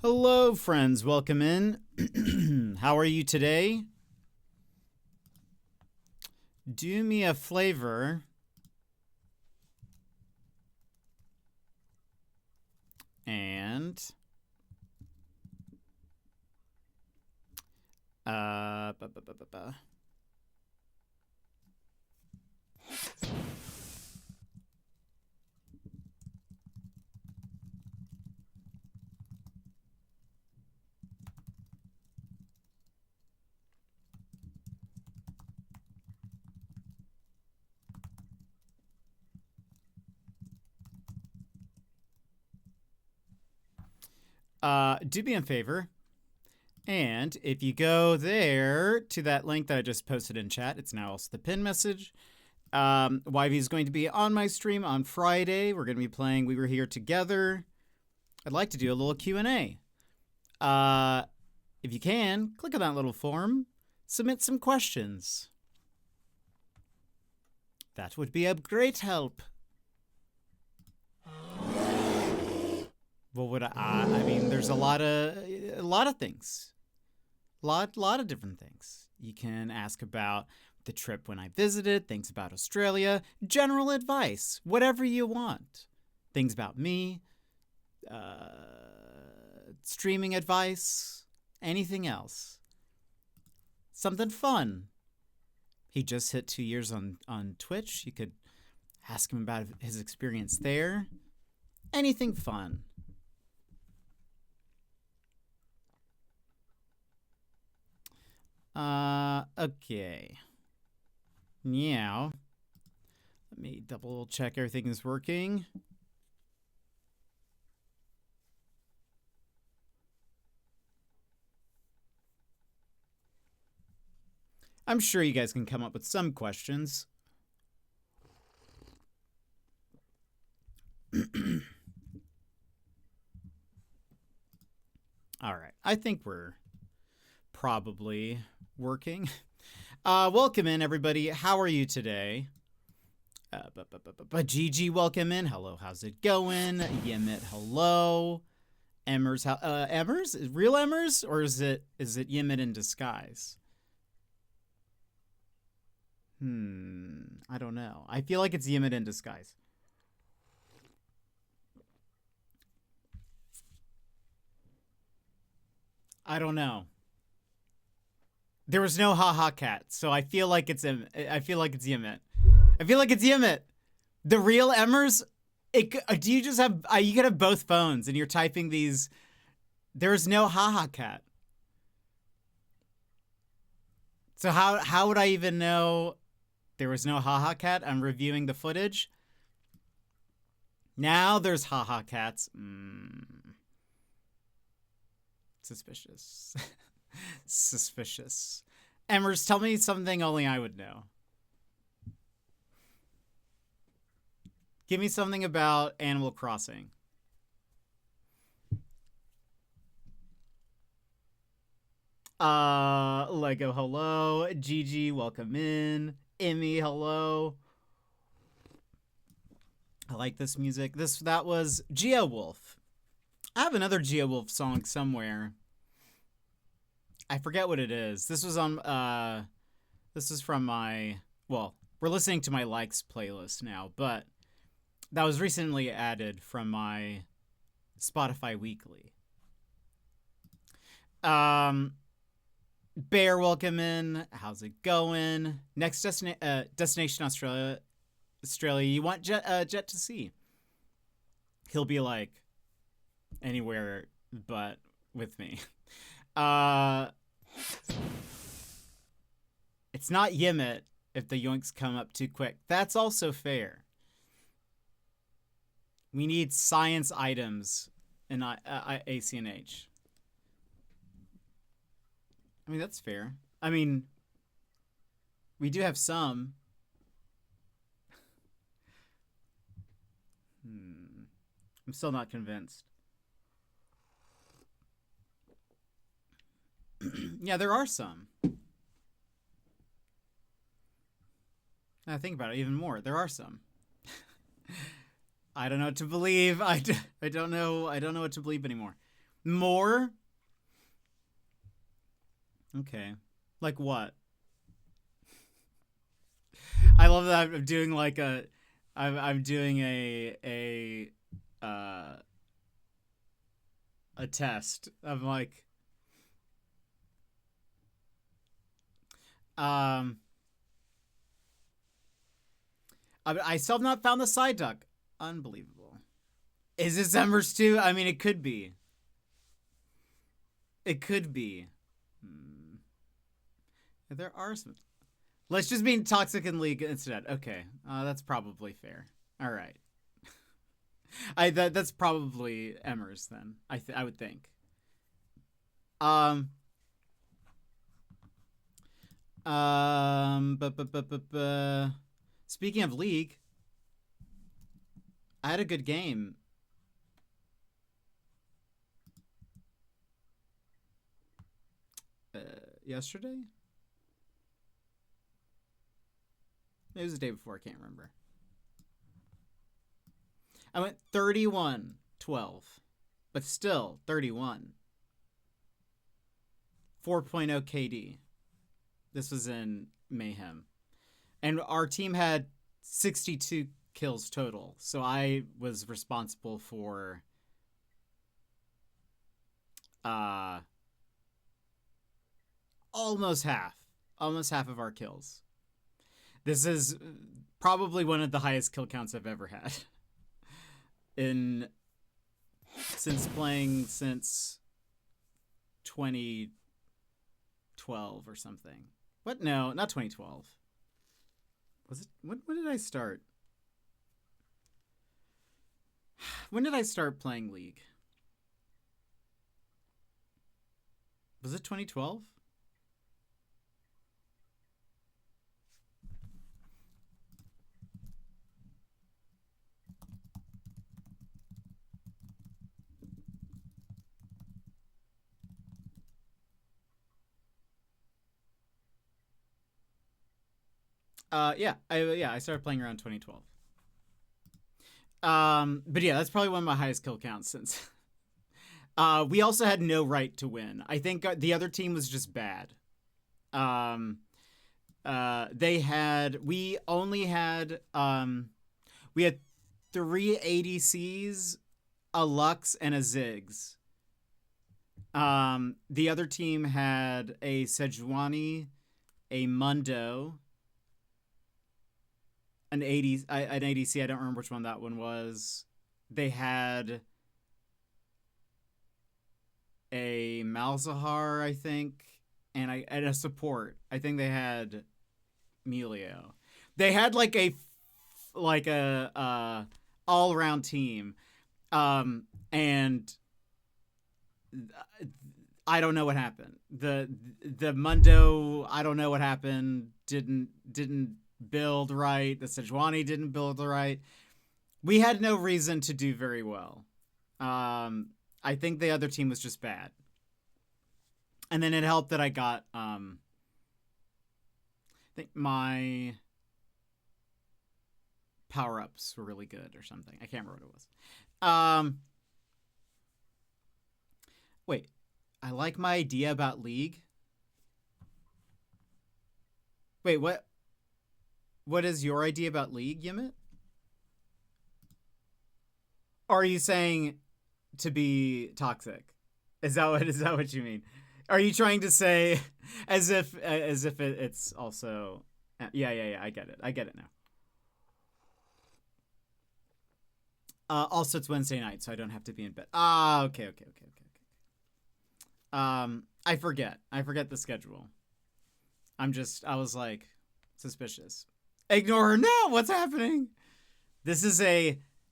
Hello, friends. Welcome in. How are you today? Do me a favor. And do me a favor. And if you go there to that link that I just posted in chat, it's now also the pin message. YV is going to be on my stream on Friday. We're going to be playing We Were Here Together. I'd like to do a little Q&A. If you can, click on that little form. Submit some questions. That would be a great help. What would I mean, there's a lot of things. A lot of different things. You can ask about the trip when I visited, things about Australia, general advice, whatever you want. Things about me, streaming advice, anything else. Something fun. He just hit 2 years on Twitch. You could ask him about his experience there. Anything fun. Okay. Now, let me double check everything is working. I'm sure you guys can come up with some questions. All right. I think we're probably working. Welcome in, everybody. How are you today? Gigi, welcome in. Hello, how's it going? Yemit, hello. Emmers, Emmers? Real Emmers? Or is it Yemit in disguise? I don't know. I feel like it's Yemit in disguise. I don't know. There was no haha cat, so I feel like it's Yemit. I feel like it's Yemit. The real Emmers. Do you just have? You can have both phones, and you're typing these. There's no haha cat. So how would I even know there was no haha cat? I'm reviewing the footage. Now there's haha cats. Suspicious. Suspicious. Emmers, tell me something only I would know. Give me something about Animal Crossing. Lego, hello. Gigi, welcome in. Emmy, hello. I like this music. That was Geowolf. I have another Geowolf song somewhere. I forget what it is. This was on this is from my, well, we're listening to my likes playlist now, but that was recently added from my Spotify Weekly. Bear, welcome in. How's it going? Next destination Australia. You want Jet to see? He'll be like anywhere but with me. It's not Yemit if the yoinks come up too quick. That's also fair. We need science items in ACNH. I mean, that's fair. I mean, we do have some. I'm still not convinced. Yeah, there are some. Now think about it even more. There are some. I don't know what to believe. I don't know what to believe anymore. More? Okay. Like what? I love that I'm doing like I'm doing a test. I'm like um I still have not found the side duck. Unbelievable. Is this Embers 2? I mean, it could be. It could be. There are some. Let's just be toxic in League instead. Okay, that's probably fair. All right. That's probably Emmers then. I would think. But speaking of League, I had a good game. Yesterday? It was the day before. I can't remember. I went 31-12, but still 31. 4.0 KD. This was in Mayhem. And our team had 62 kills total. So I was responsible for almost half of our kills. This is probably one of the highest kill counts I've ever had since playing since 2012 or something. What? No, not 2012. Was it? When did I start? When did I start playing League? Was it 2012? I started playing around 2012. But yeah, that's probably one of my highest kill counts since. We also had no right to win. I think the other team was just bad. We had 3 ADCs, a Lux, and a Ziggs. The other team had a Sejuani, a Mundo, an ADC. I don't remember which one that one was. They had a Malzahar, I think, and a support. I think they had Melio. They had like a all around team, and I don't know what happened. The Mundo, I don't know what happened. Didn't build right. The Sejuani didn't build right. We had no reason to do very well. I think the other team was just bad. And then it helped that I got I think my power-ups were really good or something. I can't remember what it was. Wait. I like my idea about League. Wait, what? What is your idea about League, Yimit? Are you saying to be toxic? Is that what you mean? Are you trying to say as if it's also yeah, I get it now. Also it's Wednesday night, so I don't have to be in bed. Okay. I forget the schedule. I was like suspicious. Ignore her. No, what's happening? This is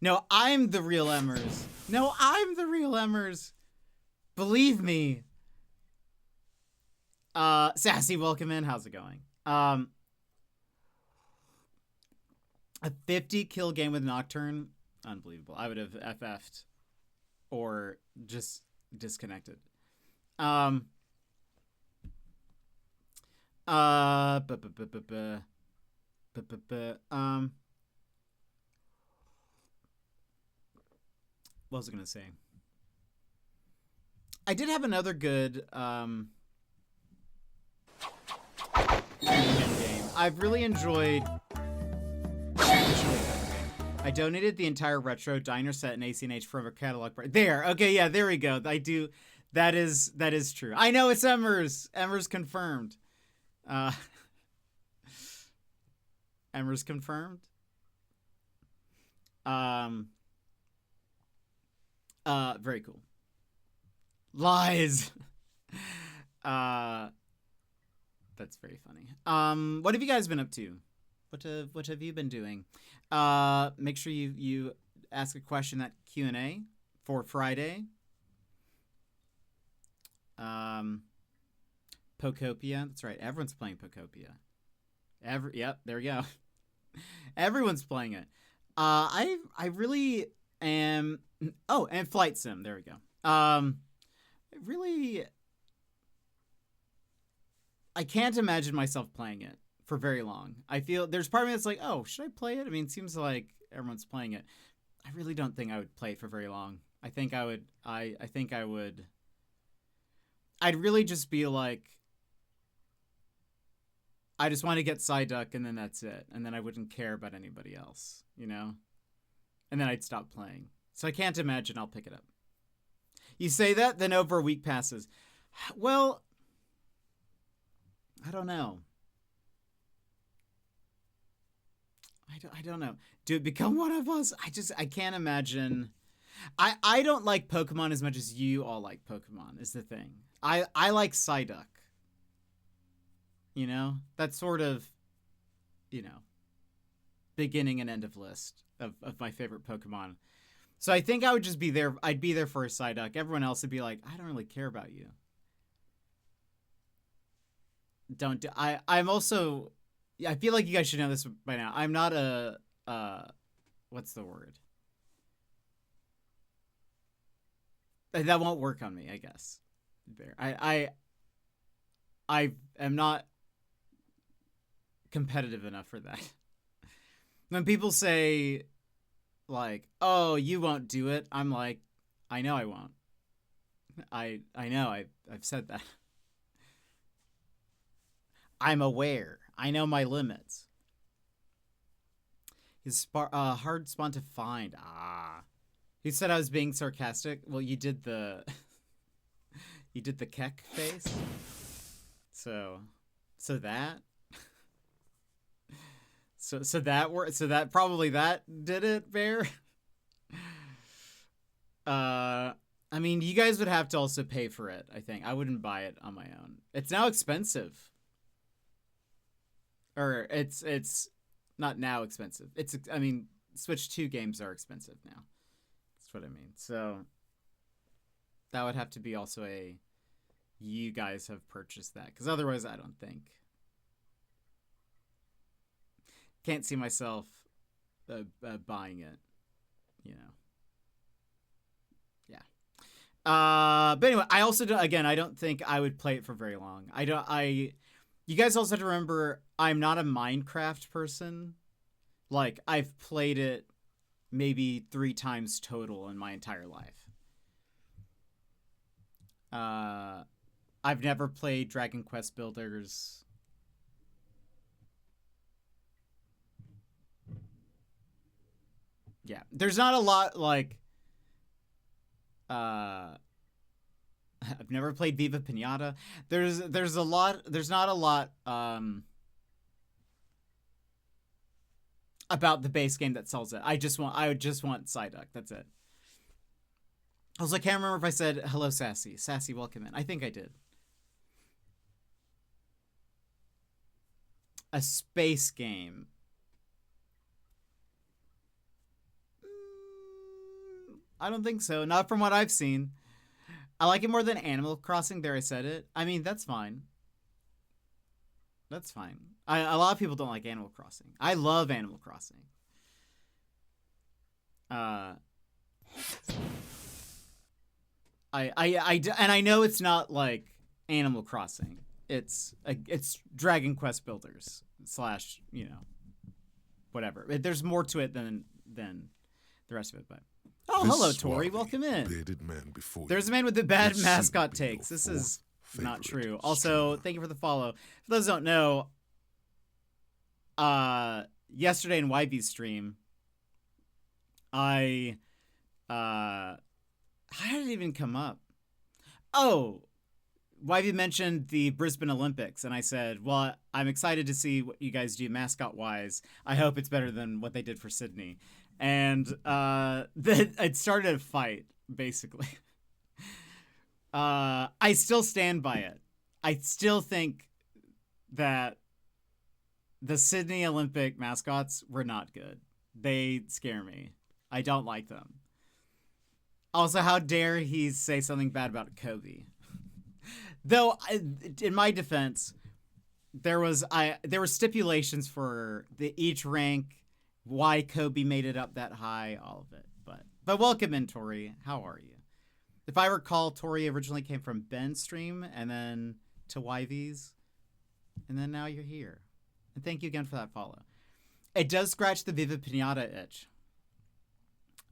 no, I'm the real Emmers. No, I'm the real Emmers. Believe me. Sassy, welcome in. How's it going? A 50 kill game with Nocturne. Unbelievable. I would have FF'd or just disconnected. What was I gonna say? I did have another good game. I've really enjoyed. I donated the entire retro diner set in AC&H from a catalog. There, okay, yeah, there we go. I do. That is true. I know it's Emmers. Emmers confirmed. Emmers confirmed. Very cool. Lies. That's very funny. What have you guys been up to? What have you been doing? Make sure you ask a question at Q&A for Friday. Pokopia. That's right. Everyone's playing Pokopia. Yep, there we go. Everyone's playing it. I really am. Oh, and Flight Sim. There we go. I can't imagine myself playing it for very long. I feel there's part of me that's like, oh, should I play it? I mean, it seems like everyone's playing it. I really don't think I would play it for very long. I think I would. I think I would. I'd really just be like, I just want to get Psyduck and then that's it. And then I wouldn't care about anybody else, you know? And then I'd stop playing. So I can't imagine I'll pick it up. You say that, then over a week passes. Well, I don't know. I don't know. Dude, become one of us? I can't imagine. I don't like Pokemon as much as you all like Pokemon, is the thing. I like Psyduck. You know? That's sort of, you know, beginning and end of list of my favorite Pokemon. So I think I would just be there. I'd be there for a Psyduck. Everyone else would be like, I don't really care about you. I'm also, I feel like you guys should know this by now. I'm not a, what's the word? That won't work on me, I guess. I am not competitive enough for that. When people say, like, oh, you won't do it, I'm like, I know I won't. I know, I've said that. I'm aware. I know my limits. He's hard spawn to find. He said I was being sarcastic. Well, you did the you did the Keck face. So that so that probably that did it, Bear. I mean, you guys would have to also pay for it, I think. I wouldn't buy it on my own. It's now expensive. Or it's not now expensive. I mean, Switch 2 games are expensive now. That's what I mean. So that would have to be also you guys have purchased that, because otherwise I don't think. Can't see myself buying it, you know. Yeah. But anyway, I also don't, again, I don't think I would play it for very long. You guys also have to remember, I'm not a Minecraft person. Like, I've played it maybe 3 times total in my entire life. I've never played Dragon Quest Builders. Yeah, there's not a lot, like, I've never played Viva Pinata. There's not a lot about the base game that sells it. I would just want Psyduck. That's it. I can't remember if I said hello, Sassy. Sassy, welcome in. I think I did. A space game. I don't think so. Not from what I've seen. I like it more than Animal Crossing. There, I said it. I mean, that's fine. That's fine. A lot of people don't like Animal Crossing. I love Animal Crossing. And I know it's not like Animal Crossing. It's Dragon Quest Builders / you know, whatever. There's more to it than the rest of it, but Oh, hello, Tori. Welcome in. Bearded man before There's a man with the bad mascot takes. This is not true. Also, thank you for the follow. For those who don't know, yesterday in YV's stream, how did it even come up? Oh, YV mentioned the Brisbane Olympics, and I said, well, I'm excited to see what you guys do mascot-wise. I hope it's better than what they did for Sydney. And it started a fight, basically. I still stand by it. I still think that the Sydney Olympic mascots were not good. They scare me. I don't like them. Also, how dare he say something bad about Kobe? Though, in my defense, there were stipulations for each rank, why Kobe made it up that high, all of it. But welcome in, Tori. How are you? If I recall, Tori originally came from Ben's stream and then to YV's, and then now you're here. And thank you again for that follow. It does scratch the Viva Pinata itch.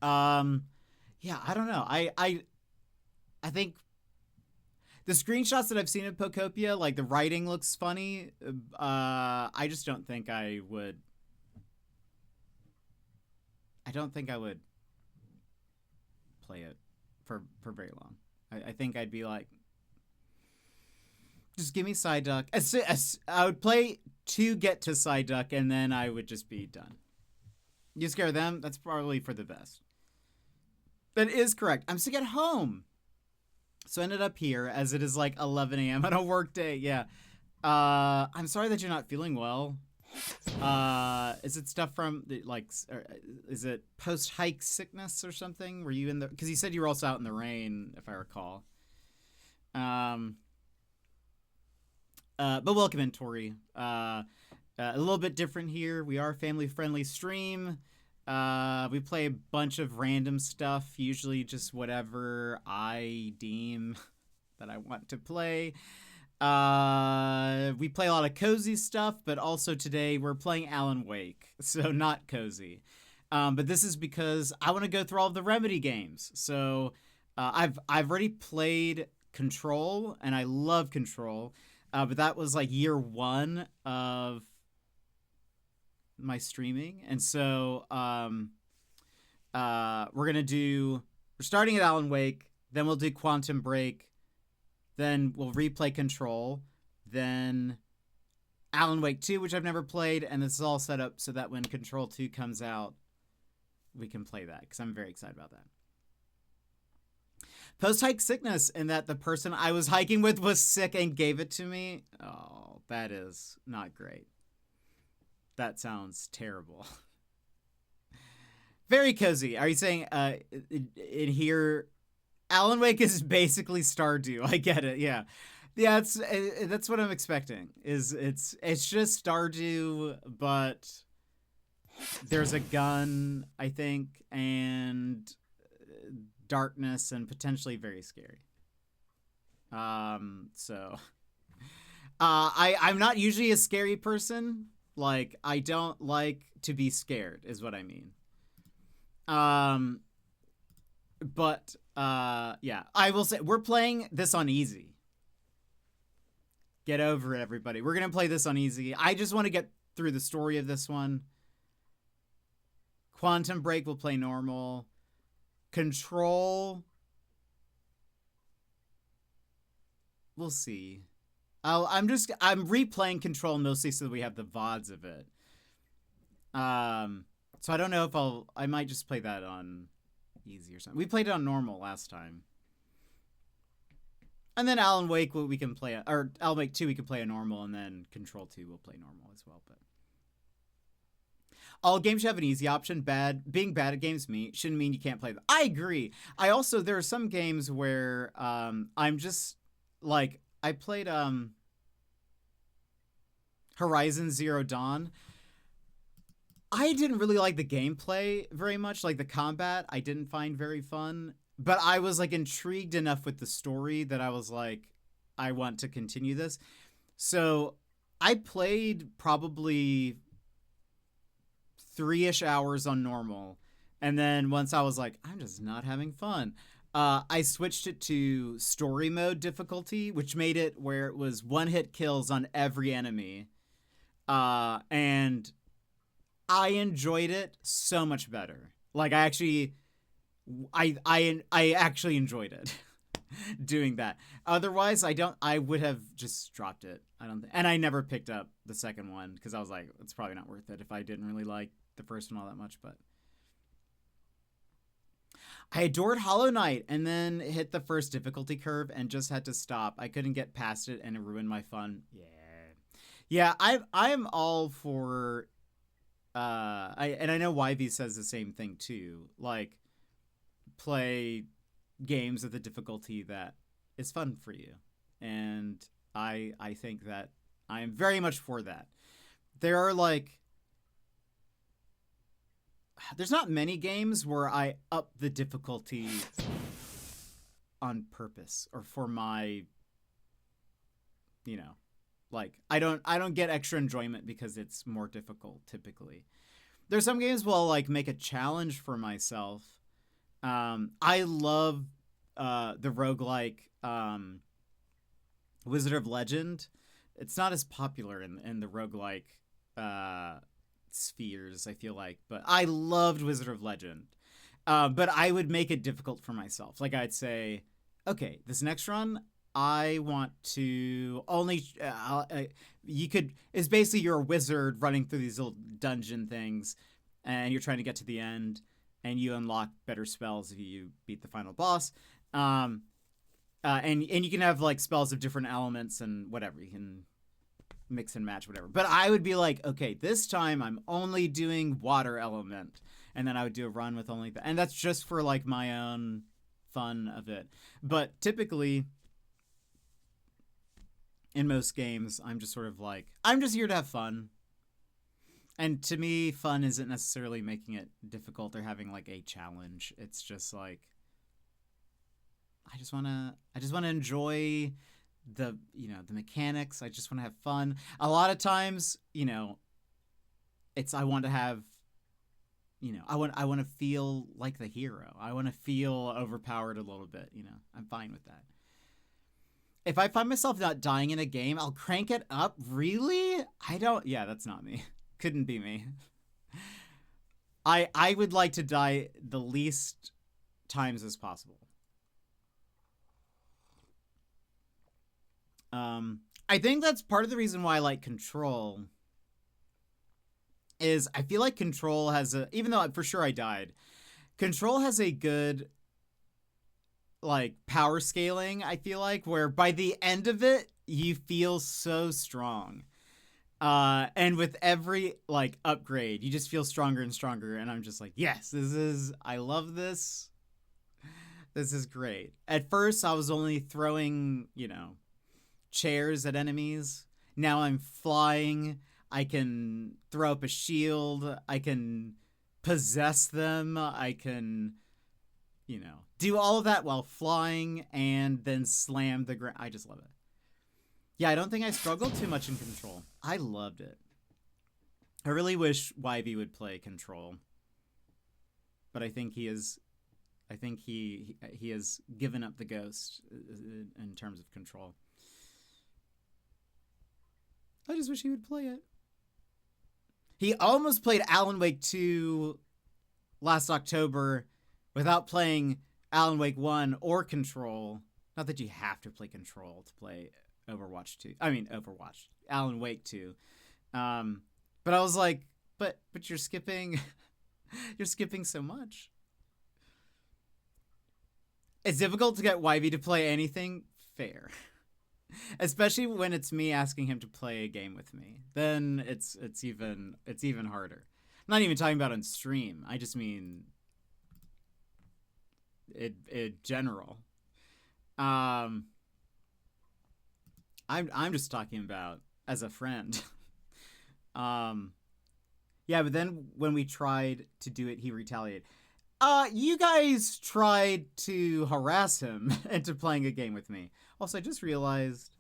Yeah, I don't know. I think the screenshots that I've seen of Pokopia, like the writing looks funny. I just don't think I would. I don't think I would play it for very long. I think I'd be like, just give me Psyduck. I would play to get to Psyduck, and then I would just be done. You scare them? That's probably for the best. That is correct. I'm sick at home. So I ended up here as it is like 11 a.m. on a work day. Yeah. I'm sorry that you're not feeling well. Is it stuff from like, is it post-hike sickness or something? Were you in the, because you said you were also out in the rain, if I recall. But welcome in, Tori. A little bit different here. We are a family-friendly stream. We play a bunch of random stuff, usually just whatever I deem that I want to play. We play a lot of cozy stuff, but also today we're playing Alan Wake, so not cozy. But this is because I want to go through all of the Remedy games. So I've already played Control, and I love Control, but that was like year one of my streaming, and so we're starting at Alan Wake, then we'll do Quantum Break, then we'll replay Control, then Alan Wake 2, which I've never played, and this is all set up so that when Control 2 comes out, we can play that, because I'm very excited about that. Post-hike sickness, in that the person I was hiking with was sick and gave it to me. Oh, that is not great. That sounds terrible. Very cozy. Are you saying in here, Alan Wake is basically Stardew? I get it. Yeah, yeah. That's what I'm expecting. It's just Stardew, but there's a gun, I think, and darkness, and potentially very scary. So I'm not usually a scary person. Like, I don't like to be scared, is what I mean. But yeah, I will say we're playing this on easy. Get over it, everybody. We're gonna play this on easy. I just want to get through the story of this one. Quantum Break will play normal. Control, we'll see. I'm replaying Control mostly so that we have the VODs of it. So I don't know if I might just play that on easy or something. We played it on normal last time. And then Alan Wake, we can play, or Alan Wake 2, we can play a normal, and then Control 2 will play normal as well. But all games should have an easy option. Being bad at games shouldn't mean you can't play them. I agree. There are some games where I'm just like, I played Horizon Zero Dawn. I didn't really like the gameplay very much. Like the combat, I didn't find very fun. But I was like intrigued enough with the story that I was like, I want to continue this. So I played probably 3-ish hours on normal. And then once I was like, I'm just not having fun, I switched it to story mode difficulty, which made it where it was one hit kills on every enemy. And I enjoyed it so much better. Like I actually enjoyed it doing that. Otherwise, I would have just dropped it. And I never picked up the second one because I was like, it's probably not worth it if I didn't really like the first one all that much. But I adored Hollow Knight and then hit the first difficulty curve and just had to stop. I couldn't get past it and it ruined my fun. Yeah, I'm all for I know YV says the same thing too. Like, play games with a difficulty that is fun for you. And I think that I am very much for that. There are like there's not many games where I up the difficulty on purpose or for my, you know, like I don't get extra enjoyment because it's more difficult typically. There's some games where I'll like make a challenge for myself. I love the roguelike Wizard of Legend. It's not as popular in the roguelike spheres, I feel like, but I loved Wizard of Legend. But I would make it difficult for myself. Like I'd say, okay, this next run, I want to only it's basically you're a wizard running through these little dungeon things, and you're trying to get to the end, and you unlock better spells if you beat the final boss. And you can have like spells of different elements and whatever. You can mix and match whatever. But I would be like, okay, this time I'm only doing water element, and then I would do a run with only that, and that's just for like my own fun of it. But typically in most games, I'm just sort of like, I'm just here to have fun. And to me, fun isn't necessarily making it difficult or having like a challenge. It's just like I just want to enjoy the mechanics. I just want to have fun. A lot of times, I want to have I want to feel like the hero. I want to feel overpowered a little bit, I'm fine with that. If I find myself not dying in a game, I'll crank it up. Really? Yeah, that's not me. Couldn't be me. I would like to die the least times as possible. I think that's part of the reason why I like Control. Is I feel like Control has even though for sure I died, Control has a good like power scaling, I feel like, where by the end of it you feel so strong. And with every like upgrade, you just feel stronger and stronger, and I'm just like, yes, I love this. This is great. At first I was only throwing, chairs at enemies. Now I'm flying. I can throw up a shield. I can possess them. I can, do all of that while flying and then slam the ground. I just love it. Yeah, I don't think I struggled too much in Control. I loved it. I really wish YV would play Control. But I think he has given up the ghost in terms of Control. I just wish he would play it. He almost played Alan Wake 2 last October without playing Alan Wake 1 or Control. Not that you have to play Control to play Overwatch 2. I mean, Overwatch. Alan Wake 2. But I was like, but you're skipping... you're skipping so much. It's difficult to get YV to play anything. Fair. Especially when it's me asking him to play a game with me. Then it's even harder. I'm not even talking about on stream. I just mean it general. I'm just talking about as a friend. Yeah, but then when we tried to do it, he retaliated. You guys tried to harass him into playing a game with me. Also, I just realized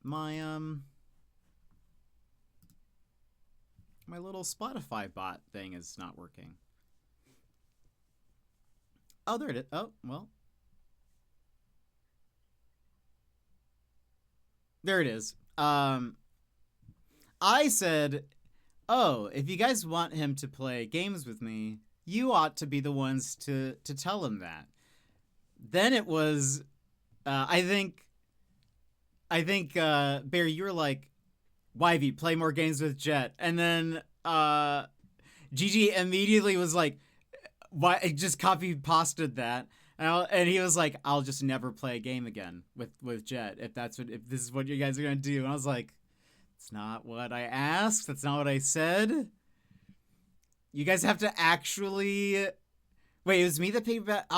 my my little Spotify bot thing is not working. Oh, there it is. Oh, well. There it is. I said, oh, if you guys want him to play games with me, you ought to be the ones to tell him that. Then it was, I think, Barry, you were like, YV, play more games with Jet. And then Gigi immediately was like, why? Just copy pasted that. And he was like, I'll just never play a game again with Jet if this is what you guys are gonna do. And I was like, it's not what I asked. That's not what I said. You guys have to actually wait. It was me that paid back.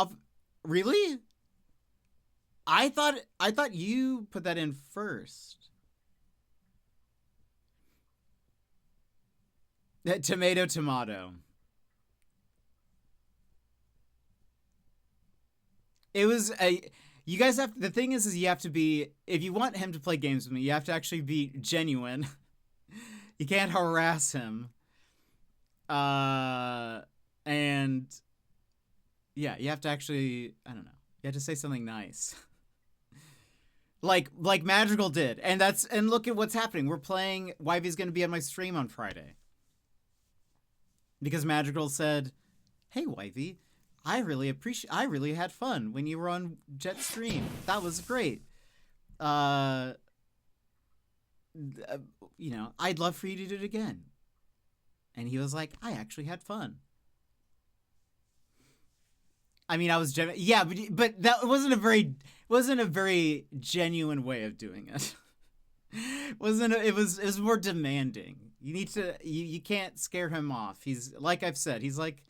Really? I thought you put that in first. Tomato. It was you guys have, the thing is you have to be, if you want him to play games with me, you have to actually be genuine. You can't harass him. And yeah, you have to actually, I don't know. You have to say something nice. like Madrigal did. And look at what's happening. We're playing, YV's going to be on my stream on Friday. Because Madrigal said, "Hey YV, I really had fun when you were on Jet stream. That was great. You know, I'd love for you to do it again." And he was like, "I actually had fun." I mean, I was yeah, but that wasn't a very genuine way of doing it. It was more demanding. You need to you can't scare him off. He's, like I've said, he's like,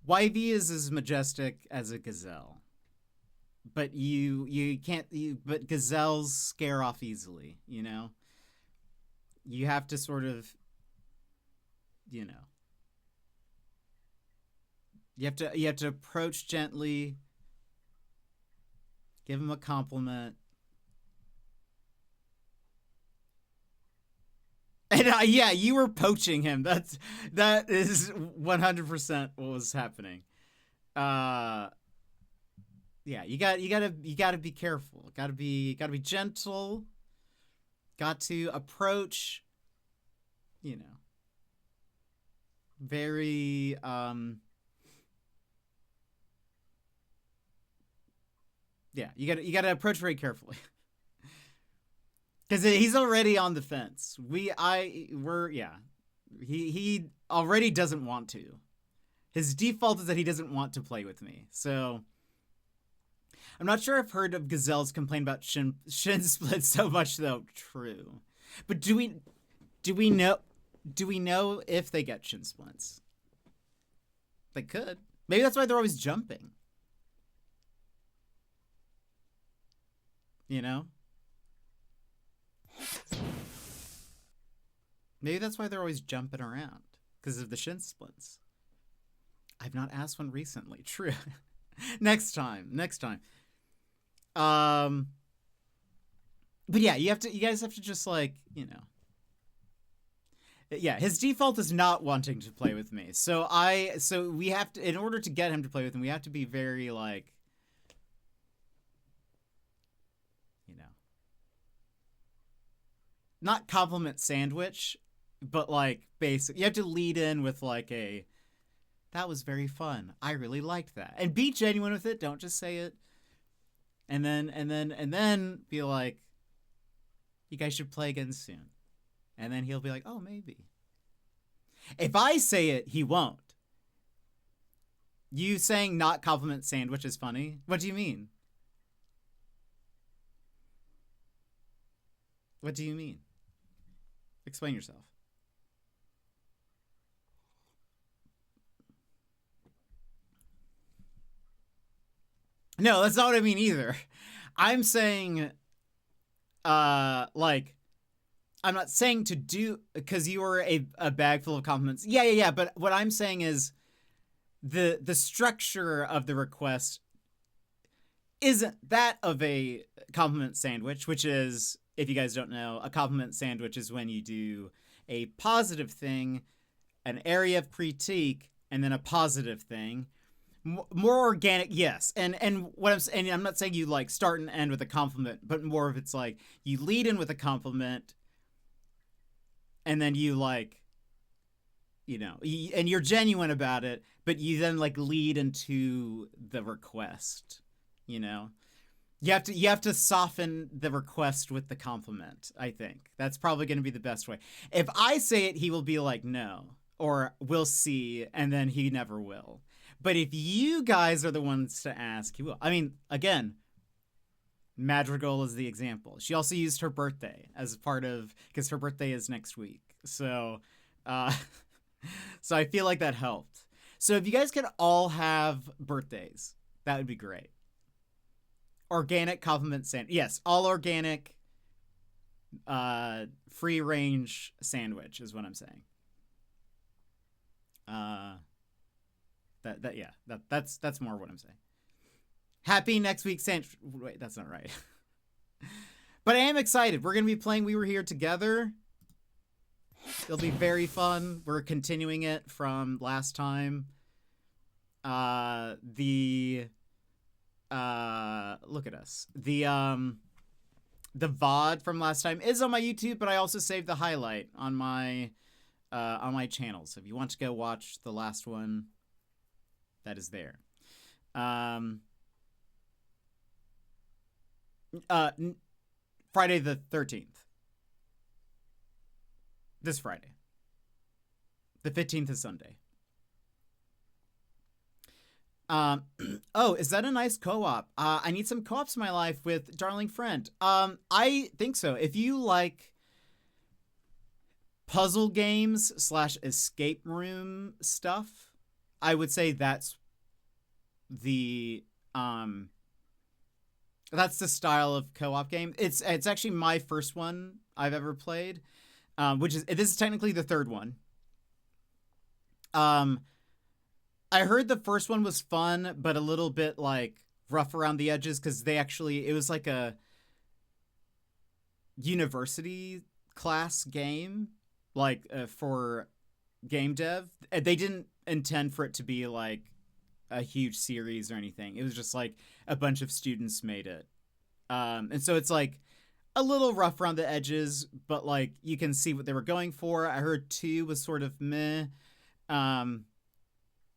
YV is as majestic as a gazelle. But but gazelles scare off easily, you know? You have to sort of, you know, you have to approach gently, give him a compliment. And yeah, you were poaching him. That is 100% what was happening. Yeah, you gotta be careful. Gotta be gentle. Got to approach, you know, very yeah, you gotta approach very carefully. Because he's already on the fence. Yeah. He already doesn't want to. His default is that he doesn't want to play with me. So I'm not sure I've heard of gazelles complain about shin splits so much, though. True. But do we know if they get shin splints? They could. Maybe that's why they're always jumping. You know? Maybe that's why they're always jumping around, because of the shin splints. I've not asked one recently. True. Next time. But yeah, you guys have to just, like, you know. Yeah, his default is not wanting to play with me. So we have to, in order to get him to play with him, we have to be very, like, you know, not compliment sandwich, but, like, basic. You have to lead in with, like, that was very fun. I really liked that. And be genuine with it. Don't just say it. And then be like, you guys should play again soon. And then he'll be like, oh, maybe. If I say it, he won't. You saying not compliment sandwich is funny? What do you mean? What do you mean? Explain yourself. No, that's not what I mean either. I'm saying, like, I'm not saying to do, because you are a bag full of compliments. Yeah. But what I'm saying is the structure of the request isn't that of a compliment sandwich, which is, if you guys don't know, a compliment sandwich is when you do a positive thing an area of critique, and then a positive thing. More organic, yes. And what I'm saying, I'm not saying you like start and end with a compliment, but more of it's like you lead in with a compliment, and then you like, you know, and you're genuine about it, but you then like lead into the request. You know, you have to soften the request with the compliment. I think that's probably going to be the best way. If I say it, he will be like no, or we'll see, and then he never will. But if you guys are the ones to ask, he will. I mean, again, Madrigal is the example. She also used her birthday as part of, because her birthday is next week. So, so I feel like that helped. So if you guys could all have birthdays, that would be great. Organic compliment sandwich. Yes, all organic, free range sandwich is what I'm saying. That's more what I'm saying. Happy next week sandwich. Wait, that's not right. But I am excited. We're gonna be playing We Were Here Together. It'll be very fun. We're continuing it from last time. Look at us. The VOD from last time is on my YouTube, but I also saved the highlight on my channel. So if you want to go watch the last one, that is there. Friday the 13th. This Friday. The 15th is Sunday. Oh, is that a nice co-op? I need some co-ops in my life with Darling Friend. I think so. If you like puzzle games / escape room stuff, I would say that's the style of co-op game. It's actually my first one I've ever played, this is technically the third one. I heard the first one was fun, but a little bit like rough around the edges because it was like a university class game, like for game dev. They didn't intend for it to be like a huge series or anything. It was just like a bunch of students made it. And so it's like a little rough around the edges, but like you can see what they were going for. I heard 2 was sort of meh.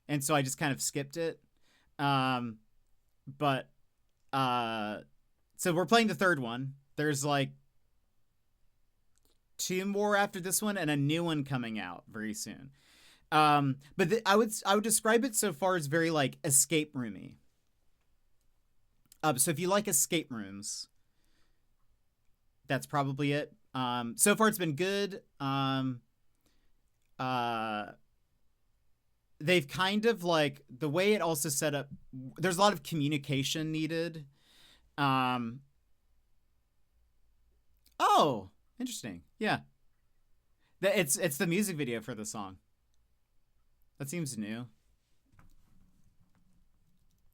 And so I just kind of skipped it. So we're playing the third one. There's like 2 more after this one and a new one coming out very soon. But I would describe it so far as very like escape roomy. So if you like escape rooms, that's probably it. So far it's been good. They've kind of like the way it also set up. There's a lot of communication needed. Oh, interesting. Yeah. It's the music video for the song. That seems new.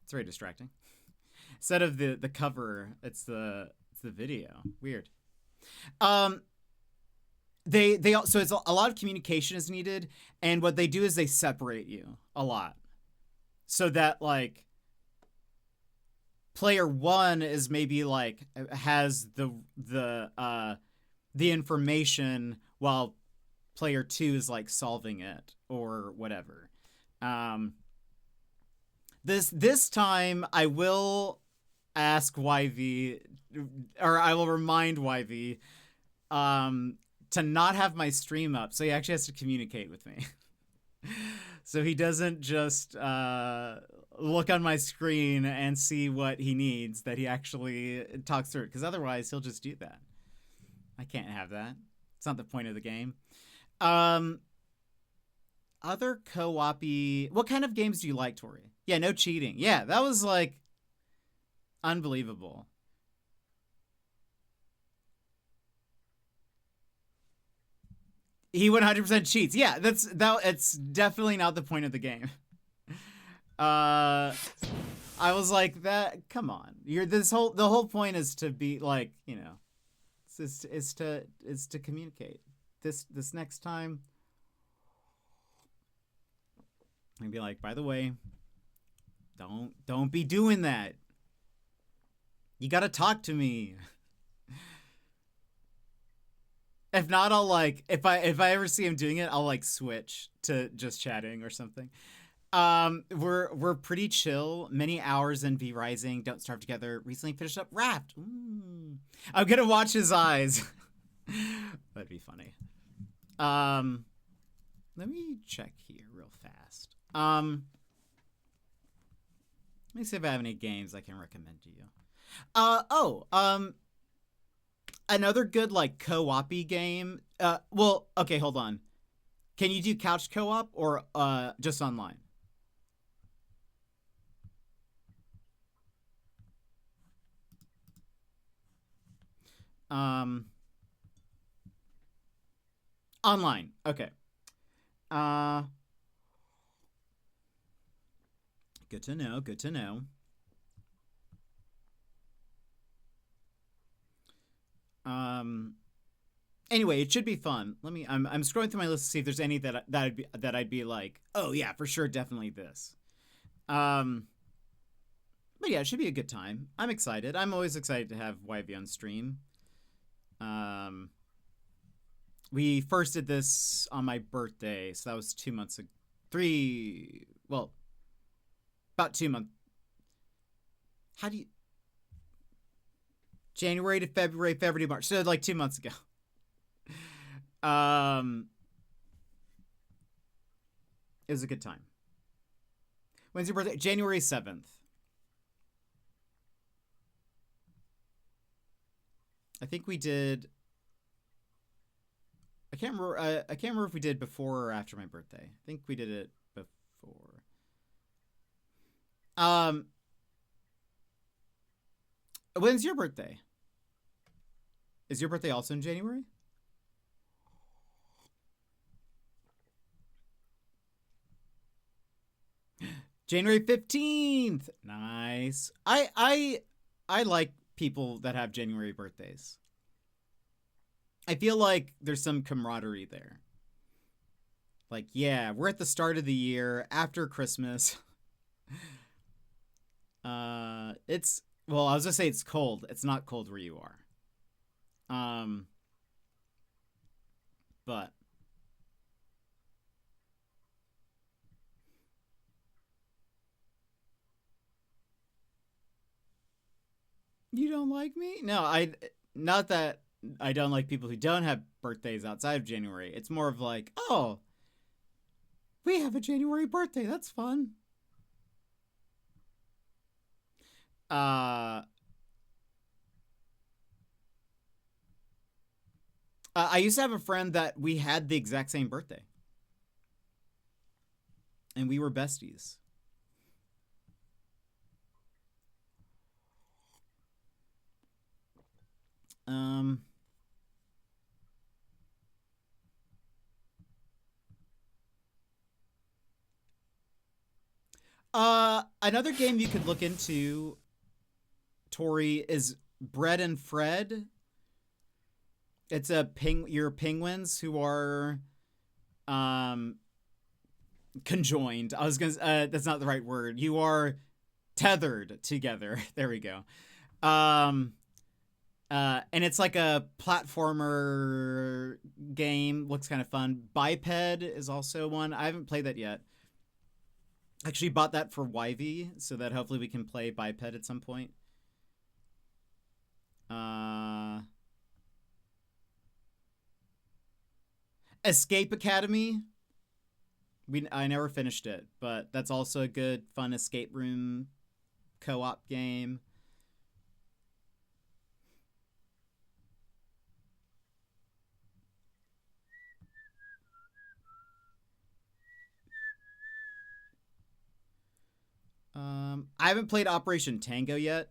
It's very distracting. Instead of the cover, it's the video. Weird. So it's a lot of communication is needed, and what they do is they separate you a lot, so that like player 1 is maybe like has the information while player 2 is like solving it or whatever. This time I will ask YV, or I will remind YV to not have my stream up, so he actually has to communicate with me. So he doesn't just look on my screen and see what he needs, that he actually talks through it, because otherwise he'll just do that. I can't have that. It's not the point of the game. Other co-op-y... What kind of games do you like, Tori? Yeah, no cheating. Yeah, that was like unbelievable. He 100% cheats. Yeah, it's definitely not the point of the game. I was like, that. Come on, the whole point is to be like, you know, is to communicate. This next time, And be like, by the way, don't be doing that. You gotta talk to me. If not, I'll like if I ever see him doing it, I'll like switch to just chatting or something. We're pretty chill. Many hours in V Rising. Don't Starve Together. Recently finished up Raft. I'm gonna watch his eyes. That'd be funny. Let me check here real fast. Let me see if I have any games I can recommend to you. Another good like co-op-y game. Well, okay, hold on. Can you do couch co-op or just online? Online. Okay. Good to know. Good to know. Anyway, it should be fun. I'm scrolling through my list to see if there's any that I'd be like, oh yeah, for sure, definitely this. But yeah, it should be a good time. I'm excited. I'm always excited to have YV on stream. We first did this on my birthday, so that was 2 months ago. About 2 months. How do you... January to February to March. So like 2 months ago. It was a good time. When's your birthday? January 7th. I think we did... I can't remember if we did before or after my birthday. I think we did it before. When's your birthday? Is your birthday also in January? January 15th. Nice. I like people that have January birthdays. I feel like there's some camaraderie there. Like, yeah, we're at the start of the year after Christmas. It's, well, I was gonna say it's cold. It's not cold where you are. But you don't like me? No, not that I don't like people who don't have birthdays outside of January. It's more of like, oh, we have a January birthday. That's fun. I used to have a friend that we had the exact same birthday. And we were besties. Another game you could look into, Tori, is Bread and Fred. It's you're penguins who are conjoined. I was gonna that's not the right word. You are tethered together. There we go. And it's like a platformer game. Looks kind of fun. Biped is also one. I haven't played that yet. Actually bought that for YV so that hopefully we can play Biped at some point. Escape Academy. I never finished it, but that's also a good, fun escape room co-op game. I haven't played Operation Tango yet,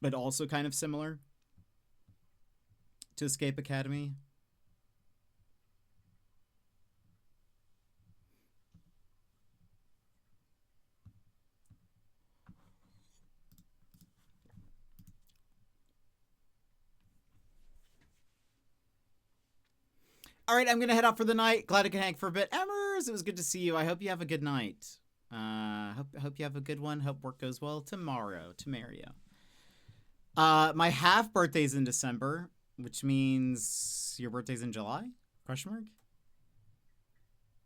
but also kind of similar to Escape Academy. All right, I'm going to head out for the night. Glad I could hang for a bit. Emmers, it was good to see you. I hope you have a good night. Hope you have a good one. Hope work goes well tomorrow. To Mario. My half birthday's in December, which means your birthday's in July? Question mark?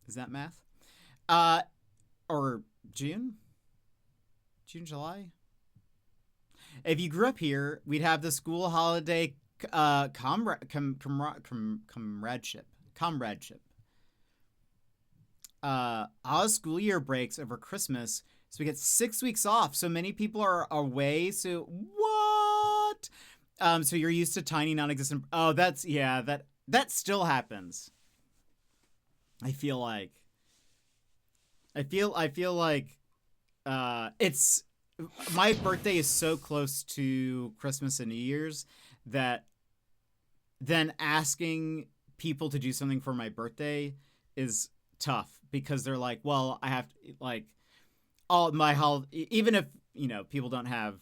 Is that math? Or June? June, July? If you grew up here, we'd have the school holiday comradeship. Our school year breaks over Christmas, so we get 6 weeks off. So many people are away. So what? So you're used to tiny non-existent. Oh, that's yeah. That still happens. I feel like it's my birthday is so close to Christmas and New Year's that then asking people to do something for my birthday is tough because they're like, well, I have to, like, all my even if, you know, people don't have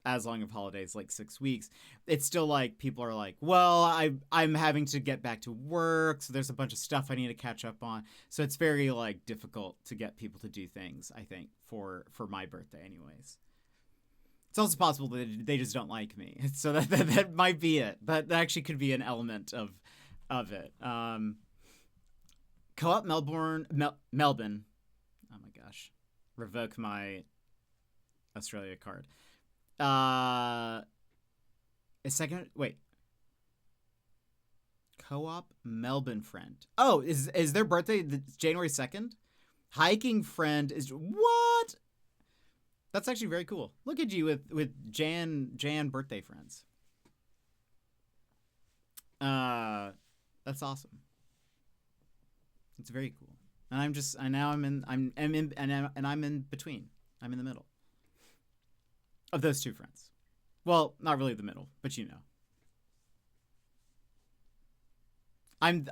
as long of holidays, like 6 weeks, it's still like people are like, well, I'm having to get back to work, so there's a bunch of stuff I need to catch up on. So it's very like difficult to get people to do things, I think, for my birthday anyways. It's also possible that they just don't like me. So that might be it. That actually could be an element of it. Co-op Melbourne. Oh my gosh. Revoke my Australia card. A second. Wait. Co-op Melbourne friend. Oh, is their birthday January 2nd? Hiking friend is what? That's actually very cool. Look at you with Jan birthday friends. That's awesome. It's very cool. And I'm in between. I'm in the middle of those two friends. Well, not really the middle, but you know. I'm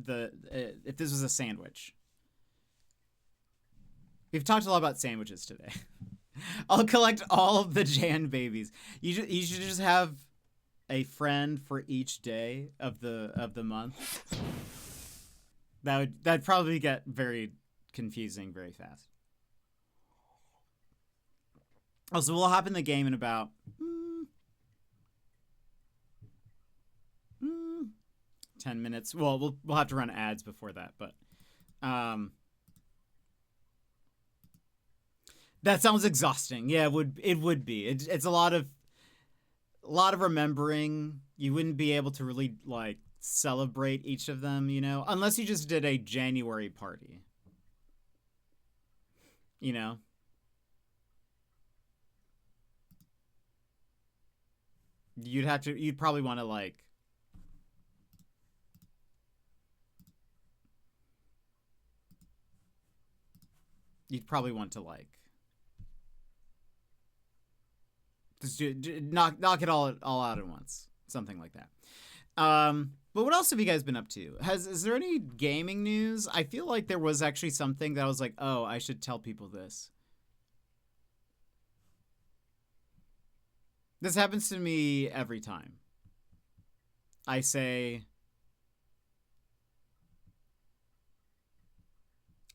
the if this was a sandwich. We've talked a lot about sandwiches today. I'll collect all of the Jan babies. You should just have a friend for each day of the month. That'd probably get very confusing very fast. Also, we'll hop in the game in about 10 minutes. Well, we'll have to run ads before that, but that sounds exhausting. Yeah, it would be. It's a lot of remembering. You wouldn't be able to really like celebrate each of them, you know, unless you just did a January party. You know? You'd probably want to like just knock it all out at once, something like that. But what else have you guys been up to? Is there any gaming news? I feel like there was actually something that I was like, oh, I should tell people this. This happens to me every time. I say,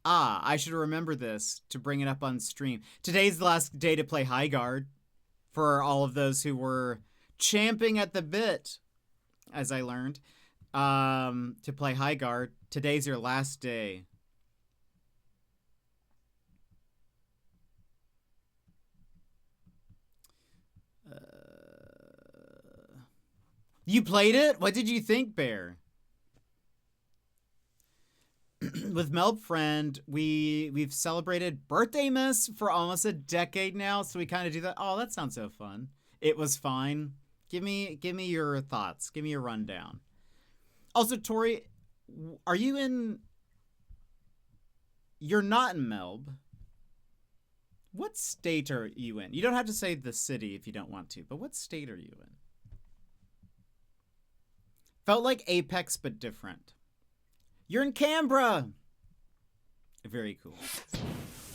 I should remember this to bring it up on stream. Today's the last day to play High Guard for all of those who were champing at the bit, as I learned, to play High Guard. Today's your last day. You played it? What did you think, Bear? With Melb Friend, we've celebrated Birthday Miss for almost a decade now, so we kind of do that. Oh, that sounds so fun. It was fine. Give me your thoughts. Give me your rundown. Also, Tori, are you in? You're not in Melb. What state are you in? You don't have to say the city if you don't want to, but what state are you in? Felt like Apex, but different. You're in Canberra. Very cool.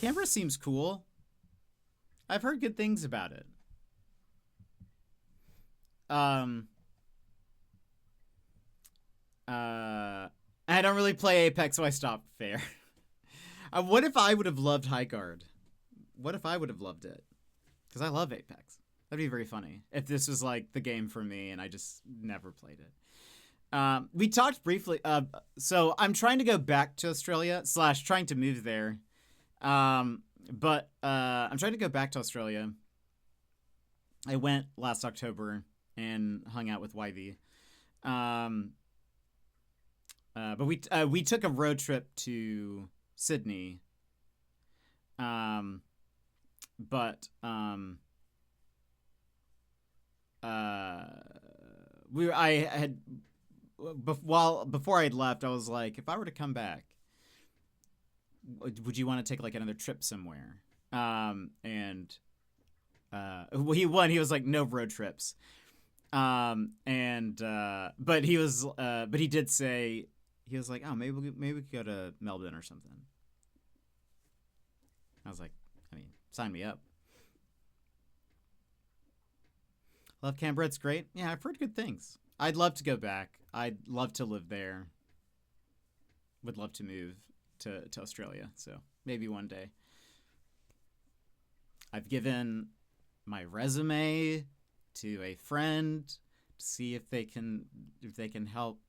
Canberra seems cool. I've heard good things about it. I don't really play Apex, so I stopped. Fair. What if I would have loved High Guard? What if I would have loved it? Because I love Apex. That'd be very funny if this was like the game for me and I just never played it. We talked briefly. So I'm trying to go back to Australia / trying to move there. But I'm trying to go back to Australia. I went last October and hung out with YV. But we took a road trip to Sydney. Before I'd left, I was like, if I were to come back, would you want to take like another trip somewhere? He was like, no road trips. But he did say, he was like, oh, maybe we could go to Melbourne or something. I was like, I mean, sign me up. Love Canberra, it's great. Yeah, I've heard good things. I'd love to go back. I'd love to live there. Would love to move to Australia, so maybe one day. I've given my resume to a friend to see if they can help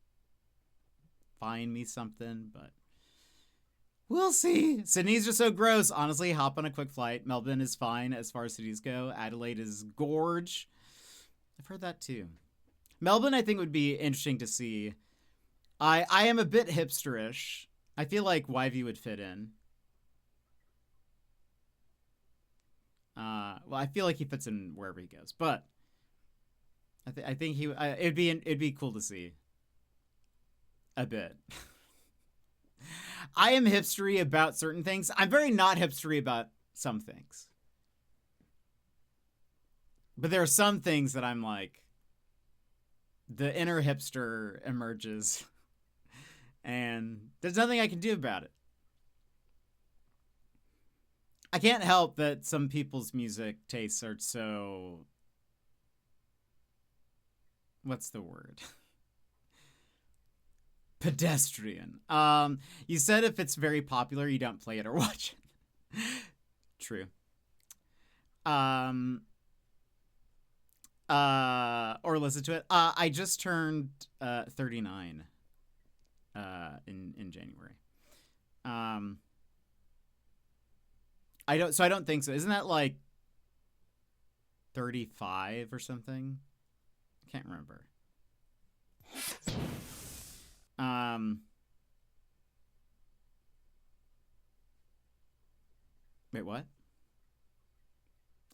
find me something, but we'll see. Sydney's just so gross. Honestly, hop on a quick flight. Melbourne is fine as far as cities go. Adelaide is gorge. I've heard that too. Melbourne, I think, would be interesting to see. I am a bit hipsterish. I feel like YV would fit in. Well, I feel like he fits in wherever he goes, but I think it'd be cool to see. A bit. I am hipstery about certain things. I'm very not hipstery about some things. But there are some things that I'm like, the inner hipster emerges, and there's nothing I can do about it. I can't help that some people's music tastes are so... What's the word? Pedestrian. You said if it's very popular, you don't play it or watch it. True. Or listen to it. I just turned 39 in January. I don't think so. Isn't that like 35 or something? I can't remember. Wait, what?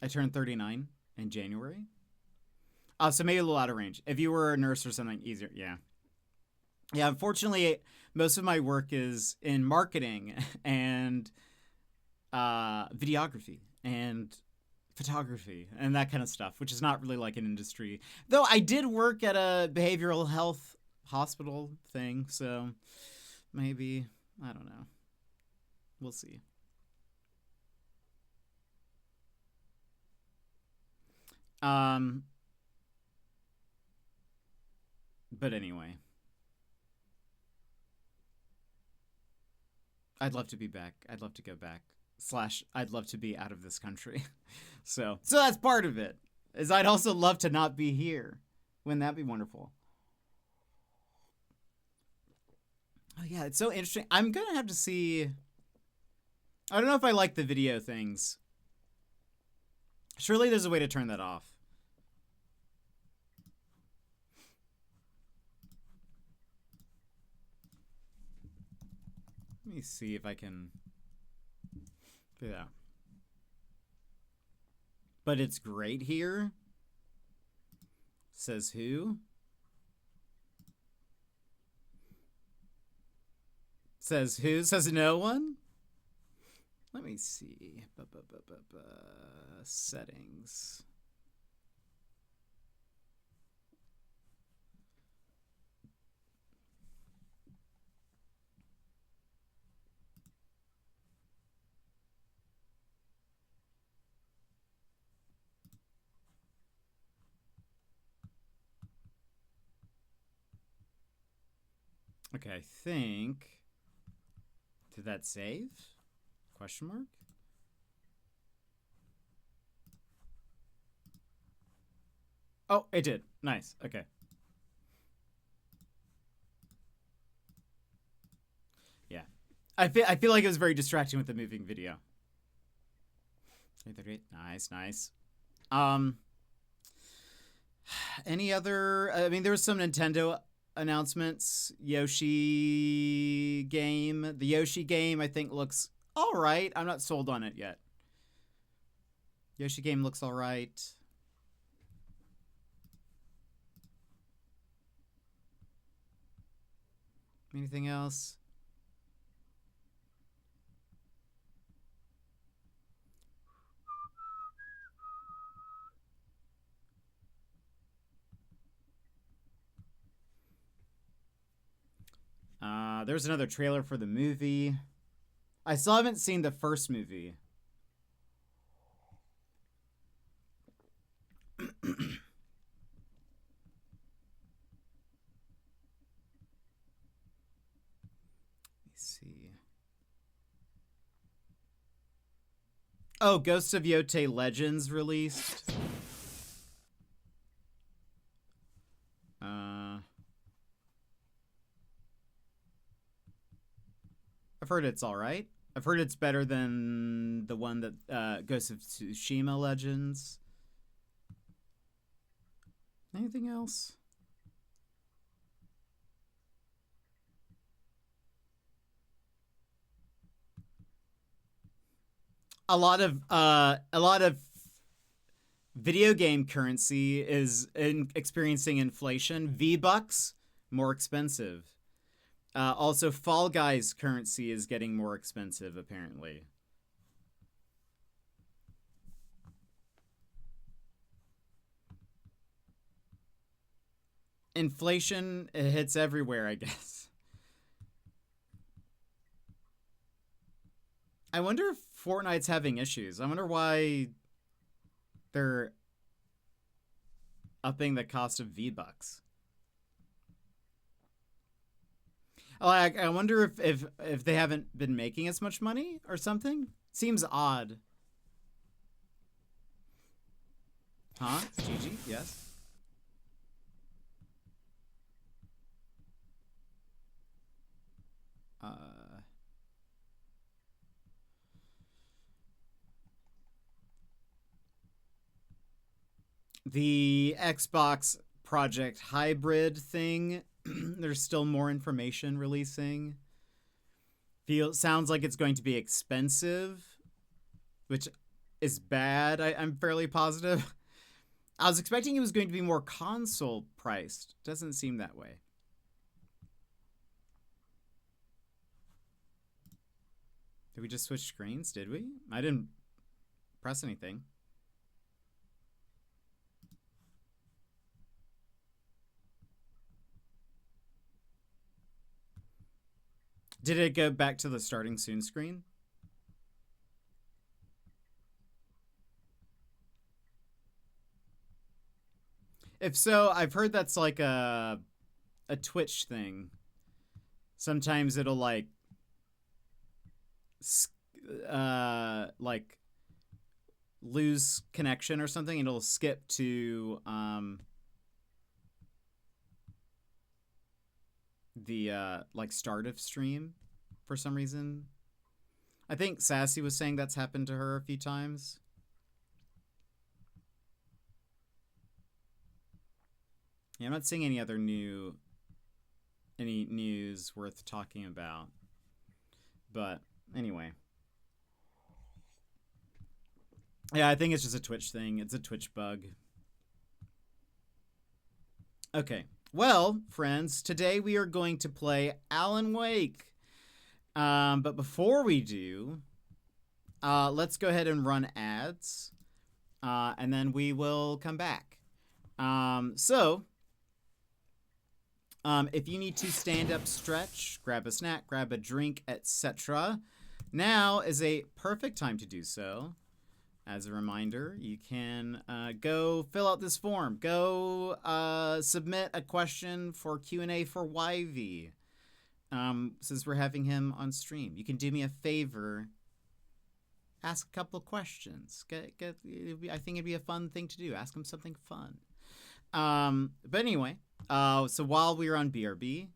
I turned 39 in January? So maybe a little out of range. If you were a nurse or something, easier. Yeah. Yeah, unfortunately, most of my work is in marketing and videography and photography and that kind of stuff, which is not really like an industry. Though I did work at a behavioral health hospital thing, so maybe, I don't know. We'll see. But anyway, I'd love to be back. I'd love to go back. / I'd love to be out of this country. So that's part of it. Is I'd also love to not be here. Wouldn't that be wonderful? Oh yeah, it's so interesting. I'm gonna have to see. I don't know if I like the video things. Surely there's a way to turn that off. Let me see if I can do that. But it's great here. Says who? Says who? Says no one? Let me see. Settings. Okay, I think... Did that save? Question mark? Oh, it did. Nice. Okay. Yeah. I feel like it was very distracting with the moving video. Nice, nice. Any other? I mean, there was some Nintendo announcements. Yoshi game. The Yoshi game, I think, looks all right. I'm not sold on it yet. Yoshi game looks all right. Anything else? There's another trailer for the movie. I still haven't seen the first movie. Let's see. Oh, Ghosts of Yote Legends released. I've heard it's all right. I've heard it's better than the one that Ghost of Tsushima Legends. Anything else? A lot of video game currency is experiencing inflation. V-Bucks more expensive. Also, Fall Guys currency is getting more expensive, apparently. Inflation hits everywhere, I guess. I wonder if Fortnite's having issues. I wonder why they're upping the cost of V-Bucks. I wonder if they haven't been making as much money or something. Seems odd. Huh? GG? Yes. The Xbox Project Hybrid thing. There's still more information releasing. Sounds like it's going to be expensive, which is bad. I'm fairly positive. I was expecting it was going to be more console priced. Doesn't seem that way. Did we just switch screens? Did we? I didn't press anything. Did it go back to the starting soon screen? If so, I've heard that's like a Twitch thing. Sometimes it'll like lose connection or something, and it'll skip to the like start of stream for some reason. I think Sassy was saying that's happened to her a few times. Yeah, I'm not seeing any other news worth talking about. But anyway. Yeah, I think it's just a Twitch thing. It's a Twitch bug. Okay. Well, friends, today we are going to play Alan Wake. But before we do, let's go ahead and run ads. And then we will come back. If you need to stand up, stretch, grab a snack, grab a drink, etc., now is a perfect time to do so. As a reminder, you can go fill out this form. Go submit a question for Q&A for YV. Since we're having him on stream. You can do me a favor ask a couple of questions. I think it'd be a fun thing to do. Ask them something fun. But anyway, so while we're on BRB,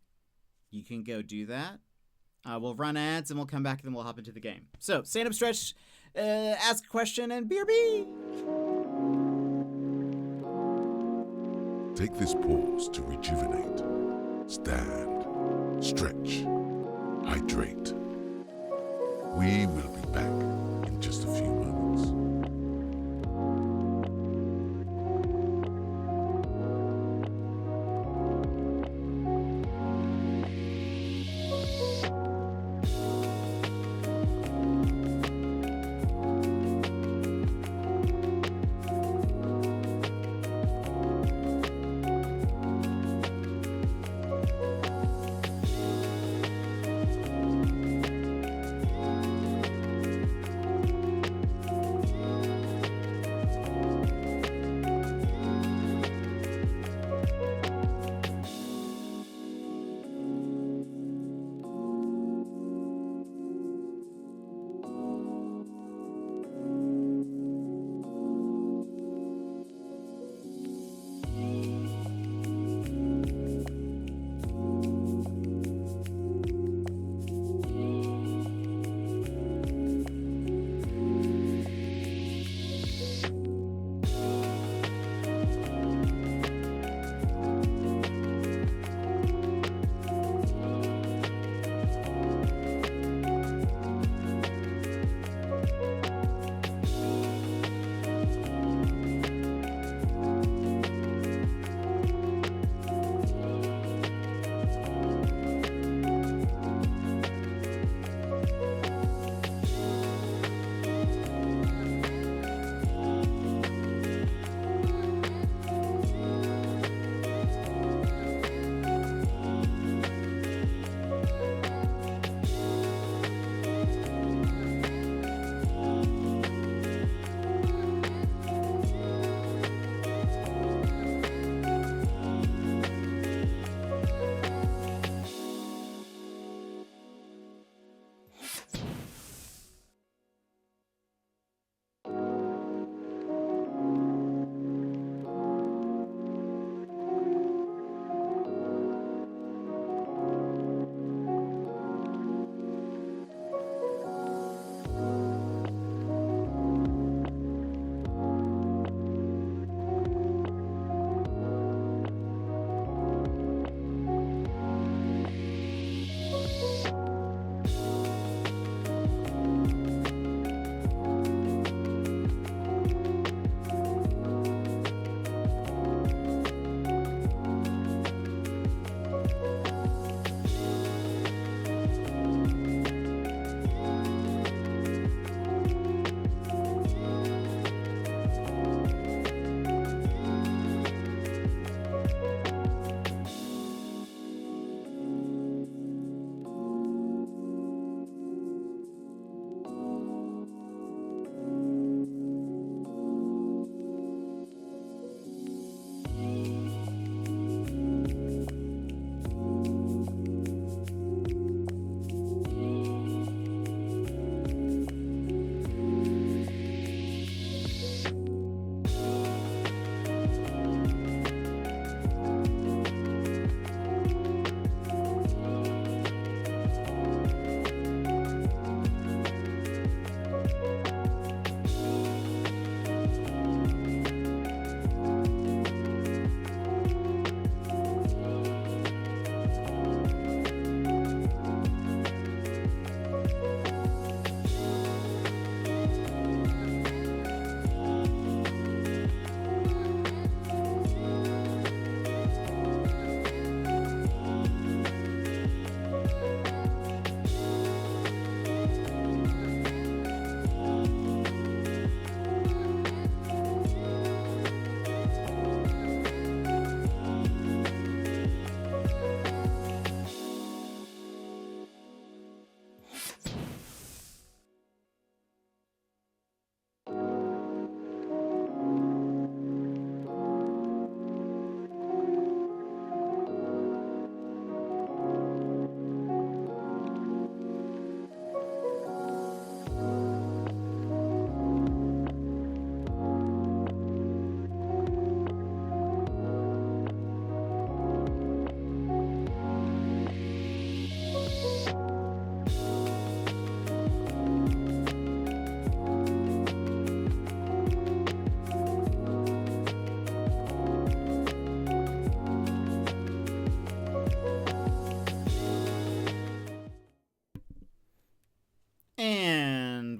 you can go do that. We'll run ads and we'll come back and then we'll hop into the game. So stand up, stretch, ask a question, and BRB. Take this pause to rejuvenate. Stand, stretch, hydrate. We will be back in just a few moments.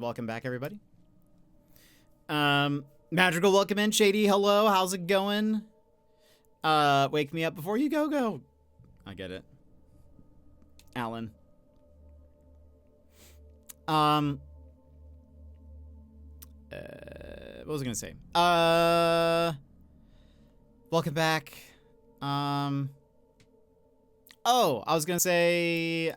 welcome back, everybody. Magical, welcome in. Shady, hello. How's it going? Wake me up before you go. I get it. Alan. What was I gonna say? Welcome back. Oh, I was gonna say,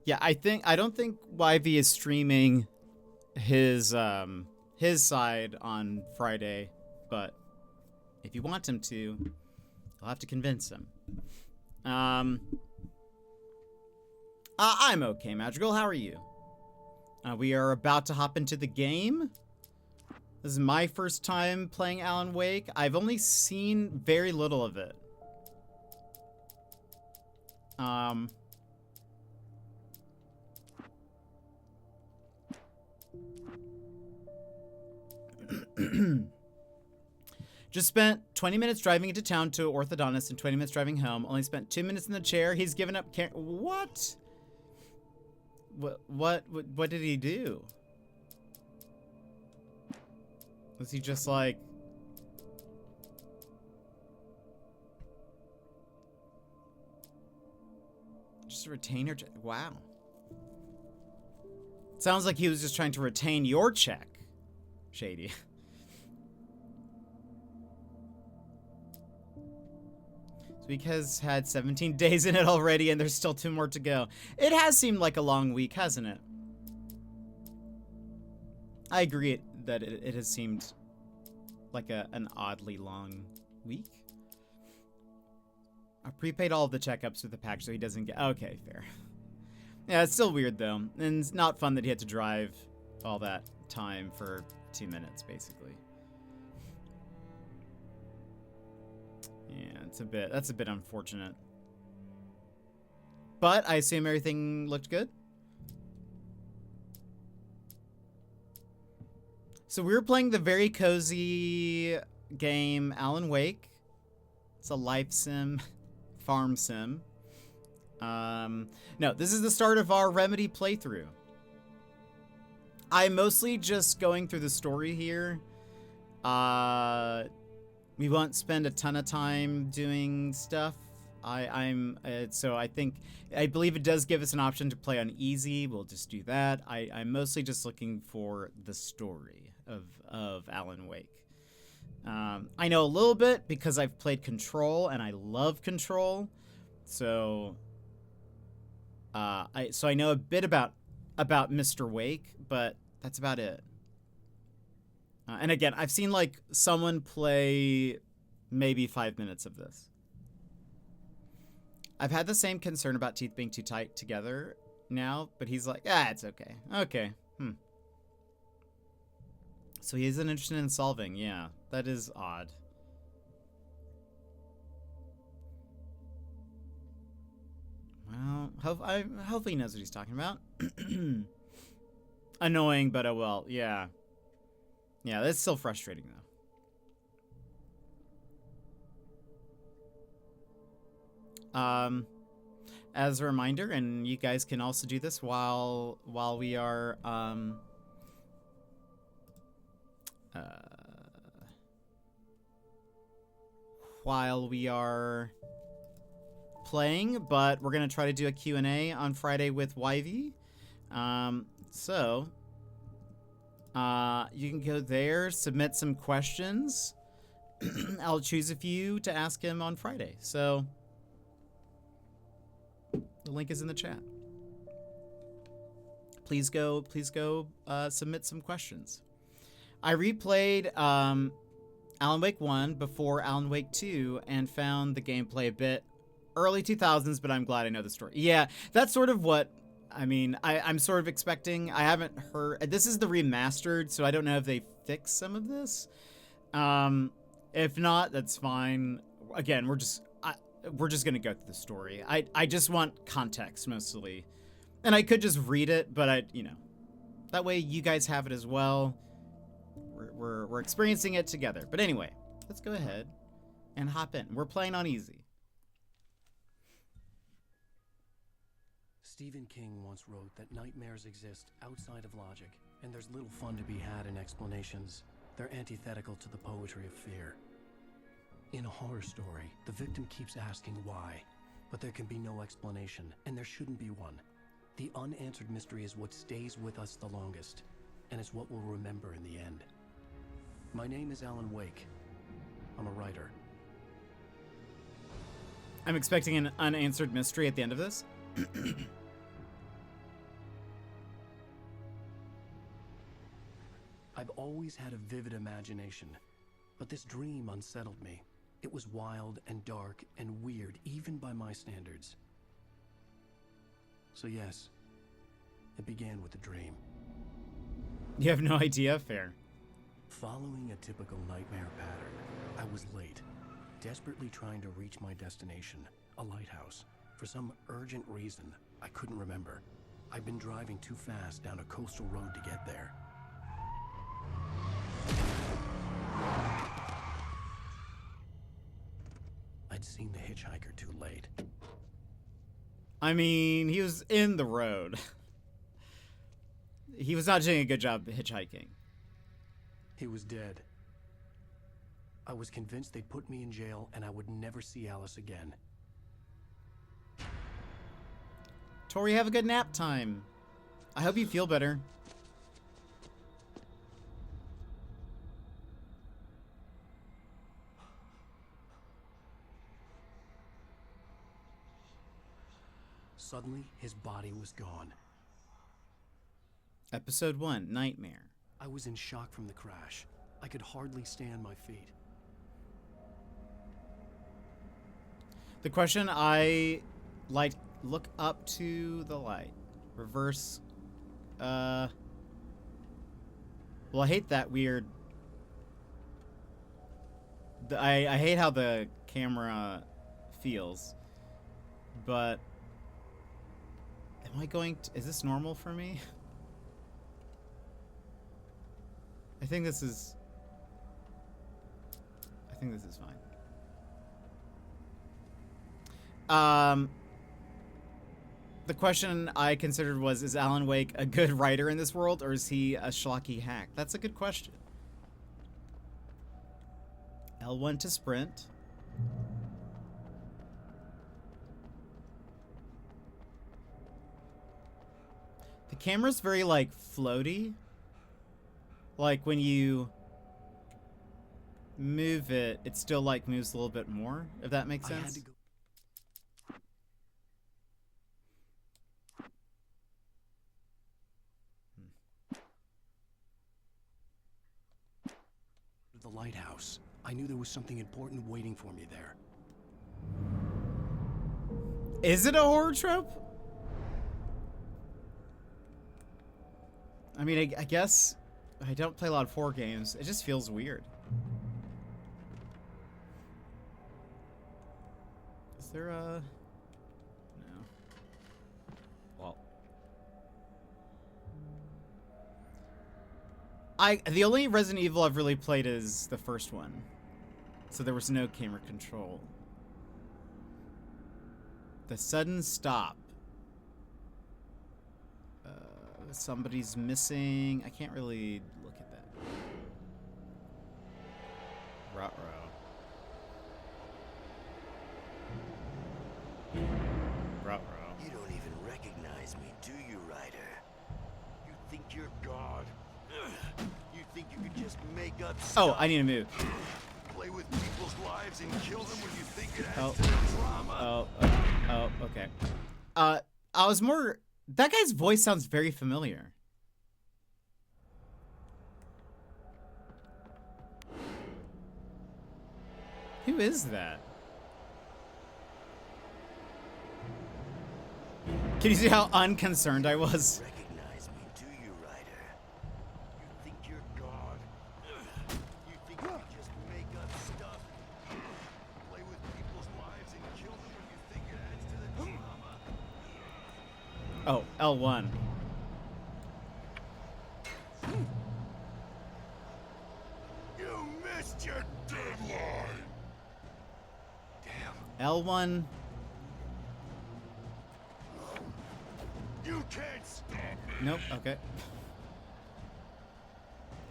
yeah, I don't think YV is streaming his side on Friday, but if you want him to, you'll have to convince him. I'm okay, Magical. How are you? We are about to hop into the game. This is my first time playing Alan Wake. I've only seen very little of it. Just spent 20 minutes driving into town to orthodontist and 20 minutes driving home. Only spent 2 minutes in the chair. He's given up care. What? What did he do? Was he just like... Just a retainer check? Wow. Sounds like he was just trying to retain your check, Shady. This week has had 17 days in it already, and there's still 2 more to go. It has seemed like a long week, hasn't it? I agree that it has seemed like an oddly long week. I prepaid all of the checkups with the package so he doesn't get... Okay, fair. Yeah, it's still weird, though. And it's not fun that he had to drive all that time for 2 minutes, basically. Yeah, that's a bit unfortunate. But I assume everything looked good? So we were playing the very cozy game Alan Wake. It's a life sim, farm sim. No, this is the start of our Remedy playthrough. I'm mostly just going through the story here. We won't spend a ton of time doing stuff. So I believe it does give us an option to play on easy. We'll just do that. I'm mostly just looking for the story of Alan Wake. I know a little bit because I've played Control and I love Control. So I know a bit about Mr. Wake, but that's about it. And again, I've seen like someone play maybe 5 minutes of this. I've had the same concern about teeth being too tight together now, but he's like, it's okay. Okay. So he isn't interested in solving. Yeah, that is odd. Well, hopefully he knows what he's talking about. Annoying, but oh well. Yeah. Yeah, that's still frustrating, though. As a reminder, and you guys can also do this while we are playing, but we're gonna try to do a Q&A on Friday with YV. So you can go there, submit some questions. I'll choose a few to ask him on Friday. So the link is in the chat. Please go submit some questions. I replayed Alan Wake 1 before Alan Wake 2 and found the gameplay a bit early 2000s, but I'm glad I know the story. Yeah, that's sort of what, I mean, I'm sort of expecting. I haven't heard, this is the remastered, so I don't know if they fixed some of this. If not, that's fine. Again, we're just gonna go through the story. I just want context mostly. And I could just read it, but that way you guys have it as well. We're experiencing it together. But anyway, let's go ahead and hop in. We're playing on easy. Stephen King once wrote that nightmares exist outside of logic, and there's little fun to be had in explanations. They're antithetical to the poetry of fear. In a horror story, the victim keeps asking why, but there can be no explanation, and there shouldn't be one. The unanswered mystery is what stays with us the longest, and it's what we'll remember in the end. My name is Alan Wake. I'm a writer. I'm expecting an unanswered mystery at the end of this. I've always had a vivid imagination, but this dream unsettled me. It was wild and dark and weird, even by my standards. So yes, it began with a dream. You have no idea? Fair. Following a typical nightmare pattern, I was late, desperately trying to reach my destination, a lighthouse. For some urgent reason, I couldn't remember. I'd been driving too fast down a coastal road to get there. I'd seen the hitchhiker too late. I mean, he was in the road. He was not doing a good job hitchhiking. He was dead. I was convinced they'd put me in jail and I would never see Alice again. Tori, have a good nap time. I hope you feel better. Suddenly, his body was gone. Episode 1, Nightmare. I was in shock from the crash. I could hardly stay on my feet. The question I like, look up to the light. Reverse. Well, I hate that weird. I hate how the camera feels. But am I going to, is this normal for me? I think this is fine. The question I considered was, is Alan Wake a good writer in this world, or is he a schlocky hack? That's a good question. L1 to sprint. The camera's very, like, floaty. Like, when you move it, it still, like, moves a little bit more, if that makes sense. The lighthouse. I knew there was something important waiting for me there. Is it a horror trope? I mean, I guess I don't play a lot of horror games. It just feels weird. Is there a... No. Well. The only Resident Evil I've really played is the first one. So there was no camera control. The sudden stop. Somebody's missing. I can't really look at that. Ruh-roh. Ruh-roh. You don't even recognize me, do you, Ryder? You think you're God? You think you could just make up stuff? Oh, I need to move. Play with people's lives and kill them when you think it Oh. adds to the drama? Oh, okay. I was more... That guy's voice sounds very familiar. Who is that? Can you see how unconcerned I was? Recognize me, do you, Ryder? You think you're God? You think you can just make up stuff? Play with people's lives and kill them when you think it adds to the drama? Oh, L1. You missed your deadline! Damn. L1. Nope. Okay.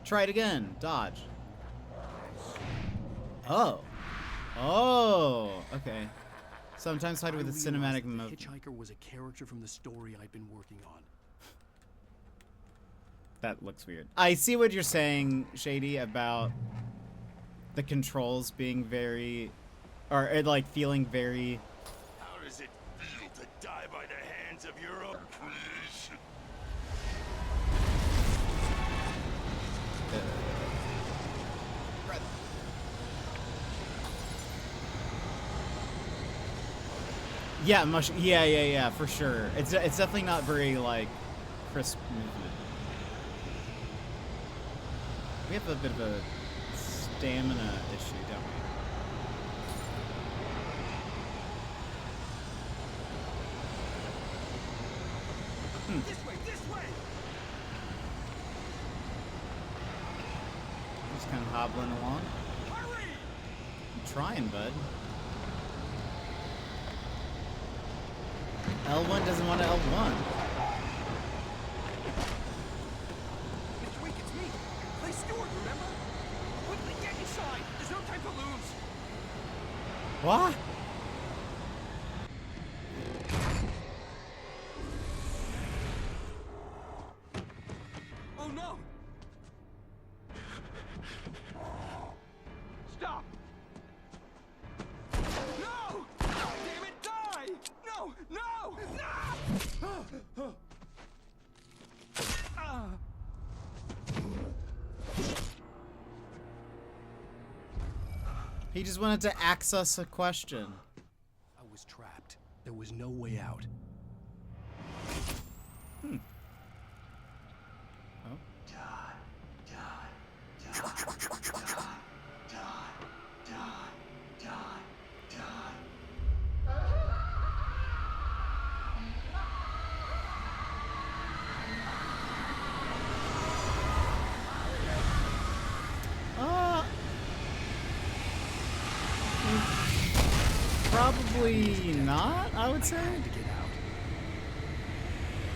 Try it again. Dodge. Oh. Oh. Okay. Sometimes hide with a cinematic mode. The hitchhiker was a character from the story I'd been working on. That looks weird. I see what you're saying, Shady, about the controls being very, or like feeling very. How does it feel to die by the hands of your own creation? Yeah, yeah, for sure. It's definitely not very like crisp movement. We have a bit of a stamina issue, don't we? This way, this way! Just kind of hobbling along. Hurry! I'm trying, bud. L1 doesn't want to L1. Mr. Week, it's me. Play Stewart, remember? Quickly, get inside. There's no time to lose. What? Oh no! Stop! No! Damn it, die! No! No! No! He just wanted to ask us a question. I was trapped. There was no way out. Oh. Probably not, I would say. To get out.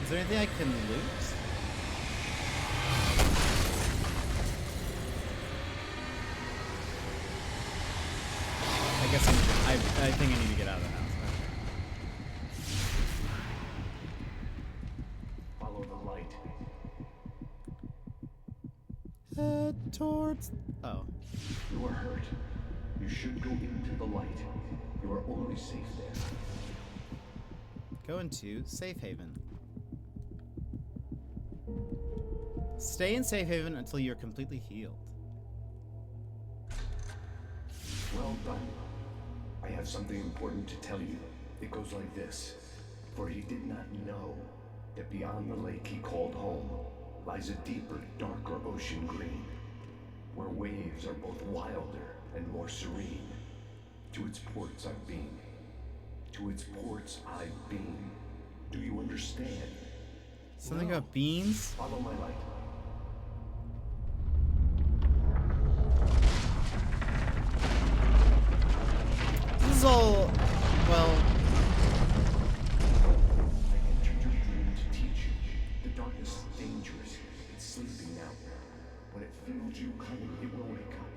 Is there anything I can loot? I guess I think I need to get out of the house. Follow the light. Head towards. Oh. You are hurt. You should go into the light. You are only safe there. Go into Safe Haven. Stay in Safe Haven until you're completely healed. Well done. I have something important to tell you. It goes like this. For he did not know that beyond the lake he called home lies a deeper, darker ocean green, where waves are both wilder and more serene. To its ports I've been. To its ports I've been. Do you understand? Something about beans? Follow my light. This is all, well, I entered your dream to teach you. The darkness is dangerous. It's sleeping now. When it feels you coming, it will wake up.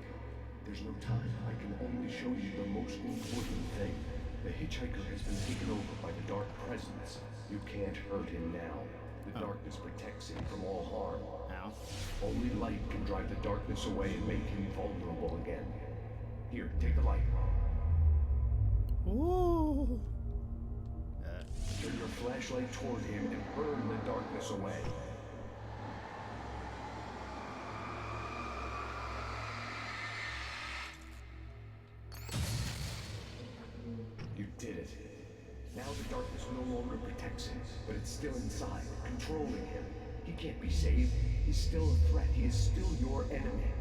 There's no time. I can only show you the most important thing. The hitchhiker has been taken over by the dark presence. You can't hurt him now. The darkness protects him from all harm. ow. Only light can drive the darkness away and make him vulnerable again. Here, take the light. Ooh. Turn your flashlight toward him and burn the darkness away. You did it. Now the darkness no longer protects him, but it's still inside, controlling him. He can't be saved. He's still a threat. He is still your enemy.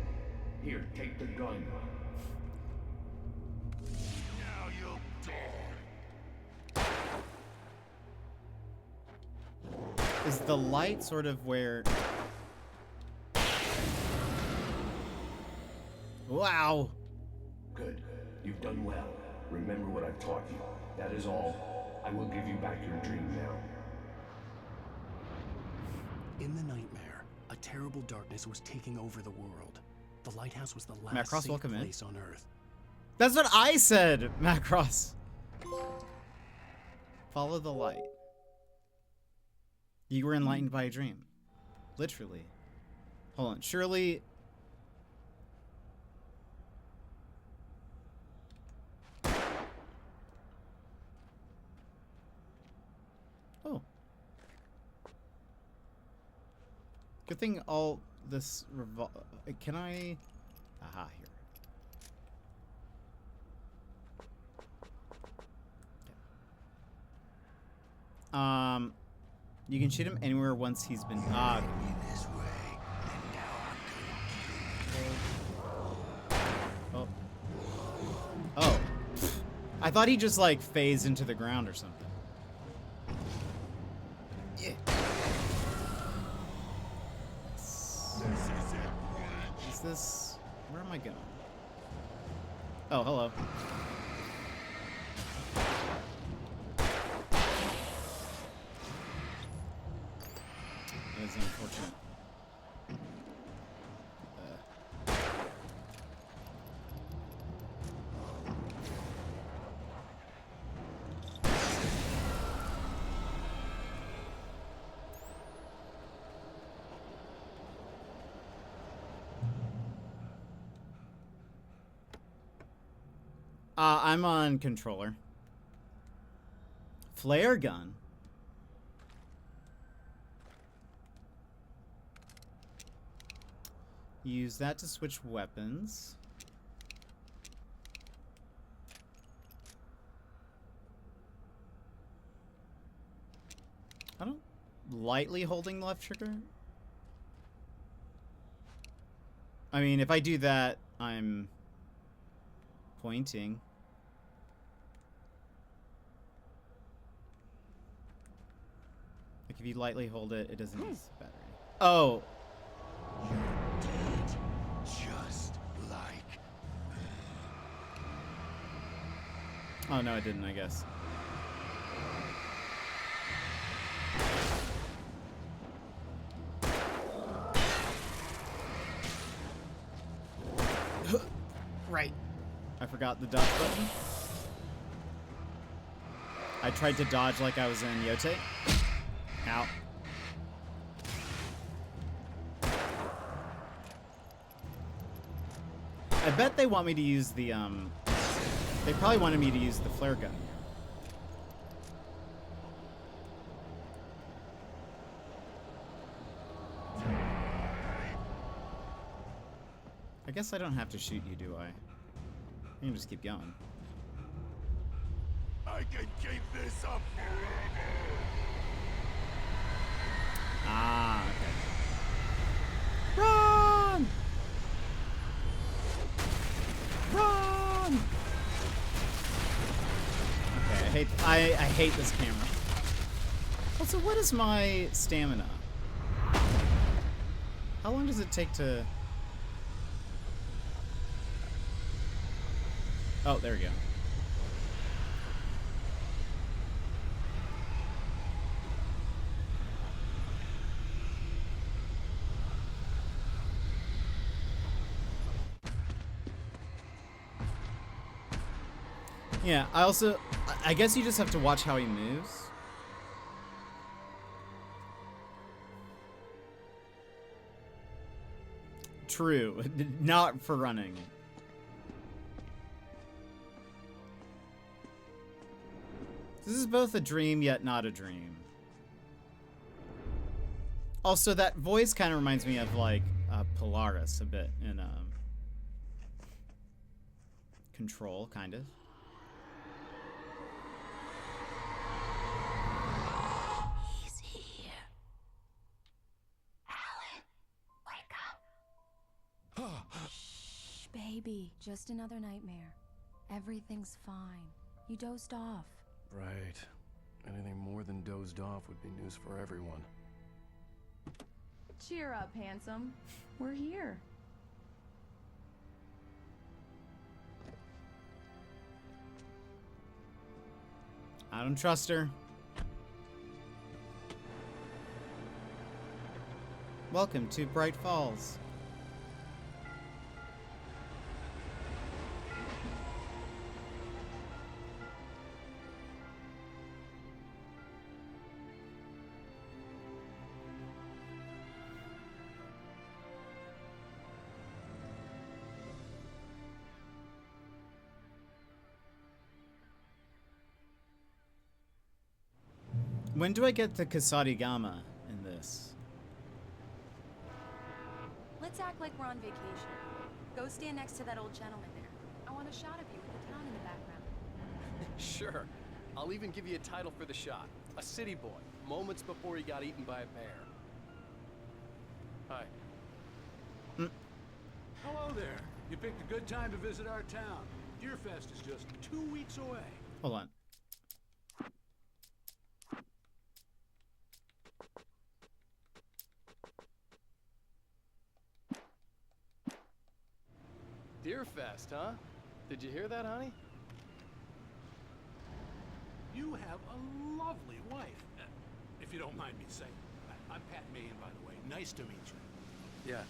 Here, take the gun. Now you'll die. Is the light sort of where... Wow. Good. You've done well. Remember what I've taught you. That is all. I will give you back your dream now. In the nightmare, a terrible darkness was taking over the world. The lighthouse was the last Macross, safe welcome in. place on Earth. That's what I said, Macross. Follow the light. You were enlightened by a dream. Literally. Hold on. Surely... Oh. Good thing all this can I... Aha, here. Okay. You can shoot him anywhere once he's been... This way, and now I'm Oh. Oh. I thought he just, like, phased into the ground or something. Yeah. Is this... Where am I going? Oh, hello. That's unfortunate. I'm on controller. Flare gun. Use that to switch weapons. I don't... Lightly holding the left trigger? I mean, if I do that, I'm pointing. Like, if you lightly hold it, it doesn't use the battery. Oh! dead. Just like... Oh, no, it didn't, I guess. Right. I forgot the dodge button. I tried to dodge like I was in Yote. Ow. I bet they want me to use the, they probably wanted me to use the flare gun. I guess I don't have to shoot you, do I? I can just keep going. I can keep this up forever. Ah, okay. Run! Run! Okay, I hate this camera. Also, what is my stamina? How long does it take to... Oh, there we go. Yeah, I guess you just have to watch how he moves. True, not for running. This is both a dream yet not a dream. Also, that voice kind of reminds me of like Polaris a bit in Control, kind of. He's here. Alan, wake up. Shh, baby. Just another nightmare. Everything's fine. You dozed off. Right. Anything more than dozed off would be news for everyone. Cheer up, handsome. We're here. I don't trust her. Welcome to Bright Falls. When do I get to Kasarigama in this? Let's act like we're on vacation. Go stand next to that old gentleman there. I want a shot of you with the town in the background. Sure. I'll even give you a title for the shot. A city boy, moments before he got eaten by a bear. Hi. Hello there. You picked a good time to visit our town. Deerfest is just 2 weeks away. Hold on. Deerfest, huh? Did you hear that, honey? You have a lovely wife. If you don't mind me saying. I'm Pat Maine, by the way. Nice to meet you. Yeah,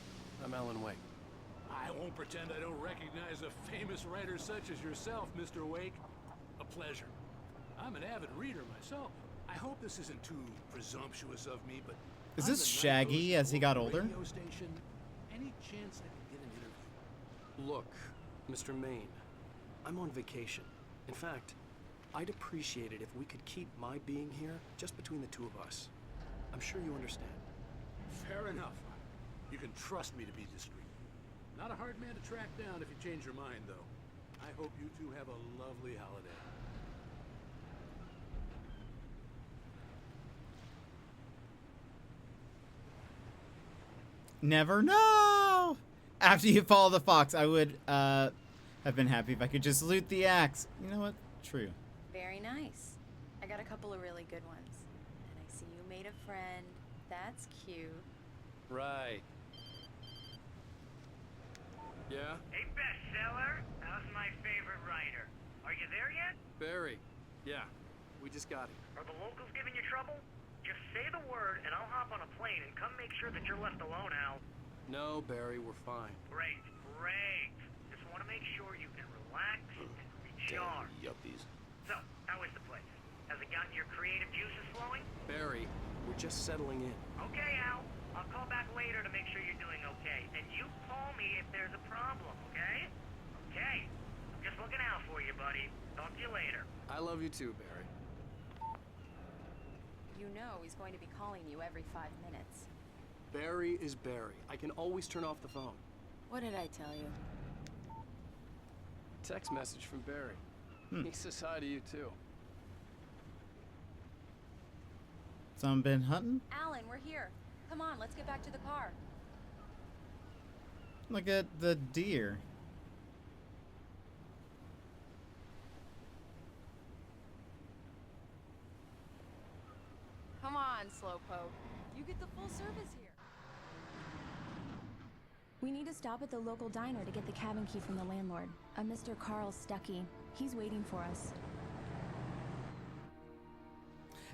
I'm Alan Wake. I won't pretend I don't recognize a famous writer such as yourself, Mr. Wake. A pleasure. I'm an avid reader myself. I hope this isn't too presumptuous of me, but Is I'm this the night Shaggy host as he of got a older? radio station. Any chance I could get an interview? Look, Mr. Maine, I'm on vacation. In fact, I'd appreciate it if we could keep my being here just between the two of us. I'm sure you understand. Fair enough. You can trust me to be discreet. Not a hard man to track down if you change your mind, though. I hope you two have a lovely holiday. Never know! After you follow the fox, I would have been happy if I could just loot the axe. You know what? True. Very nice. I got a couple of really good ones. And I see you made a friend. That's cute. Right. Yeah? Hey, bestseller. How's my favorite writer? Are you there yet? Barry. Yeah. We just got here. Are the locals giving you trouble? Just say the word and I'll hop on a plane and come make sure that you're left alone, Al. No, Barry, we're fine. Great, great. Just want to make sure you can relax and recharge. Yuppies. So, how is the place? Has it gotten your creative juices flowing? Barry, we're just settling in. Okay, Al. I'll call back later to make sure you're doing okay. And you call me if there's a problem, okay? Okay. I'm just looking out for you, buddy. Talk to you later. I love you too, Barry. You know he's going to be calling you every 5 minutes. Barry is Barry. I can always turn off the phone. What did I tell you? Text message from Barry. He says hi to you too. Someone been hunting? Alan, we're here. Come on, let's get back to the car. Look at the deer. Come on, Slowpoke. You get the full service here. We need to stop at the local diner to get the cabin key from the landlord, a Mr. Carl Stuckey. He's waiting for us.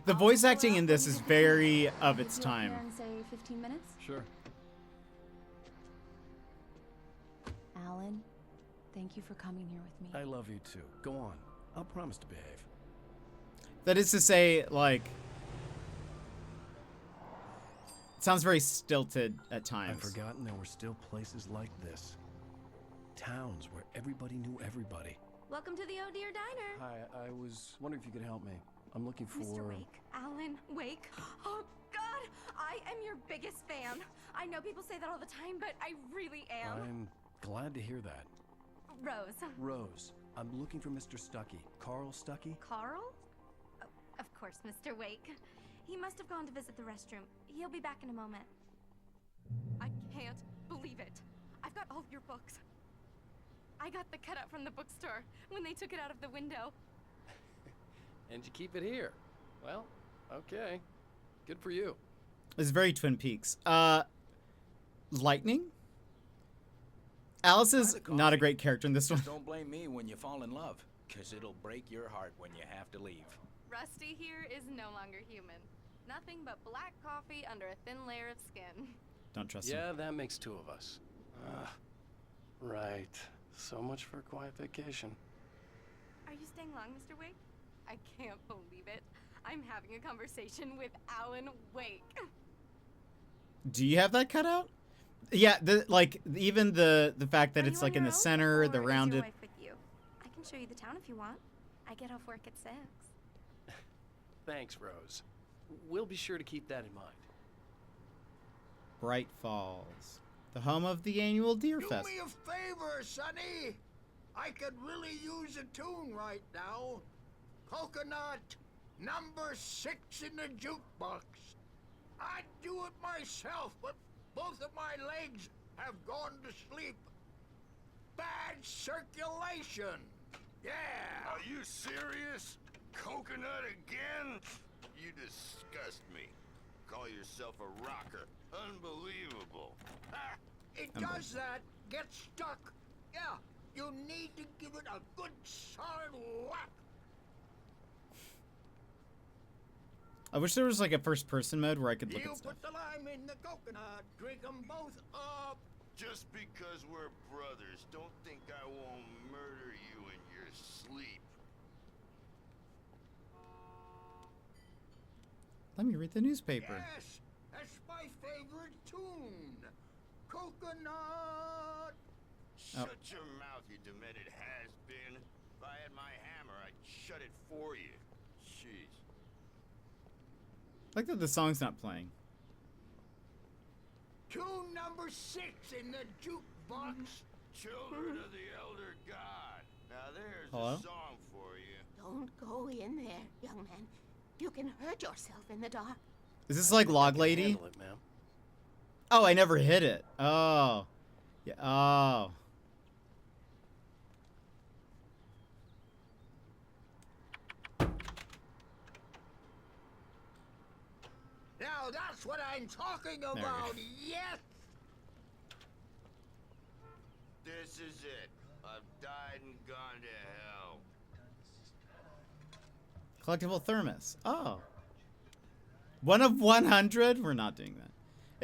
The voice acting in this is very of its Meet you up time. here in, say, 15 minutes? Sure. Alan, thank you for coming here with me. I love you too. Go on. I'll promise to behave. That is to say, like, it sounds very stilted at I've times. forgotten there were still places like this. Towns where everybody knew everybody. Welcome to the Oh Dear Diner. Hi, I was wondering if you could help me. I'm looking for... Mr. Wake. Alan Wake. Oh, God! I am your biggest fan. I know people say that all the time, but I really am. I'm glad to hear that. Rose. Rose, I'm looking for Mr. Stuckey. Carl Stuckey? Carl? Oh, of course, Mr. Wake. He must have gone to visit the restroom. He'll be back in a moment. I can't believe it. I've got all your books. I got the cutout from the bookstore when they took it out of the window. And you keep it here. Well, okay. Good for you. It's very Twin Peaks. Lightning? Alice is not a great character in this one. Don't blame me when you fall in love, because it'll break your heart when you have to leave. Rusty here is no longer human. Nothing but black coffee under a thin layer of skin. Don't trust him. Yeah, that makes 2 of us. Right. So much for a quiet vacation. Are you staying long, Mr. Wake? I can't believe it. I'm having a conversation with Alan Wake. Do you have that cut out? Yeah, even the fact that Are it's you like on in your the own, center, or the is rounded. your wife with you? I can show you the town if you want. I get off work at 6. Thanks, Rose. We'll be sure to keep that in mind. Bright Falls, the home of the annual Deer Fest. Do me a favor, Sonny. I could really use a tune right now. Coconut, number 6 in the jukebox. I'd do it myself, but both of my legs have gone to sleep. Bad circulation. Yeah. Are you serious? Coconut again? You disgust me. Call yourself a rocker. Unbelievable. Ha! It does that. Get stuck. Yeah, you need to give it a good solid whack. I wish there was like a first-person mode where I could look You at stuff. put the lime in the coconut. Drink them both up. Just because we're brothers, don't think I won't murder you in your sleep. Let me read the newspaper. Yes, that's my favorite tune. Coconut. Shut your mouth, you demented has-been. If I had my hammer, I'd shut it for you. Jeez. I like that the song's not playing. Tune number 6 in the jukebox. Children of the Elder God. Now there's Hello? a song for you. Don't go in there, young man. You can hurt yourself in the dark. Is this like Log Lady? Handle it, ma'am. Oh, I never hit it. Oh. Yeah. Oh. Now that's what I'm talking we go. about. Yes. This is it. I've died and gone to hell. Collectible thermos. Oh. 1 of 100? We're not doing that.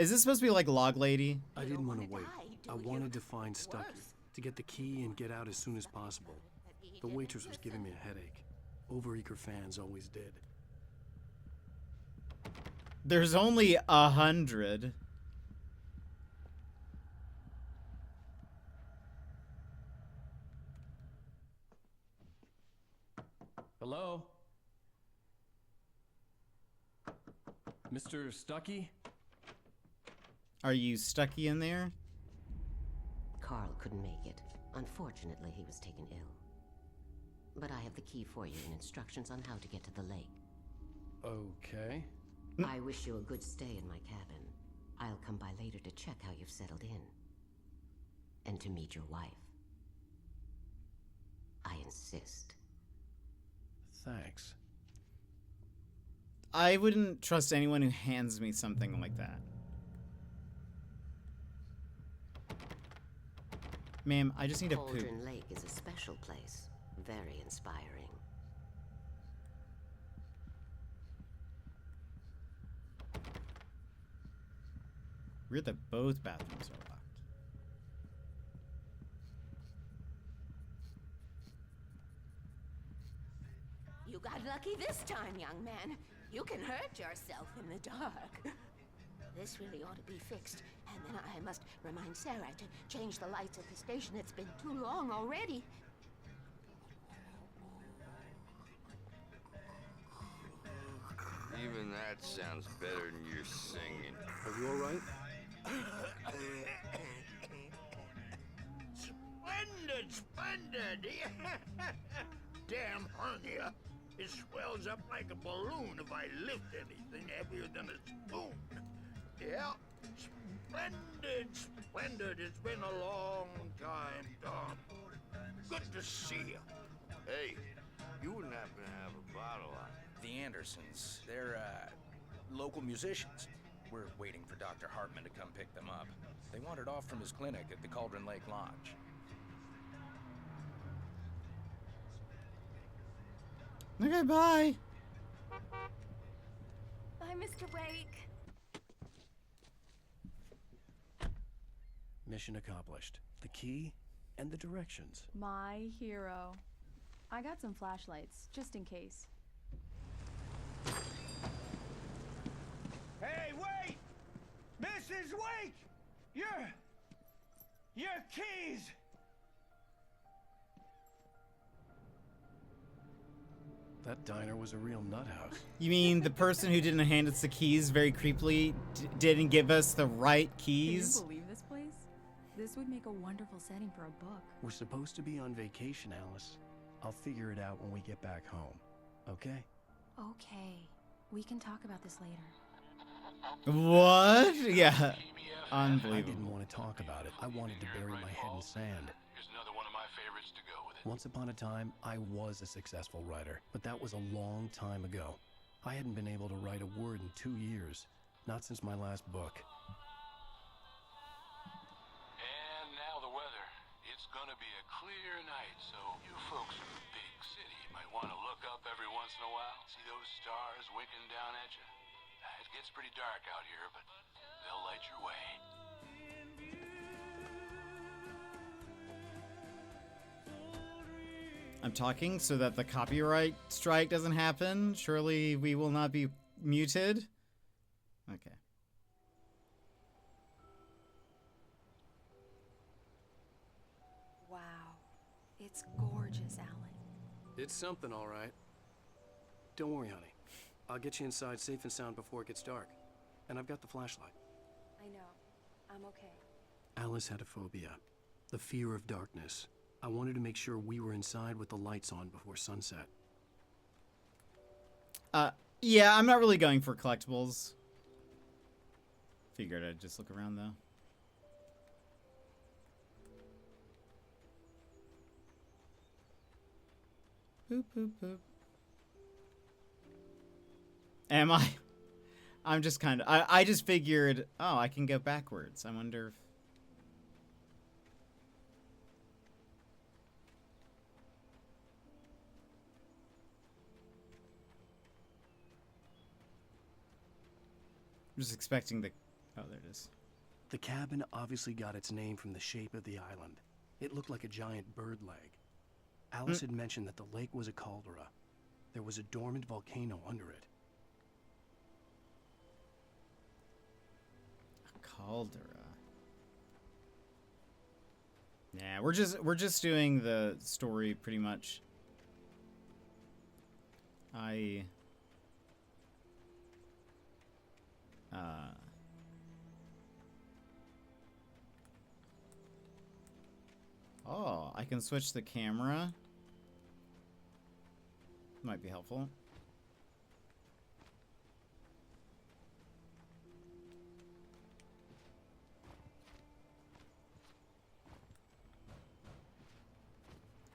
Is this supposed to be like Log Lady? I didn't want to wait. I wanted to find Stucky, to get the key and get out as soon as possible. The waitress was giving me a headache. Overeager fans always did. There's only 100. Hello? Mr. Stucky? Are you stucky in there? Carl couldn't make it. Unfortunately, he was taken ill. But I have the key for you and instructions on how to get to the lake. Okay. I wish you a good stay in my cabin. I'll come by later to check how you've settled in. And to meet your wife. I insist. Thanks. I wouldn't trust anyone who hands me something like that. Ma'am, I just need to poop. Cauldron Lake is a special place. Very inspiring. Weird that both bathrooms are locked. You got lucky this time, young man. You can hurt yourself in the dark. This really ought to be fixed. And then I must remind Sarah to change the lights at the station. It's been too long already. Even that sounds better than your singing. Are you alright? Splendid, splendid. Damn hernia. It swells up like a balloon if I lift anything heavier than a spoon. Yeah, splendid, splendid. It's been a long time, Tom. Good to see you. Hey, you wouldn't happen to have a bottle on? The Andersons, they're, local musicians. We're waiting for Dr. Hartman to come pick them up. They wandered off from his clinic at the Cauldron Lake Lodge. Okay, bye. Bye, Mr. Wake. Mission accomplished. The key and the directions. My hero. I got some flashlights, just in case. Hey, wait! Mrs. Wake! Your keys! That diner was a real nut house. You mean the person who didn't hand us the keys very creepily didn't give us the right keys? Can you believe this place? This would make a wonderful setting for a book. We're supposed to be on vacation, Alice. I'll figure it out when we get back home. Okay? Okay. We can talk about this later. What? Yeah. I Unbelievable. didn't want to talk about it. I wanted to bury my head in sand. Here's another one of my favorites to go with it. Once upon a time, I was a successful writer, but that was a long time ago. I hadn't been able to write a word in 2 years, not since my last book. And now the weather. It's gonna be a clear night, so you folks in the big city might want to look up every once in a while. See those stars winking down at you? It gets pretty dark out here, but they'll light your way. I'm talking so that the copyright strike doesn't happen. Surely we will not be muted. Okay. Wow. It's gorgeous, Alan. It's something, all right. Don't worry, honey. I'll get you inside safe and sound before it gets dark. And I've got the flashlight. I know. I'm okay. Alice had a phobia. The fear of darkness. I wanted to make sure we were inside with the lights on before sunset. Yeah, I'm not really going for collectibles. Figured I'd just look around though. Boop, boop, boop. Am I? I'm just kind of... I just figured, oh, I can go backwards. I wonder if... I'm just expecting the... Oh, there it is. The cabin obviously got its name from the shape of the island. It looked like a giant bird leg. Alice had mentioned that the lake was a caldera. There was a dormant volcano under it. Caldera. Yeah, we're just doing the story pretty much. Oh, I can switch the camera. Might be helpful.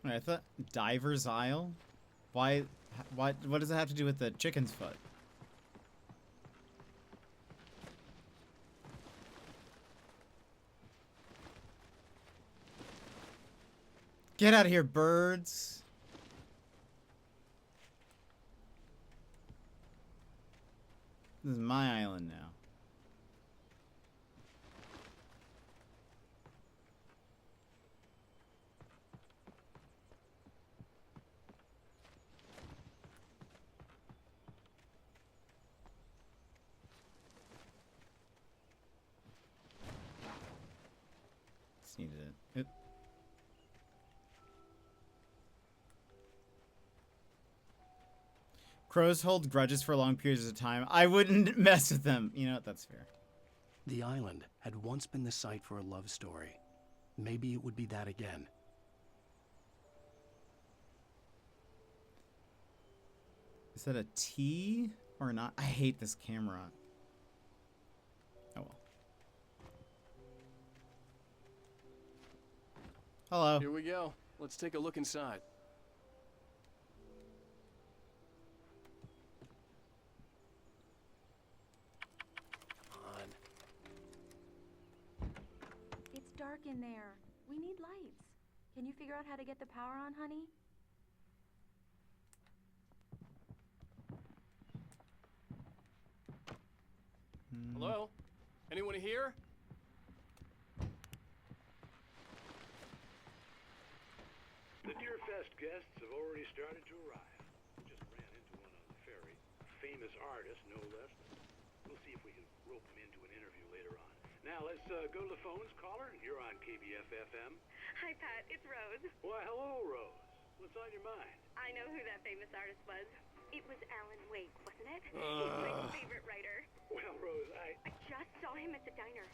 Wait, I thought Diver's Isle? Why, what does it have to do with the chicken's foot? Get out of here, birds. This is my island now. Just needed it. Oop. Crows hold grudges for long periods of time. I wouldn't mess with them. You know what? That's fair. The island had once been the site for a love story. Maybe it would be that again. Is that a T or not? I hate this camera. Oh well. Hello. Here we go. Let's take a look inside. It's dark in there. We need lights. Can you figure out how to get the power on, honey? Hello? Anyone here? already started to arrive. Just ran into one on the ferry. Famous artist, no less. We'll see if we can rope him into an interview later on. Now let's go to the phones. Caller, you're on KBF-FM. Hi, Pat. It's Rose. Why, hello, Rose. What's on your mind? I know who that famous artist was. It was Alan Wake, wasn't it? He's my favorite writer. Well, Rose, I just saw him at the diner.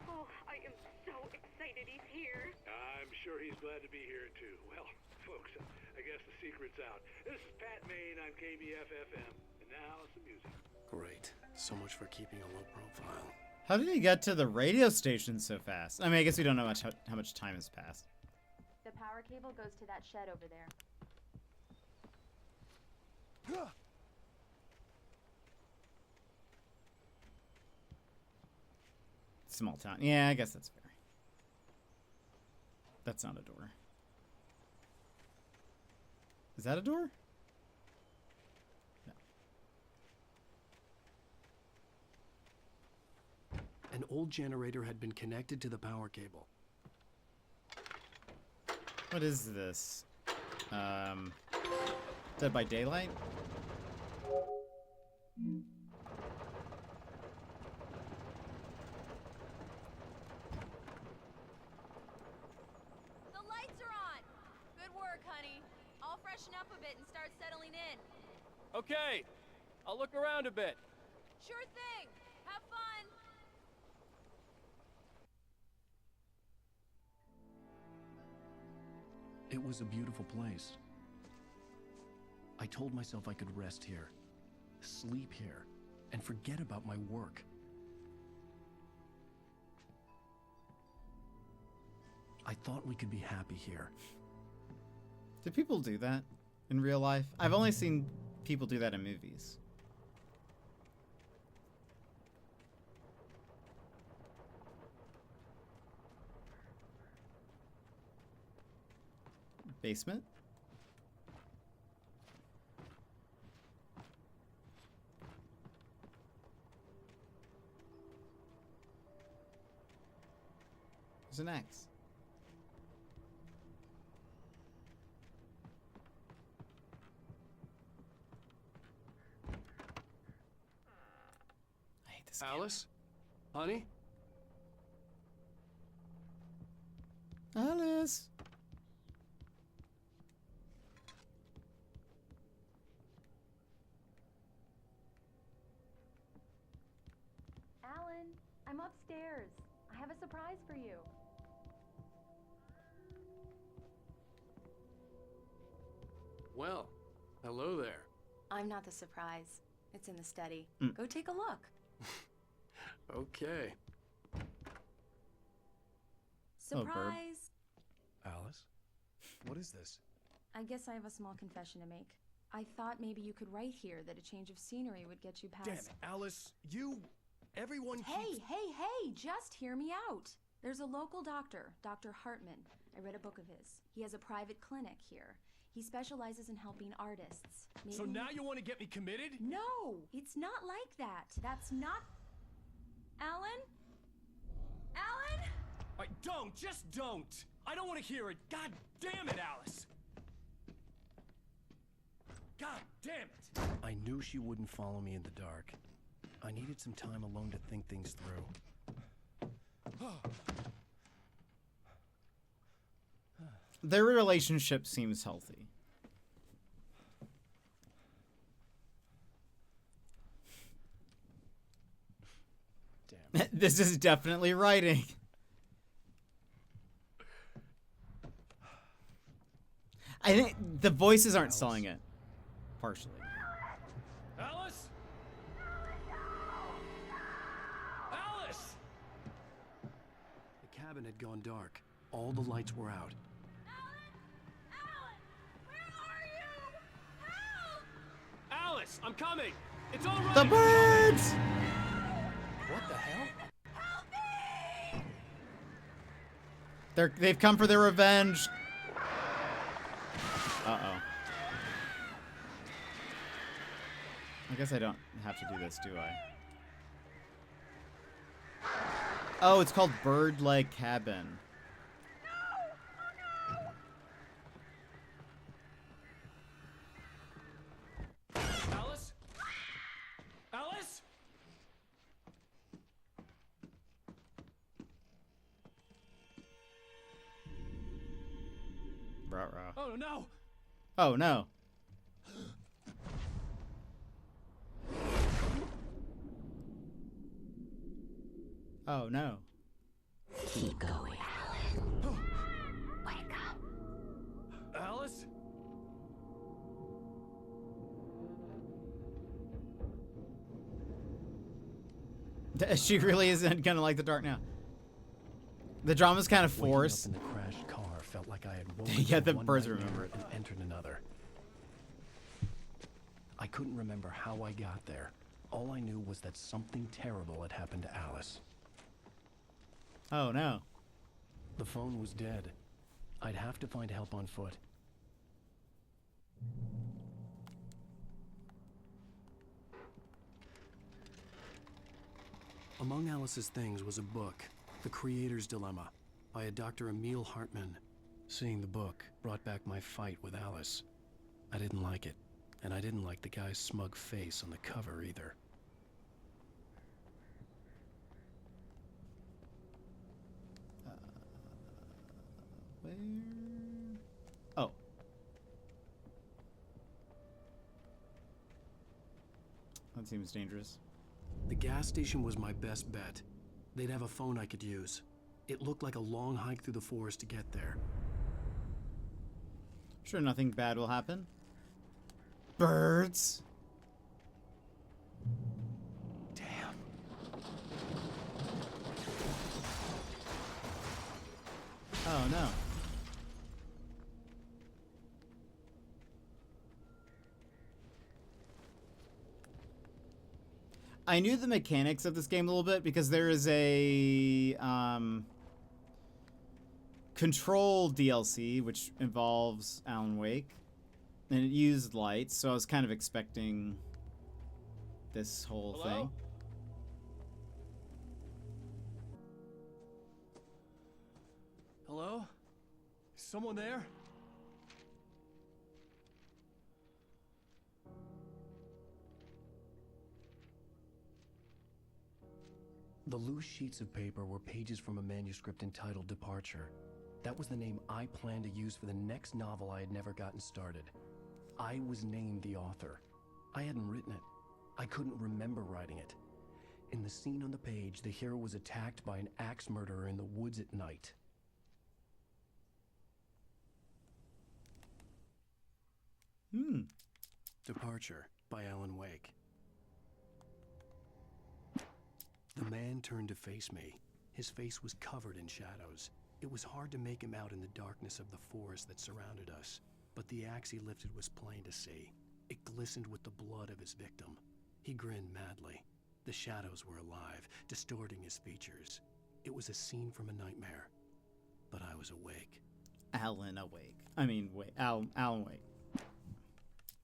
Oh, I am so excited he's here. I'm sure he's glad to be here, too. Well, folks, I guess the secret's out. This is Pat Maine on KBF-FM. And now some music. Great. So much for keeping a low profile. How did he get to the radio station so fast? I mean, I guess we don't know how much time has passed. The power cable goes to that shed over there. Small town. Yeah, I guess that's fair. That's not a door. Is that a door? No. An old generator had been connected to the power cable. What is this? Dead by Daylight? The lights are on! Good work, honey. I'll freshen up a bit and start settling in. Okay, I'll look around a bit. Sure thing! Have fun! It was a beautiful place. I told myself I could rest here, sleep here, and forget about my work. I thought we could be happy here. Do people do that in real life? I've only seen people do that in movies. Basement? There's an X. I hate this game. Alice? Honey? Alice? Alan, I'm upstairs. I have a surprise for you. Well, hello there. I'm not the surprise. It's in the study. Mm. Go take a look. Okay. Surprise! Alice? What is this? I guess I have a small confession to make. I thought maybe you could write here that a change of scenery would get you past... Damn it, Alice. Everyone keeps... Hey, just hear me out. There's a local doctor, Dr. Hartman. I read a book of his. He has a private clinic here. He specializes in helping artists. Maybe... So now you want to get me committed? No, it's not like that. That's not... Alan? Alan? Don't, just don't. I don't want to hear it. God damn it, Alice. God damn it. I knew she wouldn't follow me in the dark. I needed some time alone to think things through. Their relationship seems healthy. Damn. This is definitely writing. I think the voices aren't selling it. Partially. Alice? Alice! The cabin had gone dark. All the lights were out. Alice, I'm coming! It's all right! The birds! What the hell? They've come for their revenge. Uh-oh. I guess I don't have to do this, do I? Oh, it's called Bird Leg Cabin. Ruh-roh. Oh no! Oh no. Oh no. Keep going, Alan. Wake up. Alice? She really isn't gonna like the dark now. The drama's kind of forced. Waking up in the crashed car felt like I had woken Yeah, the from one birds nightmare remember. and entered another. I couldn't remember how I got there. All I knew was that something terrible had happened to Alice. Oh no. The phone was dead. I'd have to find help on foot. Among Alice's things was a book, The Creator's Dilemma, by a Dr. Emil Hartman. Seeing the book brought back my fight with Alice. I didn't like it, and I didn't like the guy's smug face on the cover either. Where? Oh. That seems dangerous. The gas station was my best bet. They'd have a phone I could use. It looked like a long hike through the forest to get there. Sure, nothing bad will happen. Birds. Damn. Oh no. I knew the mechanics of this game a little bit because there is a Control DLC which involves Alan Wake, and it used lights, so I was kind of expecting this whole thing. Hello? Is someone there? The loose sheets of paper were pages from a manuscript entitled Departure. That was the name I planned to use for the next novel I had never gotten started. I was named the author. I hadn't written it. I couldn't remember writing it. In the scene on the page, the hero was attacked by an axe murderer in the woods at night. Departure by Alan Wake. The man turned to face me. His face was covered in shadows. It was hard to make him out in the darkness of the forest that surrounded us, but the axe he lifted was plain to see. It glistened with the blood of his victim. He grinned madly. The shadows were alive, distorting his features. It was a scene from a nightmare, but I was awake. Alan awake. I mean, wait, Alan Wake.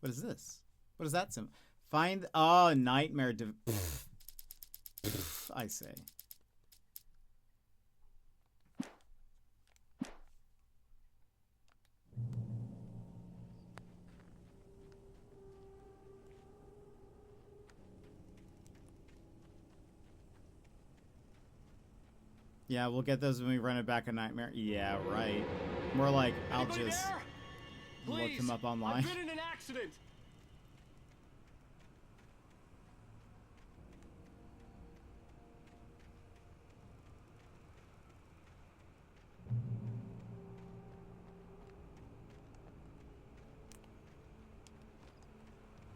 What is this? What is that symbol? Find nightmare. I say. Yeah, we'll get those when we run it back a nightmare. Yeah, right. More like I'll Anybody just there? look Please, them up online. I've been in an accident.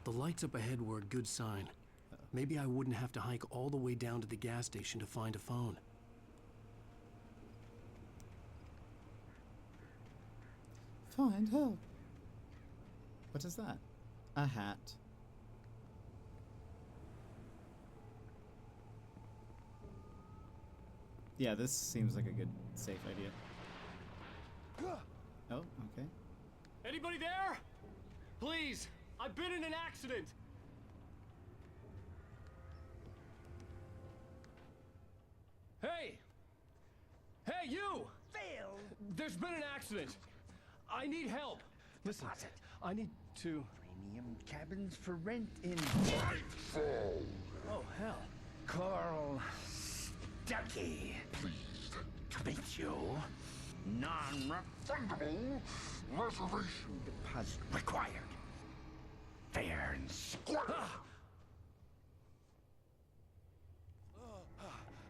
The lights up ahead were a good sign. Maybe I wouldn't have to hike all the way down to the gas station to find a phone. Find help. What is that? A hat. Yeah, this seems like a good, safe idea. Oh, okay. Anybody there? Please, I've been in an accident. Hey! Hey, you! Phil! There's been an accident. I need help. Listen, I need to... Premium cabins for rent in Nightfall. Oh, hell. Carl Stuckey. Pleased to meet you. Non-refundable Reservation deposit required. Fair and square.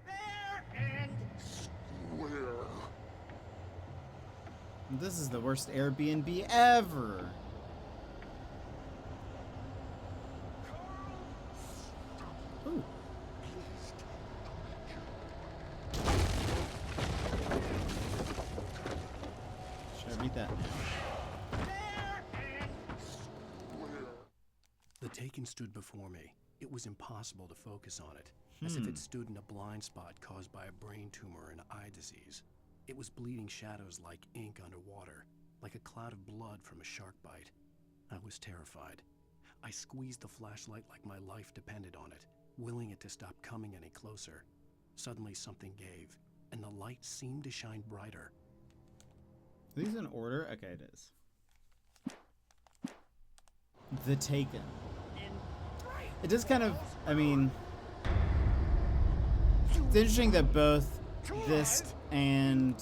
Fair and square. This is the worst Airbnb ever. Ooh. Should I read that now? The Taken stood before me. It was impossible to focus on it, as if it stood in a blind spot caused by a brain tumor and eye disease. It was bleeding shadows like ink underwater, like a cloud of blood from a shark bite. I was terrified. I squeezed the flashlight like my life depended on it, willing it to stop coming any closer. Suddenly something gave, and the light seemed to shine brighter. Are these in order? Okay, it is. The Taken. It does kind of, I mean, it's interesting that both this and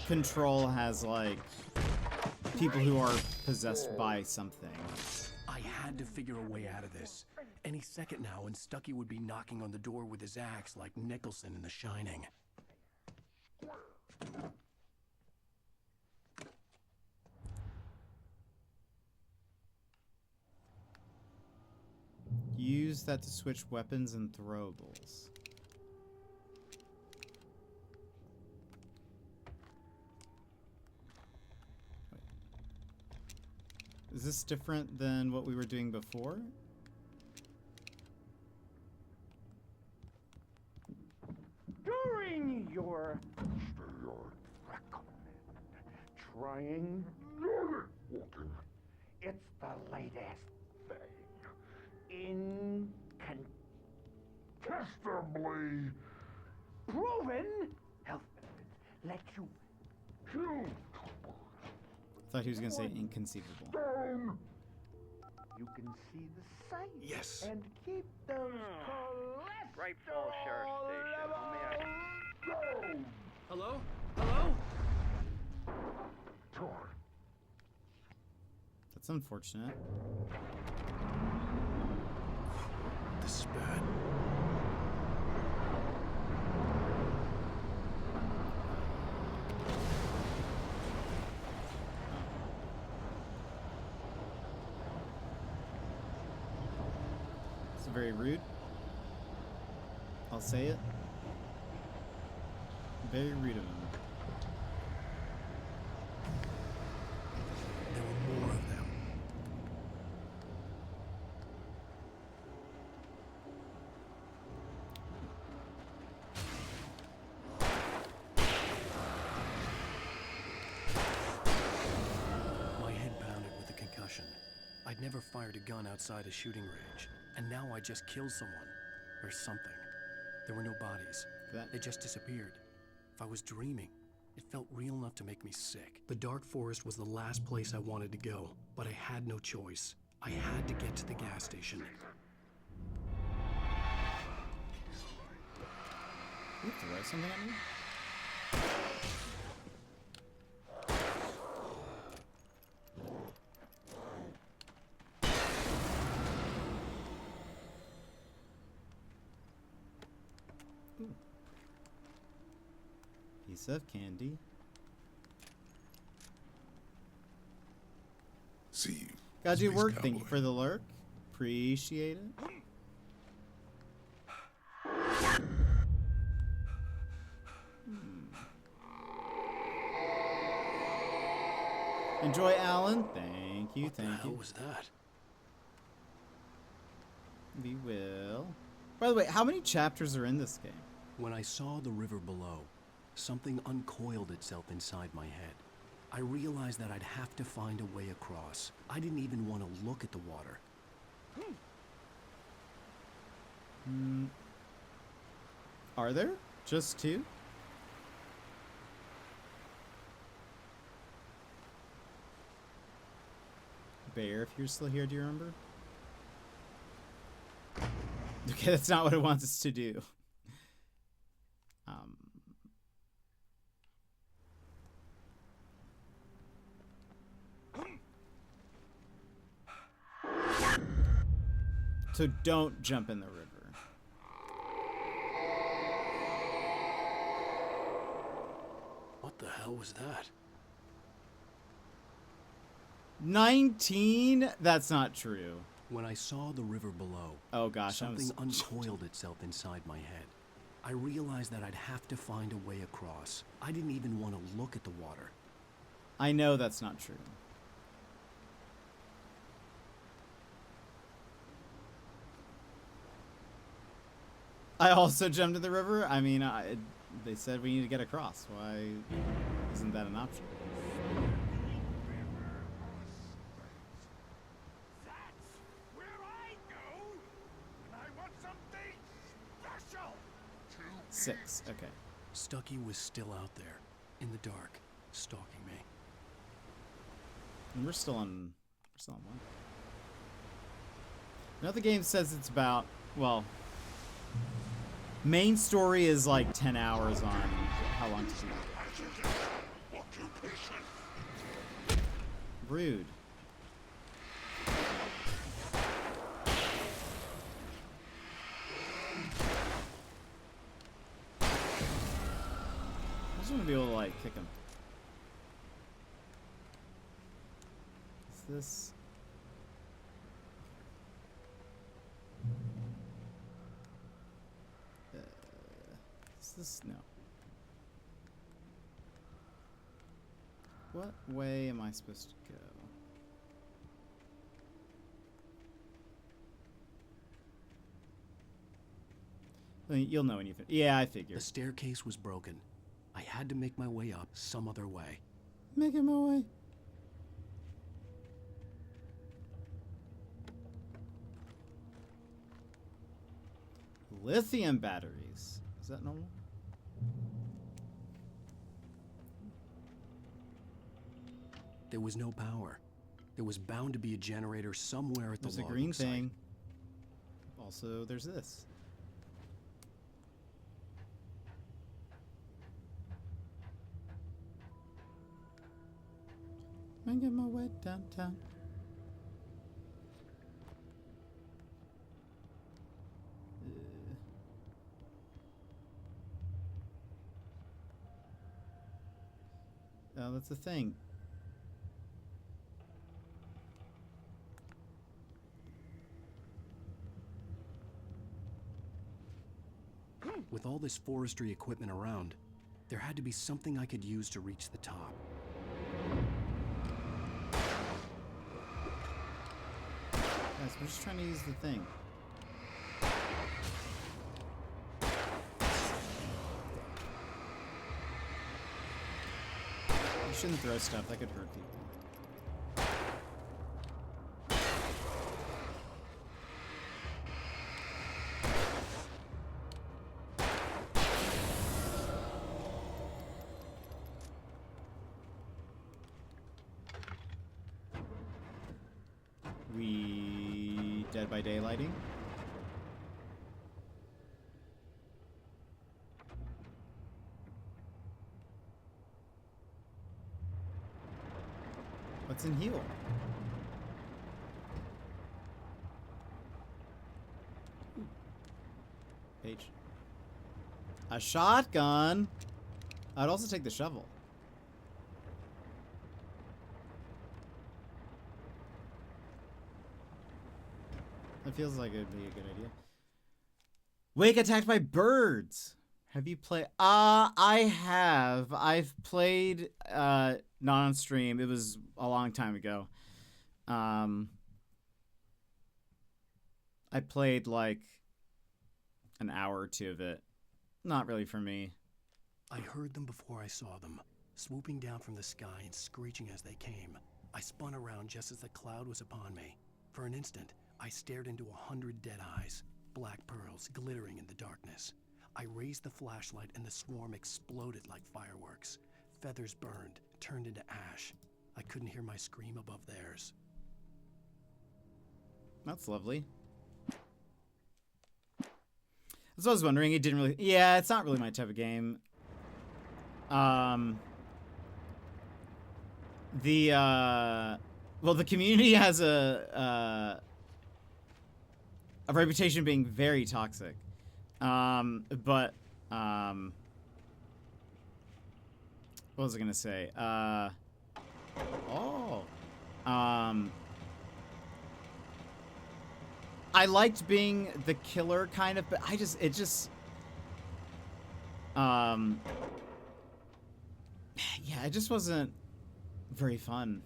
Control has like people who are possessed by something. I had to figure a way out of this. Any second now, and Stucky would be knocking on the door with his axe like Nicholson in The Shining. Use that to switch weapons and throwables. Wait. Is this different than what we were doing before? During your trying, it's the latest thing. Incontestably proven health benefits let you choose. I thought he was gonna say inconceivable. You can see the sights. Yes. And keep those Great Falls Sheriff Station. How may I... Hello? Hello? That's unfortunate. This is bad. It's very rude. I'll say it. Very rude of him. There were more of them. My head pounded with a concussion. I'd never fired a gun outside a shooting range, and now I just killed someone. Or something. There were no bodies. They just disappeared. If I was dreaming, it felt real enough to make me sick. The dark forest was the last place I wanted to go, but I had no choice. I had to get to the gas station. You throw something at me? Piece of candy. See you. Got your Space work. Cowboy. Thank you for the lurk. Appreciate it. Enjoy, Alan. Thank you. Thank you. What the hell was that? We will. By the way, how many chapters are in this game? When I saw the river below, something uncoiled itself inside my head. I realized that I'd have to find a way across. I didn't even want to look at the water. Are there? Just two? Bear, if you're still here, do you remember? Okay, that's not what it wants us to do. So don't jump in the river. What the hell was that? 19? That's not true. When I saw the river below, oh gosh, something uncoiled itself inside my head. I realized that I'd have to find a way across. I didn't even want to look at the water. I know that's not true. I also jumped in the river. I mean, they said we need to get across. Why isn't that an option? That's where I go when I want something special. 6. Okay. Stucky was still out there, in the dark, stalking me. And we're still on 1. Now the game says it's about, well, main story is like 10 hours on how long to do it. Rude. I just want to be able to like kick him. Is this? Is this? No. What way am I supposed to go? You'll know when you finish. Yeah, I figured. The staircase was broken. I had to make my way up some other way. Making my way. Lithium batteries. Is that normal? There was no power. There was bound to be a generator somewhere at the There's a logging green site. thing. Also, there's this. Making my way downtown. Oh, that's the thing. With all this forestry equipment around, there had to be something I could use to reach the top. Guys, we're just trying to use the thing. You shouldn't throw stuff, that could hurt people. We Dead by Daylighting? What's in heal? Page. A shotgun? I'd also take the shovel. That feels like it'd be a good idea. Wake attacked by birds. Have you played? I have. I've played not on stream. It was a long time ago. I played like an hour or 2 of it. Not really for me. I heard them before I saw them, swooping down from the sky and screeching as they came. I spun around just as the cloud was upon me. For an instant, I stared into 100 dead eyes, black pearls glittering in the darkness. I raised the flashlight and the swarm exploded like fireworks. Feathers burned, turned into ash. I couldn't hear my scream above theirs. That's lovely. That's what I was wondering. It didn't really... Yeah, it's not really my type of game. Well, the community has a a reputation being very toxic. What was I gonna say? I liked being the killer kind of, but yeah, it just wasn't very fun.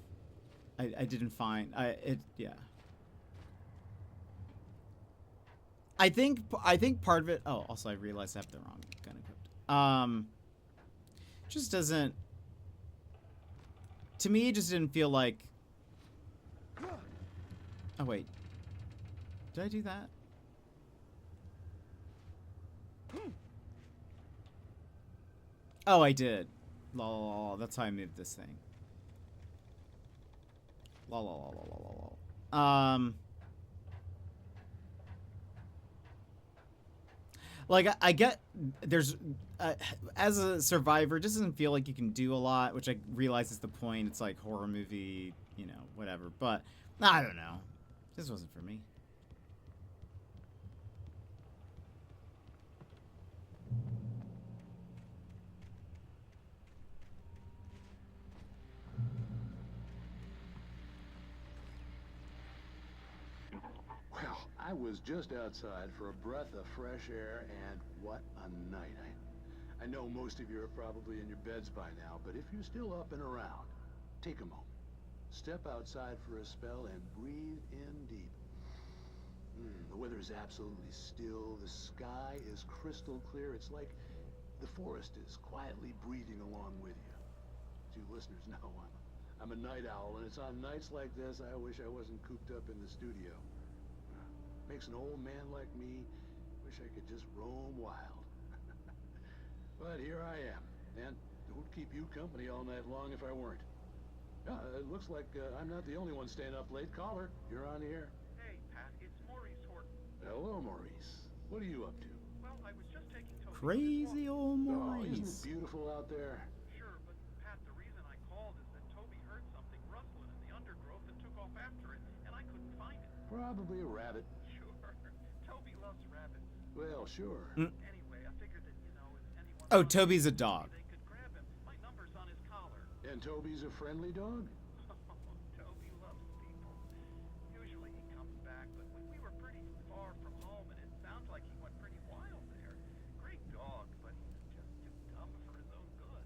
I didn't find yeah. I think part of it. Oh, also I realized I have the wrong gun equipped. Just doesn't. To me, it just didn't feel like. Oh wait, did I do that? Oh, I did. Lol, that's how I moved this thing. Lol. Like, I get there's as a survivor, it just doesn't feel like you can do a lot, which I realize is the point. It's like horror movie, you know, whatever. But I don't know. This wasn't for me. Well, I was just outside for a breath of fresh air, and what a night. I know most of you are probably in your beds by now, but if you're still up and around, take a moment. Step outside for a spell and breathe in deep. The weather is absolutely still. The sky is crystal clear. It's like the forest is quietly breathing along with you. As you listeners know, I'm a night owl, and it's on nights like this I wish I wasn't cooped up in the studio. Makes an old man like me wish I could just roam wild. But here I am, and who'd keep you company all night long if I weren't? It looks like I'm not the only one staying up late. Caller, you're on the air. Hey, Pat, it's Maurice Horton. Hello, Maurice. What are you up to? Well, I was just taking Toby. Crazy old Maurice. Oh, isn't it beautiful out there? Sure, but Pat, the reason I called is that Toby heard something rustling in the undergrowth and took off after it, and I couldn't find it. Probably a rabbit. Sure. Toby loves rabbits. Well, sure. Anyway, I figured that, you know, if anyone... Oh, Toby's a dog. They could grab him. My number's on his collar. And Toby's a friendly dog? Toby loves people. Usually he comes back, but we were pretty far from home, and it sounds like he went pretty wild there. Great dog, but he's just too dumb for his own good.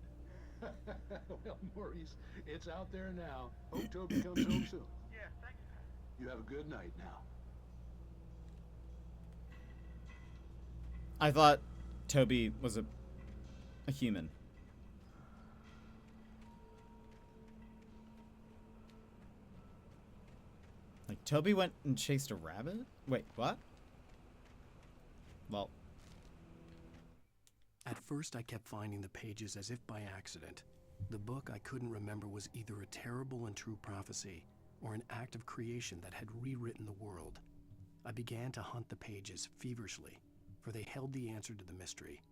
Well, Maurice, it's out there now. Hope Toby comes home soon. Yeah, thanks, Pat. You have a good night now. I thought Toby was a human. Like, Toby went and chased a rabbit? Wait, what? Well. At first, I kept finding the pages as if by accident. The book I couldn't remember was either a terrible and true prophecy or an act of creation that had rewritten the world. I began to hunt the pages feverishly, for they held the answer to the mystery.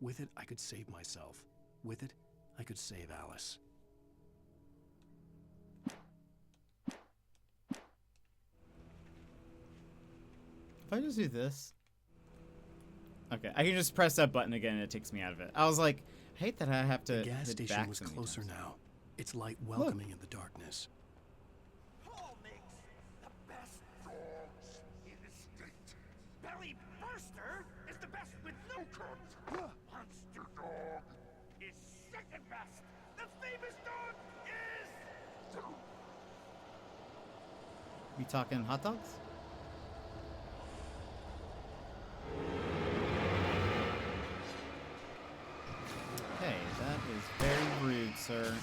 With it, I could save myself. With it, I could save Alice. If I just do this. Okay, I can just press that button again and it takes me out of it. I was like, I hate that I have to. The gas hit station back was so many closer times. now, its light welcoming in the darkness. Paul makes the best dogs in the state. Belly Burster is the best with no cuts. Monster Dog is second best. The famous dog is... We talking hot dogs? Hey, that is very rude, sir.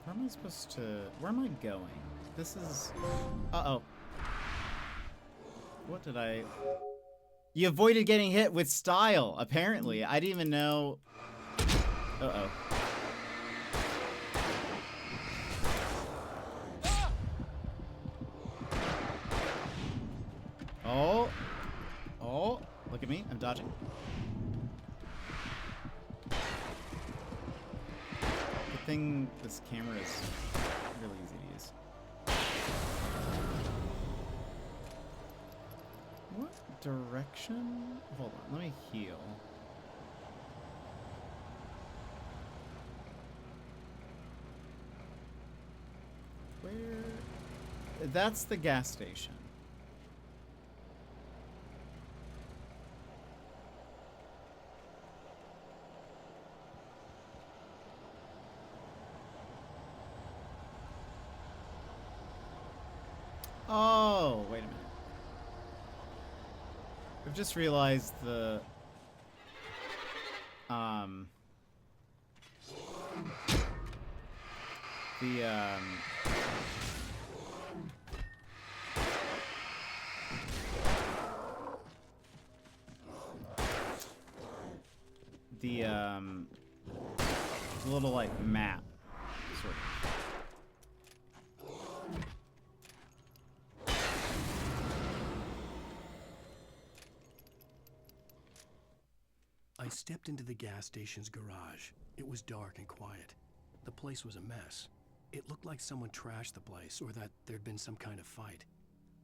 Where am I supposed to... Where am I going? This is... Uh-oh. What did I... You avoided getting hit with style, apparently. I didn't even know... Uh-oh. Oh. Oh. Look at me. I'm dodging. Good thing this camera is really easy to use. What direction? Hold on. Let me heal. Where? That's the gas station. Oh, wait a minute. I've just realized the little like map sort of. I stepped into the gas station's garage. It was dark and quiet. The place was a mess. It looked like someone trashed the place or that there'd been some kind of fight.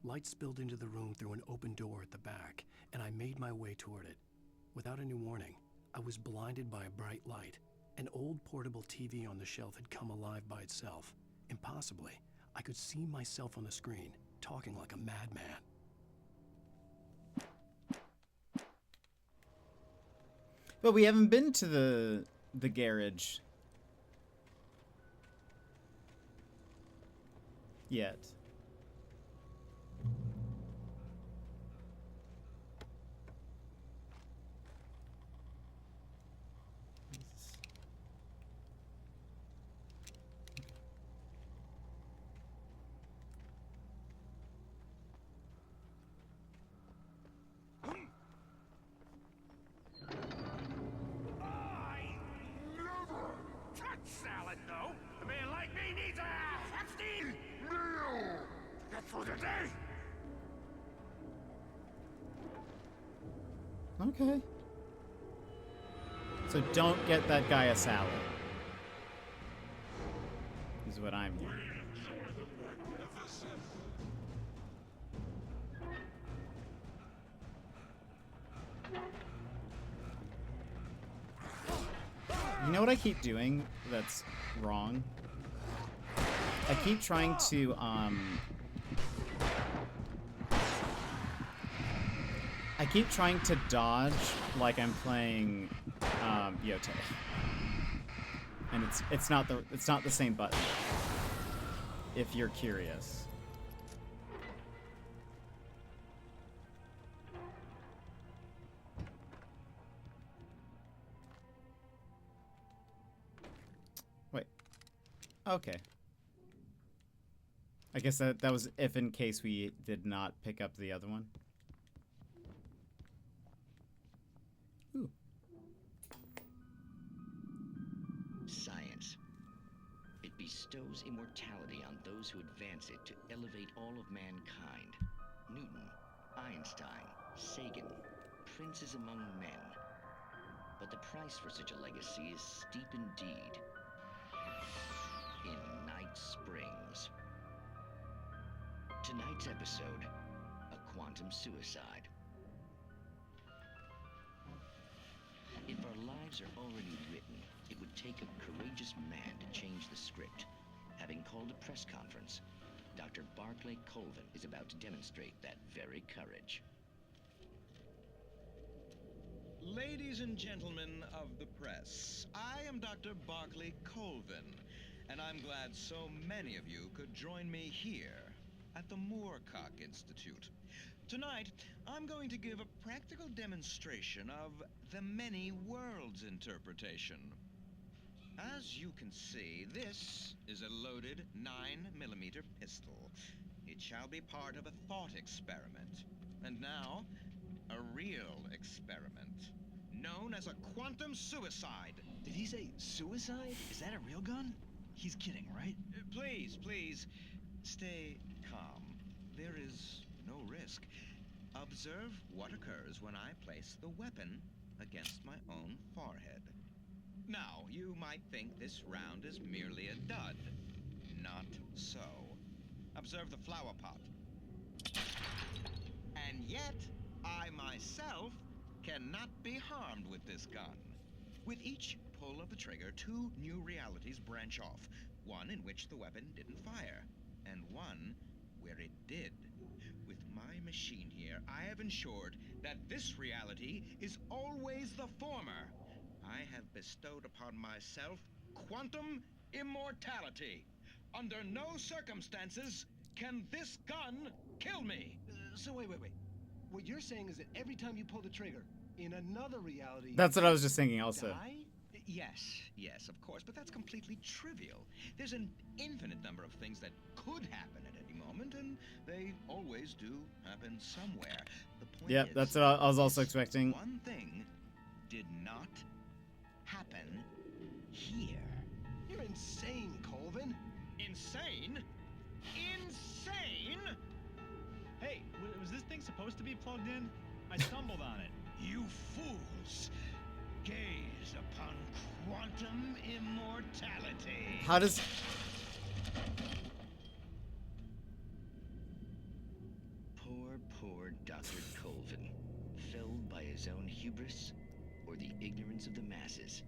Light spilled into the room through an open door at the back, and I made my way toward it. Without any warning, I was blinded by a bright light. An old portable TV on the shelf had come alive by itself. Impossibly, I could see myself on the screen, talking like a madman. But we haven't been to the garage yet. Salad, no. A man like me needs a hefty meal. Get through the day. Okay. So don't get that guy a salad. Is what I'm hearing. You know what I keep doing that's wrong? I keep trying to, I keep trying to dodge like I'm playing, Yote. And it's not the same button. If you're curious. Okay. I guess that was if in case we did not pick up the other one. Ooh. Science. It bestows immortality on those who advance it to elevate all of mankind. Newton, Einstein, Sagan, princes among men. But the price for such a legacy is steep indeed. In Night Springs. Tonight's episode, a quantum suicide. If our lives are already written, it would take a courageous man to change the script. Having called a press conference, Dr. Barclay Colvin is about to demonstrate that very courage. Ladies and gentlemen of the press, I am Dr. Barclay Colvin, and I'm glad so many of you could join me here at the Moorcock Institute. Tonight, I'm going to give a practical demonstration of the many worlds interpretation. As you can see, this is a loaded 9mm pistol. It shall be part of a thought experiment. And now, a real experiment, known as a quantum suicide. Did he say suicide? Is that a real gun? He's kidding, right? Please, please, stay calm. There is no risk. Observe what occurs when I place the weapon against my own forehead. Now, you might think this round is merely a dud. Not so. Observe the flower pot. And yet, I myself cannot be harmed with this gun. With each pull of the trigger, 2 new realities branch off. One in which the weapon didn't fire, and one where it did. With my machine here, I have ensured that this reality is always the former. I have bestowed upon myself quantum immortality. Under no circumstances can this gun kill me. So wait. What you're saying is that every time you pull the trigger, in another reality... That's what I was just thinking also. Die? Yes, of course, but that's completely trivial. There's an infinite number of things that could happen at any moment, and they always do happen somewhere. The point Yep, is, that's what I was also expecting. One thing did not happen here. You're insane, Colvin. Insane? Insane? Hey, was this thing supposed to be plugged in? I stumbled on it. You fools! Gaze upon quantum immortality. How does... Poor Dr. Colvin, felled by his own hubris or the ignorance of the masses.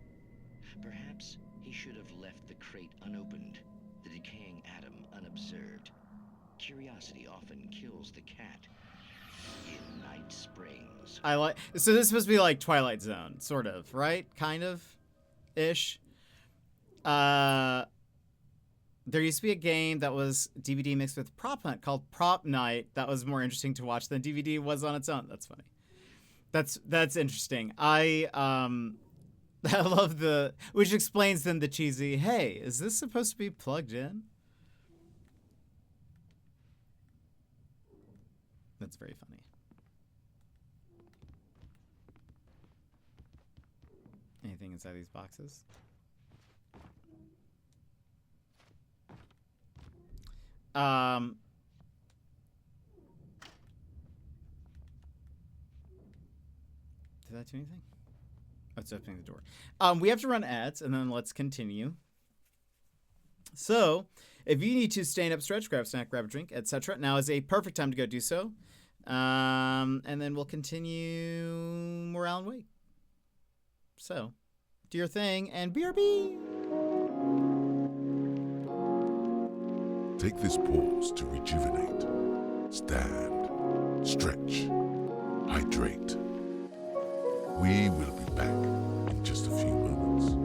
Perhaps he should have left the crate unopened, the decaying atom unobserved. Curiosity often kills the cat. In Night Springs. I like... So this is supposed to be like Twilight Zone, sort of, right? Kind of? Ish. There used to be a game that was DVD mixed with Prop Hunt called Prop Night that was more interesting to watch than DVD was on its own. That's funny. That's interesting. I love the... Which explains then the cheesy, hey, is this supposed to be plugged in? That's very funny. Anything inside these boxes? Did that do anything? Oh, it's opening the door. We have to run ads, and then let's continue. So, if you need to stand up, stretch, grab a snack, grab a drink, etc., now is a perfect time to go do so. And then we'll continue more Alan Wake. So, do your thing, and BRB! Take this pause to rejuvenate. Stand, stretch, hydrate. We will be back in just a few moments.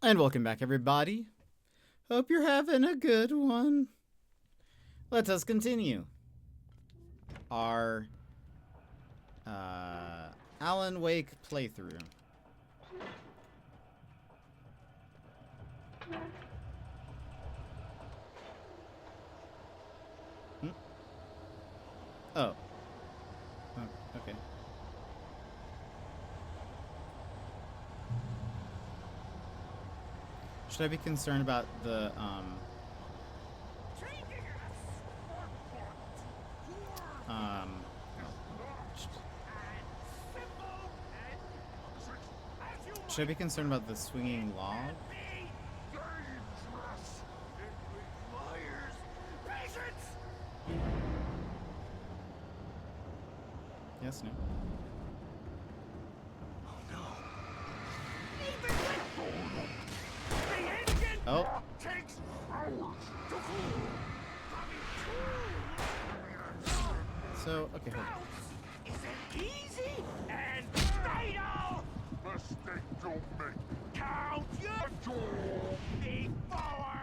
And welcome back, everybody. Hope you're having a good one. Let us continue our Alan Wake playthrough. Oh. Okay. Should I be concerned about the, should I be concerned about the swinging log? Yes, no. Oh. So, okay, hold on. Is it easy and fatal? Mistake don't make. Count your big forward.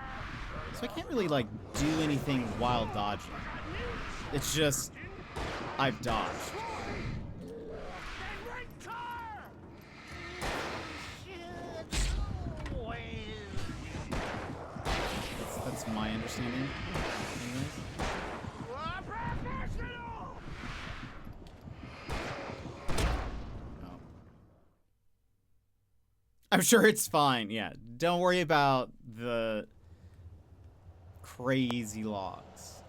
So I can't really, like, do anything while dodging. It's just, I've dodged. That's my understanding. Anyways. Oh. I'm sure it's fine. Yeah, don't worry about the crazy logs.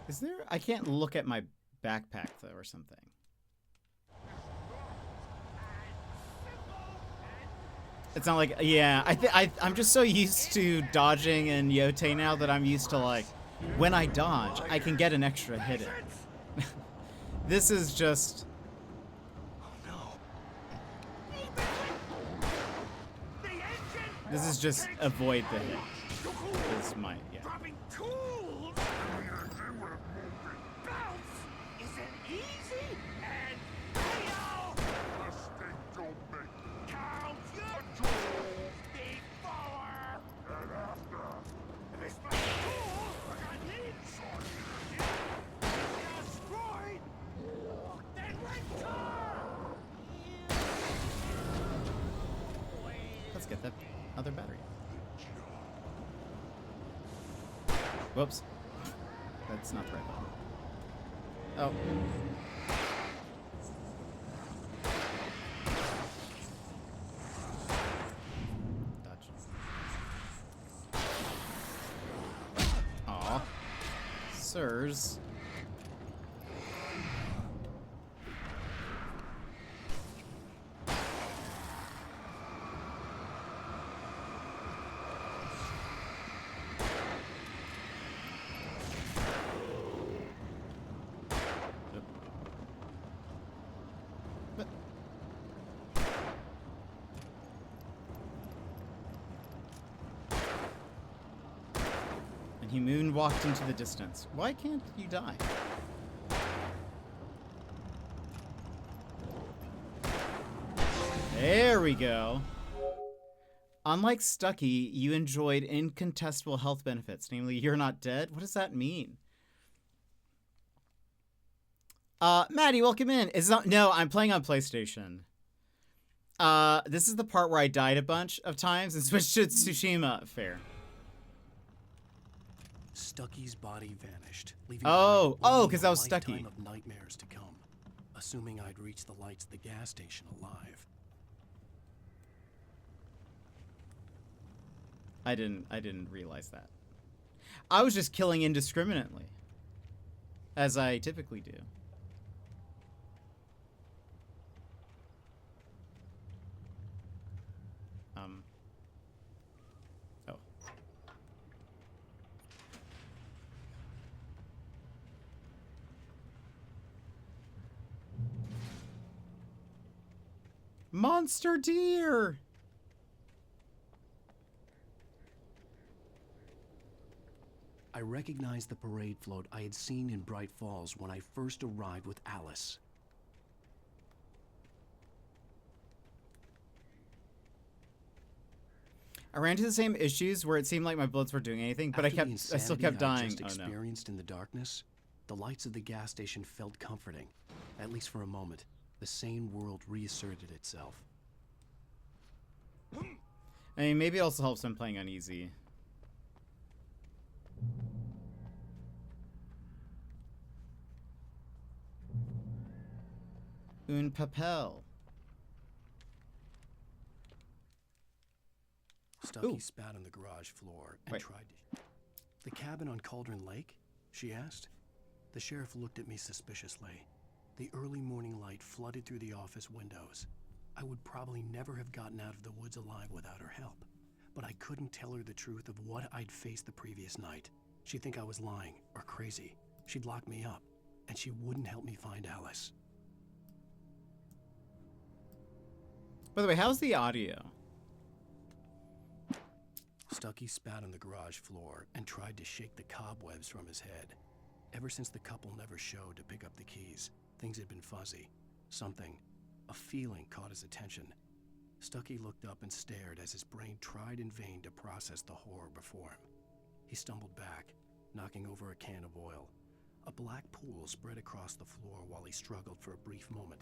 Is there? I can't look at my backpack though, or something. It's not like, yeah, I'm just so used to dodging and Yote now that I'm used to, like, when I dodge, I can get an extra hit in. This is just... This is just avoid the hit. Is my, yeah. Let's get that other battery. Whoops. That's not the right button. Oh. Dodge. Aw. Sirs. He moonwalked into the distance. Why can't you die? There we go. Unlike Stucky, you enjoyed incontestable health benefits, namely you're not dead. What does that mean? Maddie, welcome in. No, I'm playing on PlayStation. This is the part where I died a bunch of times and switched to Tsushima. Fair. Stucky's body vanished, leaving because I was Stucky. lifetime of nightmares to come, assuming I'd reach the lights of the gas station alive. I didn't realize that. I was just killing indiscriminately, as I typically do. Oh. Monster deer! I recognized the parade float I had seen in Bright Falls when I first arrived with Alice. I ran into the same issues where it seemed like my bullets were doing anything, but After I still kept the insanity I dying. just Oh no. experienced in the darkness, the lights of the gas station felt comforting, at least for a moment. The sane world reasserted itself. I mean, maybe it also helps when playing on easy. Un papel. Stucky spat on the garage floor and tried to... The cabin on Cauldron Lake? She asked. The sheriff looked at me suspiciously. The early morning light flooded through the office windows. I would probably never have gotten out of the woods alive without her help. But I couldn't tell her the truth of what I'd faced the previous night. She'd think I was lying or crazy. She'd lock me up, and she wouldn't help me find Alice. By the way, how's the audio? Stucky spat on the garage floor and tried to shake the cobwebs from his head. Ever since the couple never showed to pick up the keys, things had been fuzzy. Something, a feeling caught his attention. Stucky looked up and stared as his brain tried in vain to process the horror before him. He stumbled back, knocking over a can of oil. A black pool spread across the floor while he struggled for a brief moment,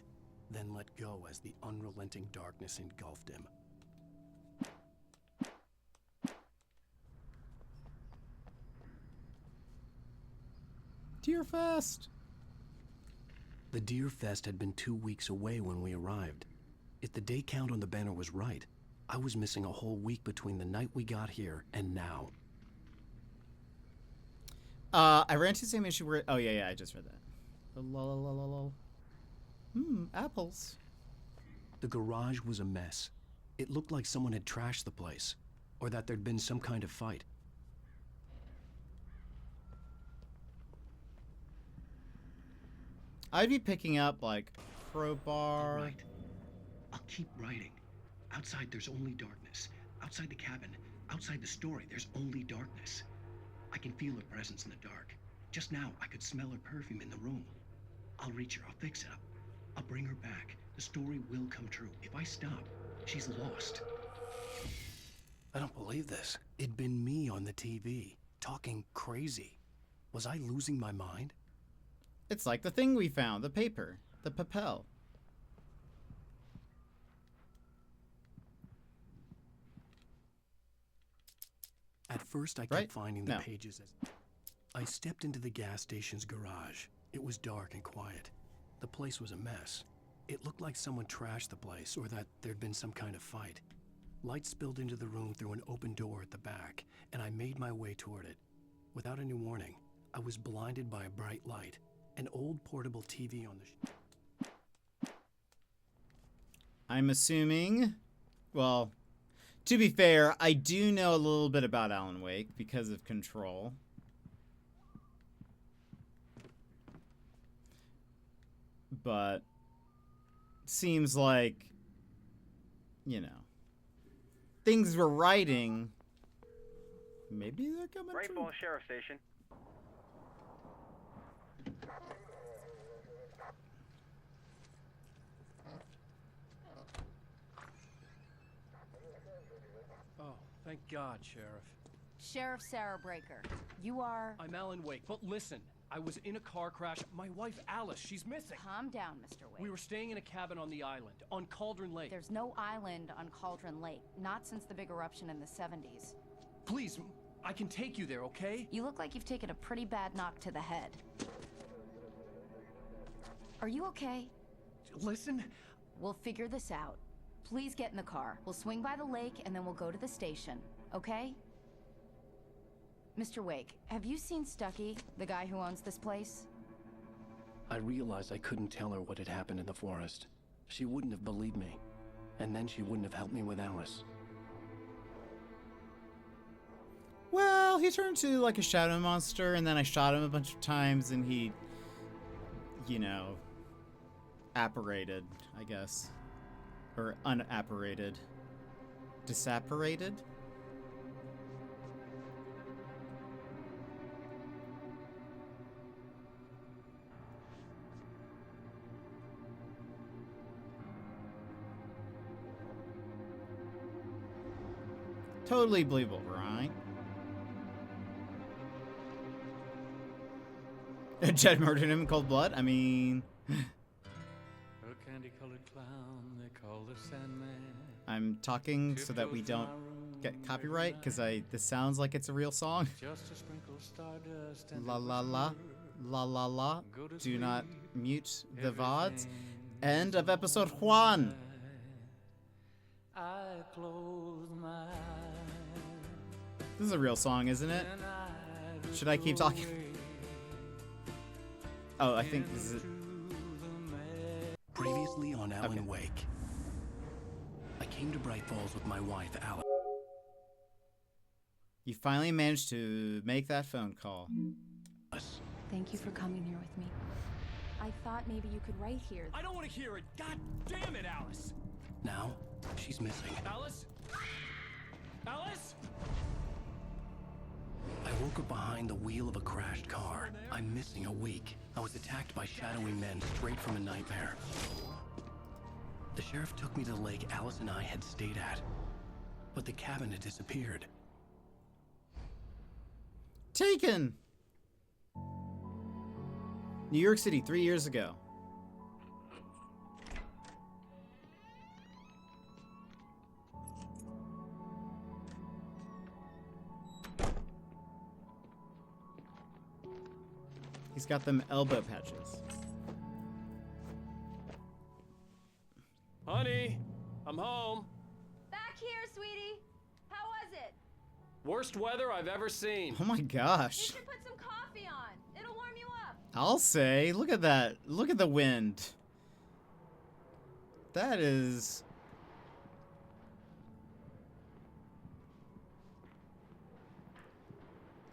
then let go as the unrelenting darkness engulfed him. Deer Fest! The Deer Fest had been 2 weeks away when we arrived. If the day count on the banner was right, I was missing a whole week between the night we got here and now. I ran into the same issue where... Oh, yeah, I just read that. Apples. The garage was a mess. It looked like someone had trashed the place, or that there'd been some kind of fight. I'd be picking up, like, crowbar. Right. I'll keep writing. Outside, there's only darkness. Outside the cabin, outside the story, there's only darkness. I can feel her presence in the dark. Just now, I could smell her perfume in the room. I'll reach her. I'll fix it up. I'll bring her back. The story will come true. If I stop, she's lost. I don't believe this. It'd been me on the TV, talking crazy. Was I losing my mind? It's like the thing we found, the paper, the papel. At first, I kept finding the pages as... I stepped into the gas station's garage. It was dark and quiet. The place was a mess. It looked like someone trashed the place, or that there'd been some kind of fight. Light spilled into the room through an open door at the back, and I made my way toward it. Without any warning, I was blinded by a bright light. An old portable TV on the... I'm assuming... Well, to be fair, I do know a little bit about Alan Wake because of Control. But... Seems like... You know... Things we're writing... Maybe they're coming true. Rainbow Sheriff Station. Oh, thank God, Sheriff. Sheriff Sarah Breaker, you are... I'm Alan Wake, but listen. I was in a car crash. My wife, Alice, she's missing. Calm down, Mr. Wake. We were staying in a cabin on the island, on Cauldron Lake. There's no island on Cauldron Lake, not since the big eruption in the 70s. Please, I can take you there, okay? You look like you've taken a pretty bad knock to the head. Are you okay? Listen. We'll figure this out. Please get in the car. We'll swing by the lake and then we'll go to the station, okay? Mr. Wake, have you seen Stucky, the guy who owns this place? I realized I couldn't tell her what had happened in the forest. She wouldn't have believed me. And then she wouldn't have helped me with Alice. Well, he turned into like a shadow monster, and then I shot him a bunch of times, and he, you know, apparated, I guess. Or unapparated. Disapparated? Totally believable, right? Jed murdered him in cold blood? I mean... A candy-colored clown they call the Sandman. I'm talking so that we don't get copyright, because this sounds like it's a real song. Just a sprinkle stardust and La la la. La la la. Do not mute the VODs. End of episode 1. I close my eyes. This is a real song, isn't it? Should I keep talking? Oh, I think this is it. Previously on Alan Wake. I came to Bright Falls with my wife, Alice. You finally managed to make that phone call. Thank you for coming here with me. I thought maybe you could write here. I don't want to hear it. God damn it, Alice. Now, she's missing. Alice? Alice? I woke up behind the wheel of a crashed car. I'm missing a week. I was attacked by shadowy men straight from a nightmare. The sheriff took me to the lake Alice and I had stayed at, but the cabin had disappeared. Taken! New York City, 3 years ago. He's got them elbow patches. Honey, I'm home. Back here, sweetie. How was it? Worst weather I've ever seen. Oh my You gosh. should put some coffee on. It'll warm you up. I'll say, look at that. Look at the wind. That is...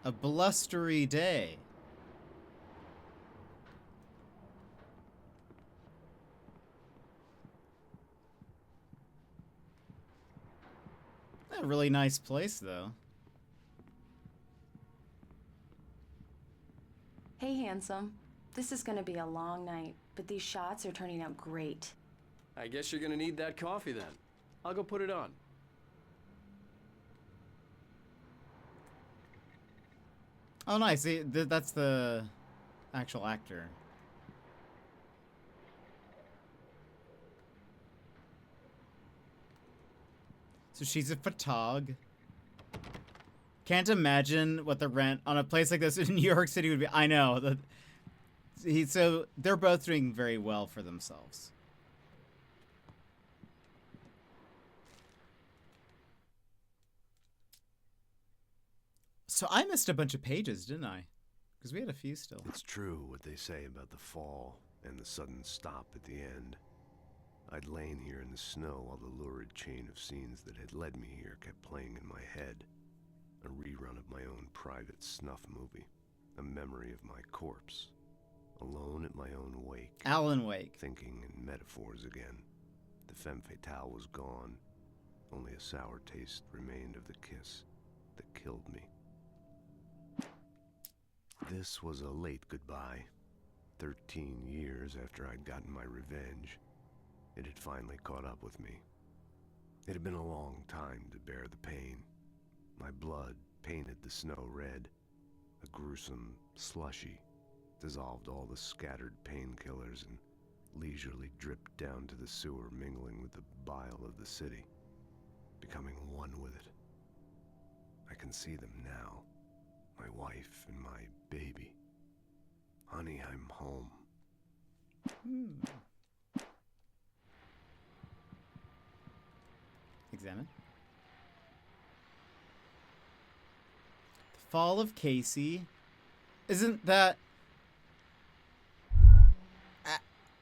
a blustery day. A really nice place, though. Hey, handsome. This is gonna be a long night, but these shots are turning out great. I guess you're gonna need that coffee then. I'll go put it on. Oh, nice. See, that's the actual actor. So she's a photog. Can't imagine what the rent on a place like this in New York City would be. I know. So they're both doing very well for themselves. So I missed a bunch of pages, didn't I? Because we had a few still. It's true what they say about the fall and the sudden stop at the end. I'd lain here in the snow while the lurid chain of scenes that had led me here kept playing in my head. A rerun of my own private snuff movie. A memory of my corpse. Alone at my own wake. Alan Wake. Thinking in metaphors again. The femme fatale was gone. Only a sour taste remained of the kiss that killed me. This was a late goodbye. 13 years after I'd gotten my revenge. It had finally caught up with me. It had been a long time to bear the pain. My blood painted the snow red. A gruesome slushy dissolved all the scattered painkillers and leisurely dripped down to the sewer, mingling with the bile of the city, becoming one with it. I can see them now. My wife and my baby. Honey, I'm home. Examine. The Fall of Casey. Isn't that...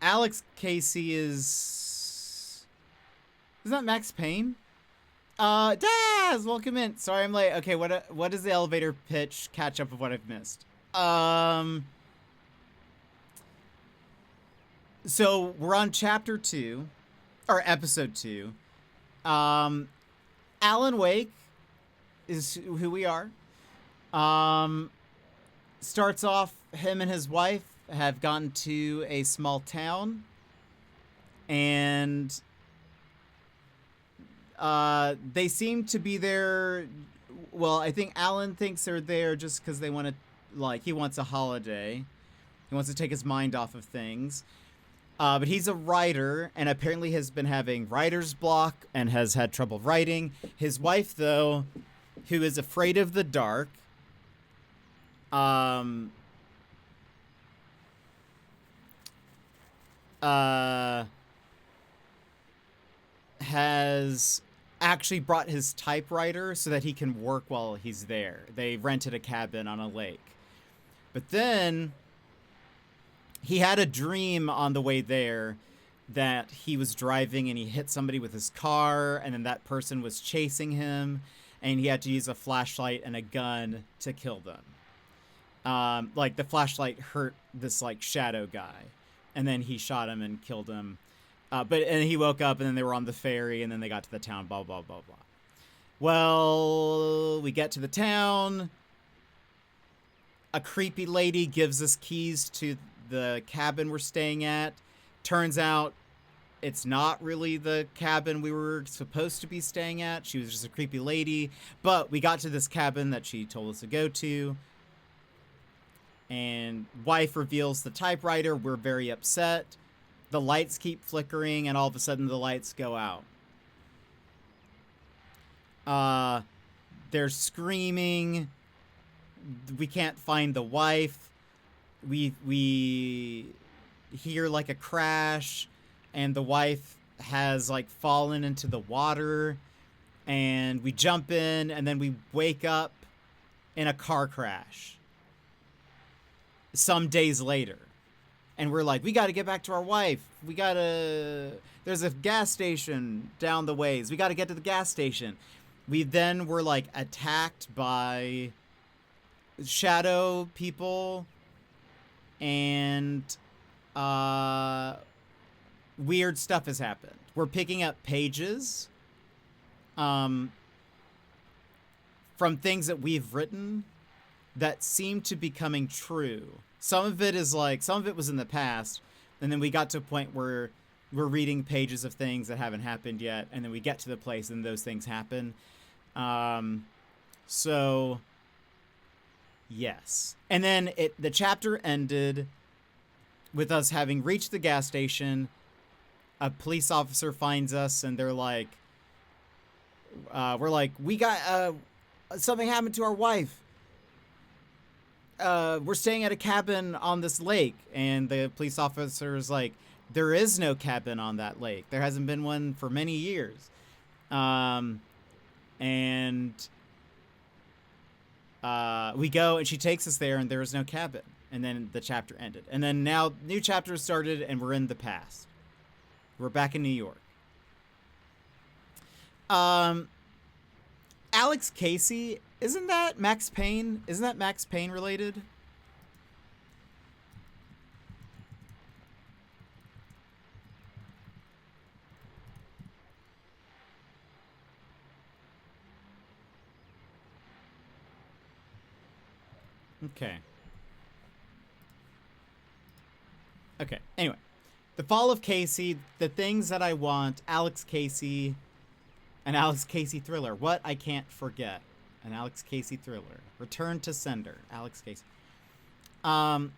Alex Casey is... Isn't that Max Payne? Daz, welcome in. Sorry I'm late. Okay, what is the elevator pitch catch up of what I've missed? So we're on chapter 2, or episode 2. Alan Wake is who we are. Starts off, him and his wife have gotten to a small town, and they seem to be there. Well, I think Alan thinks they're there just because they want to, like, he wants a holiday. He wants to take his mind off of things. But he's a writer and apparently has been having writer's block and has had trouble writing. His wife, though, who is afraid of the dark, has actually brought his typewriter so that he can work while he's there. They rented a cabin on a lake. But then he had a dream on the way there that he was driving and he hit somebody with his car, and then that person was chasing him and he had to use a flashlight and a gun to kill them. Like the flashlight hurt this like shadow guy, and then he shot him and killed him. And he woke up and then they were on the ferry and then they got to the town, blah, blah, blah, blah. Well, we get to the town. A creepy lady gives us keys to the cabin we're staying at. Turns out it's not really the cabin we were supposed to be staying at. She was just a creepy lady. But we got to this cabin that she told us to go to. And wife reveals the typewriter. We're very upset. The lights keep flickering, and all of a sudden the lights go out. They're screaming. We can't find the wife. We hear like a crash, and the wife has like fallen into the water, and we jump in, and then we wake up in a car crash some days later. And we're like, we got to get back to our wife. There's a gas station down the ways. We got to get to the gas station. We then were like attacked by shadow people and weird stuff has happened. We're picking up pages from things that we've written that seem to be coming true. Some of it was in the past, and then we got to a point where we're reading pages of things that haven't happened yet, and then we get to the place and those things happen. So yes. And then the chapter ended with us having reached the gas station. A police officer finds us, and they're like, we're like, we got, something happened to our wife. We're staying at a cabin on this lake. And the police officer is like, there is no cabin on that lake. There hasn't been one for many years. And we go, and she takes us there, and there is no cabin. And then the chapter ended. And then now new chapters started, and we're in the past. We're back in New York. Alex Casey, isn't that Max Payne? Isn't that Max Payne related? Okay. Okay, anyway. The Fall of Casey, The Things That I Want, Alex Casey, an Alex Casey thriller. What I Can't Forget, an Alex Casey thriller. Return to Sender, Alex Casey. The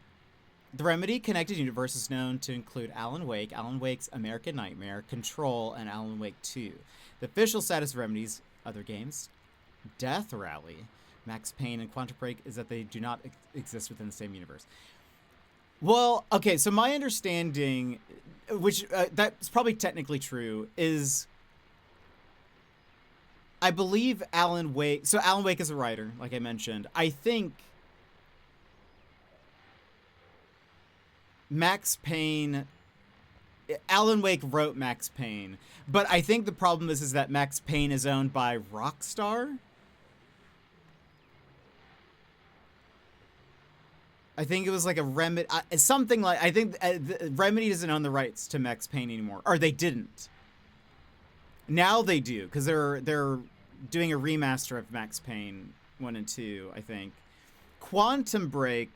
Remedy Connected Universe is known to include Alan Wake, Alan Wake's American Nightmare, Control, and Alan Wake 2. The official status of Remedy's other games, Death Rally, Max Payne, and Quantum Break, is that they do not exist within the same universe. Well, okay, so my understanding, which that's probably technically true, is I believe Alan Wake... So Alan Wake is a writer, like I mentioned. I think Max Payne... Alan Wake wrote Max Payne, but I think the problem is that Max Payne is owned by Rockstar. I think it was like a Remedy, something like, I think Remedy doesn't own the rights to Max Payne anymore, or they didn't. Now they do, because they're doing a remaster of Max Payne 1 and 2, I think. Quantum Break,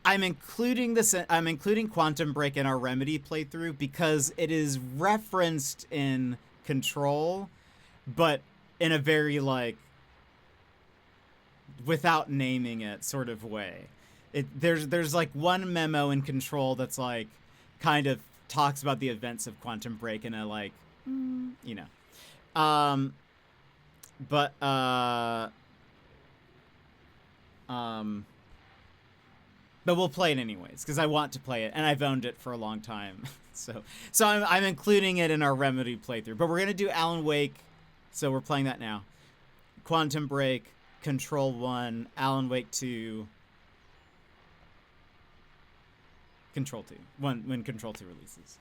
I'm including this. I'm including Quantum Break in our Remedy playthrough because it is referenced in Control, but in a very like without naming it sort of way. There's like one memo in Control that's like kind of talks about the events of Quantum Break in a like you know. But we'll play it anyways because I want to play it and I've owned it for a long time. so I'm including it in our Remedy playthrough. But we're gonna do Alan Wake, so we're playing that now. Quantum Break, Control 1, Alan Wake 2, Control 2. When Control 2 releases.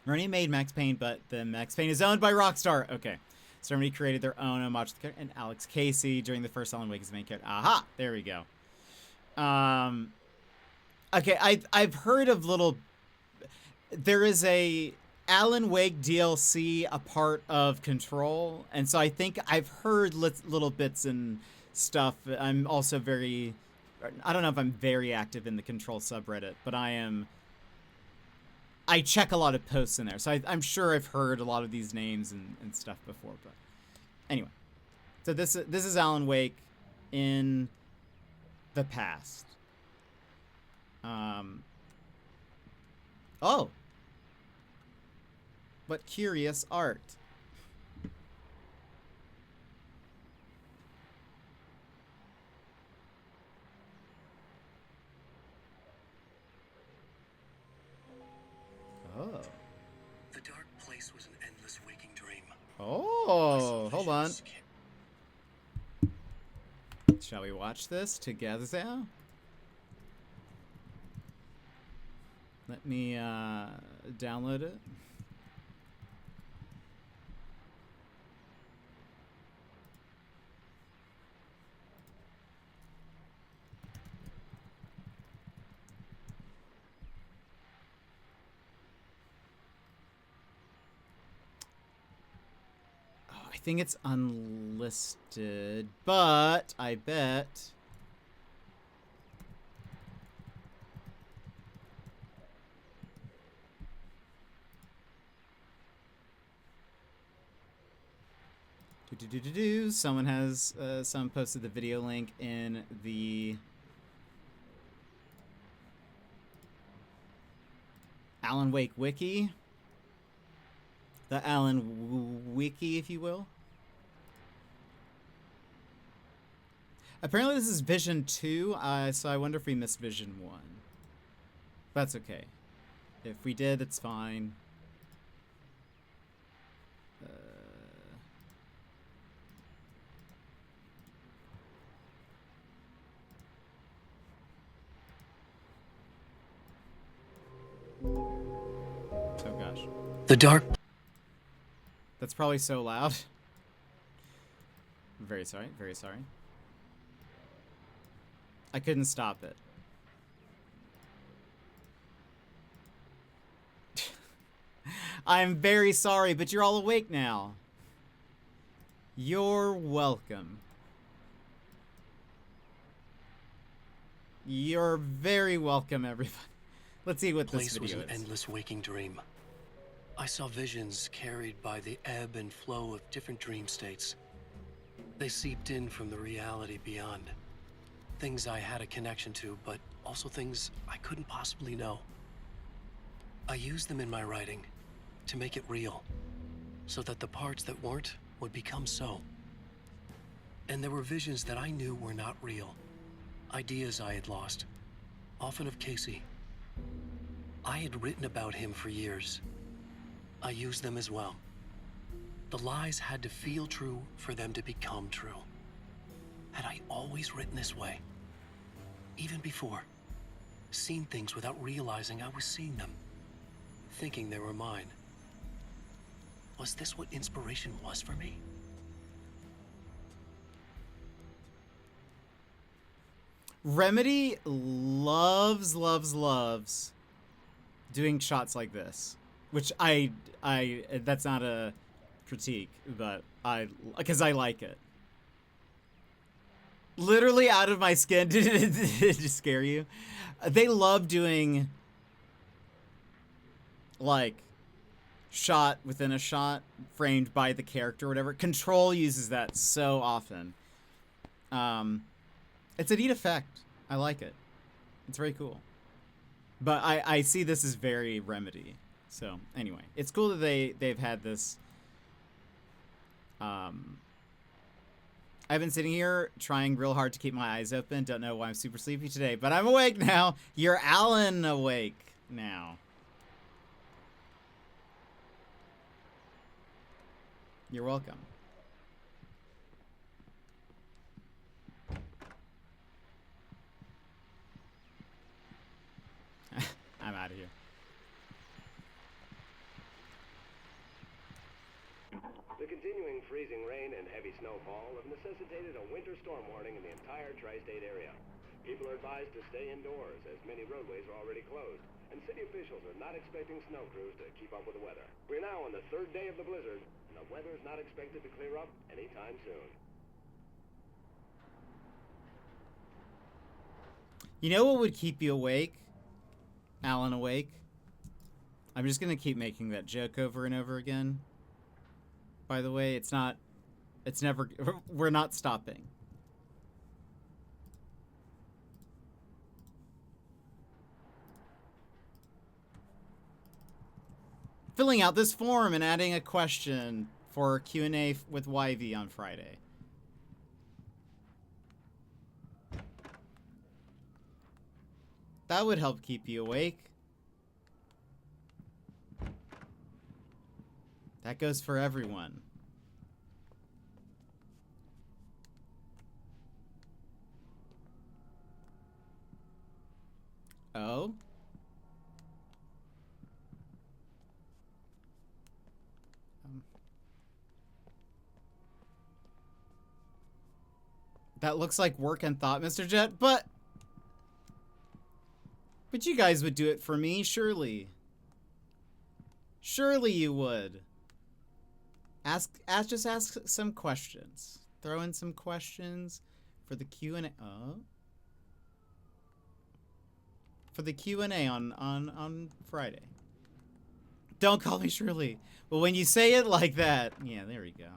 Remedy made Max Payne, but the Max Payne is owned by Rockstar. Okay. So Remedy created their own homage to the character, and Alex Casey during the first Alan Wake is the main character. Aha! There we go. Okay, I've heard of little... There is a Alan Wake DLC a part of Control, and so I think I've heard little bits and stuff. I'm also very... I don't know if I'm very active in the Control subreddit, but I check a lot of posts in there, so I'm sure I've heard a lot of these names and stuff before. But anyway, so this is Alan Wake in the past. Oh, what curious art! Oh. The dark place was an endless waking dream. Oh, hold on. Shall we watch this together? Let me download it. I think it's unlisted, but I bet... Someone has someone posted the video link in the Alan Wake wiki. The Alan Wiki, if you will. Apparently this is Vision 2, so I wonder if we missed Vision 1. That's okay. If we did, it's fine. Oh gosh. The dark... That's probably so loud. I'm very sorry, very sorry. I couldn't stop it. I'm very sorry, but you're all awake now. You're welcome. You're very welcome, everybody. Let's see what this video is. The place was an endless waking dream. I saw visions carried by the ebb and flow of different dream states. They seeped in from the reality beyond. Things I had a connection to, but also things I couldn't possibly know. I used them in my writing to make it real, so that the parts that weren't would become so. And there were visions that I knew were not real. Ideas I had lost, often of Casey. I had written about him for years. I used them as well. The lies had to feel true for them to become true. Had I always written this way? Even before, seen things without realizing I was seeing them, thinking they were mine. Was this what inspiration was for me? Remedy loves doing shots like this, which I that's not a critique, but because I like it. Literally out of my skin. Did it scare you? They love doing like shot within a shot, framed by the character or whatever. Control uses that so often. It's a neat effect. I like it. It's very cool. But I see this as very Remedy. So anyway, it's cool that they've had this. I've been sitting here trying real hard to keep my eyes open. Don't know why I'm super sleepy today, but I'm awake now. You're Alan awake now. You're welcome. I'm out of here. The continuing freezing rain and heavy snowfall have necessitated a winter storm warning in the entire tri-state area. People are advised to stay indoors as many roadways are already closed, and city officials are not expecting snow crews to keep up with the weather. We're now on the 3rd day of the blizzard, and the weather is not expected to clear up anytime soon. You know what would keep you awake? Alan awake? I'm just gonna keep making that joke over and over again. By the way, it's never, we're not stopping. Filling out this form and adding a question for Q&A with YV on Friday. That would help keep you awake. That goes for everyone. Oh? That looks like work and thought, Mr. Jet, but you guys would do it for me, surely. Surely you would. Just ask some questions. Throw in some questions for the Q&A. Oh. For the Q&A on Friday. Don't call me Shirley. But when you say it like that, yeah, there we go.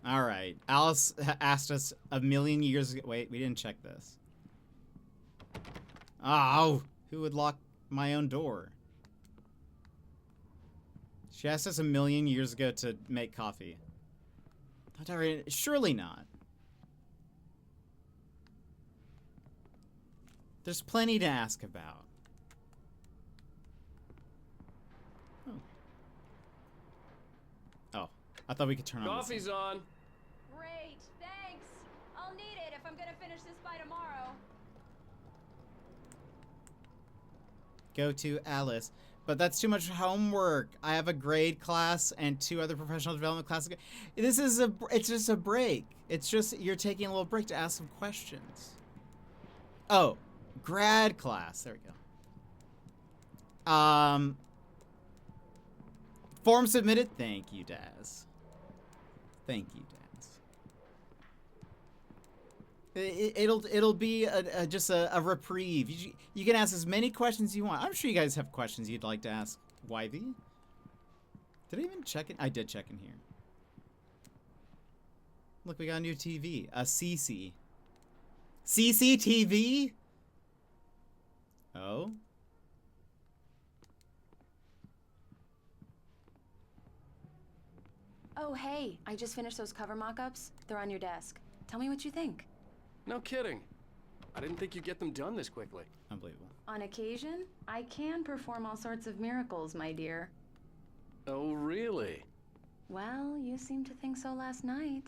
All right. Alice asked us a million years ago. Wait, we didn't check this. Oh, who would lock my own door? She asked us a million years ago to make coffee. Surely not. There's plenty to ask about. Oh, I thought we could turn on this. Coffee's on. Great, thanks. I'll need it if I'm gonna finish this by tomorrow. Go to Alice. But that's too much homework. I have a grade class and 2 other professional development classes. It's just a break. It's just, you're taking a little break to ask some questions. Oh, grad class. There we go. Form submitted. Thank you, Daz. Thank you, Daz. It'll be just a reprieve. You can ask as many questions as you want. I'm sure you guys have questions you'd like to ask YV. Did I even check it? I did check in here. Look, we got a new TV. A CC. CCTV? Oh? Oh, hey, I just finished those cover mock-ups. They're on your desk. Tell me what you think. No kidding. I didn't think you'd get them done this quickly. Unbelievable. On occasion, I can perform all sorts of miracles, my dear. Oh, really? Well, you seemed to think so last night.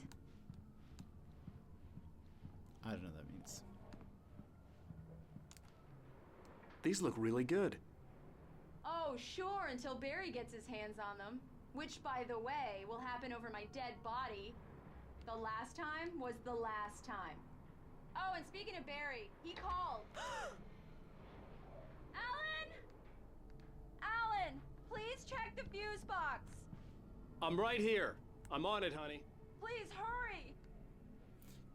I don't know what that means. These look really good. Oh, sure, until Barry gets his hands on them. Which, by the way, will happen over my dead body. The last time was the last time. Oh, and speaking of Barry, he called. Alan! Alan, please check the fuse box. I'm right here. I'm on it, honey. Please hurry.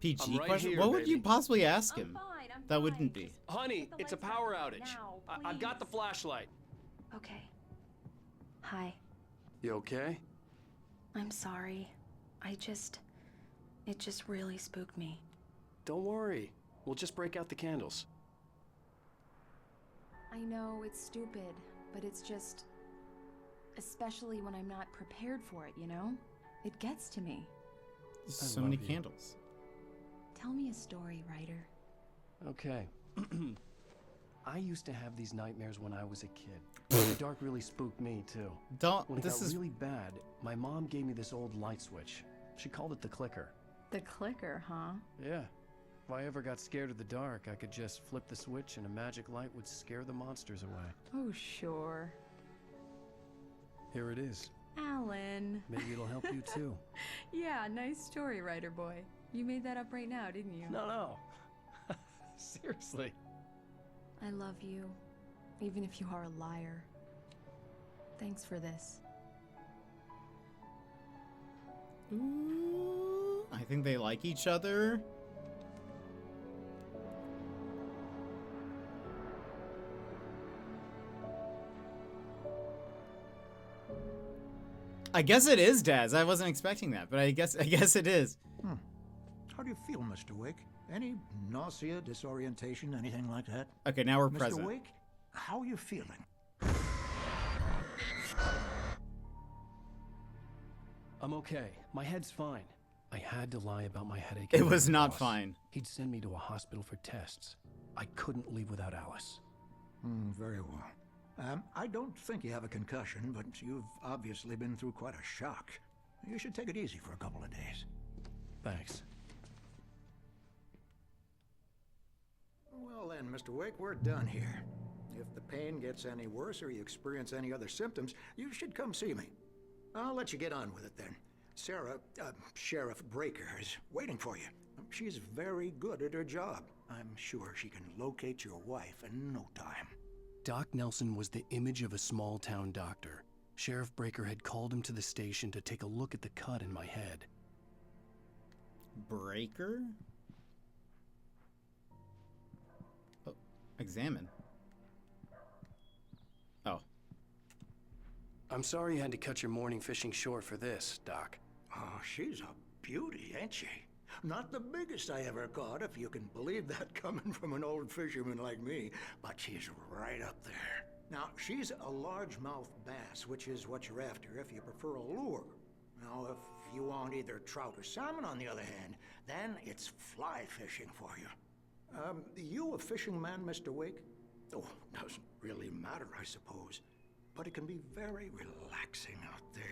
PG I'm right question? here, What would you baby. possibly ask him? That wouldn't be. Honey, it's a power outage. Now, I've got the flashlight. Okay. Hi. You okay? I'm sorry. It just really spooked me. Don't worry. We'll just break out the candles. I know it's stupid, but it's just... Especially when I'm not prepared for it, you know? It gets to me. So many candles. Tell me a story, writer. Okay. I used to have these nightmares when I was a kid. The dark really spooked me, too. When it got really bad, my mom gave me this old light switch. She called it the clicker. The clicker, huh? Yeah. If I ever got scared of the dark, I could just flip the switch and a magic light would scare the monsters away. Oh, sure. Here it is. Alan. Maybe it'll help you, too. Yeah, nice story, writer boy. You made that up right now, didn't you? No. Seriously. I love you, even if you are a liar. Thanks for this. Ooh, I think they like each other. I guess it is Daz. I wasn't expecting that, but I guess it is. How do you feel, Mr. Wake? Any nausea, disorientation, anything like that? Okay, now we're Mr. present. Wake, how are you feeling? I'm okay. My head's fine. I had to lie about my headache. It to was my not boss. fine. He'd send me to a hospital for tests. I couldn't leave without Alice. Very well. I don't think you have a concussion, but you've obviously been through quite a shock. You should take it easy for a couple of days. Thanks. Well then, Mr. Wake, we're done here. If the pain gets any worse or you experience any other symptoms, you should come see me. I'll let you get on with it then. Sarah, Sheriff Breaker, is waiting for you. She's very good at her job. I'm sure she can locate your wife in no time. Doc Nelson was the image of a small-town doctor. Sheriff Breaker had called him to the station to take a look at the cut in my head. Breaker? Oh, examine. Oh. I'm sorry you had to cut your morning fishing short for this, Doc. Oh, she's a beauty, ain't she? Not the biggest I ever caught, if you can believe that coming from an old fisherman like me, but she's right up there. Now, she's a largemouth bass, which is what you're after if you prefer a lure. Now, if you want either trout or salmon, on the other hand, then it's fly fishing for you. You a fishing man, Mr. Wake? Oh, doesn't really matter, I suppose. But it can be very relaxing out there.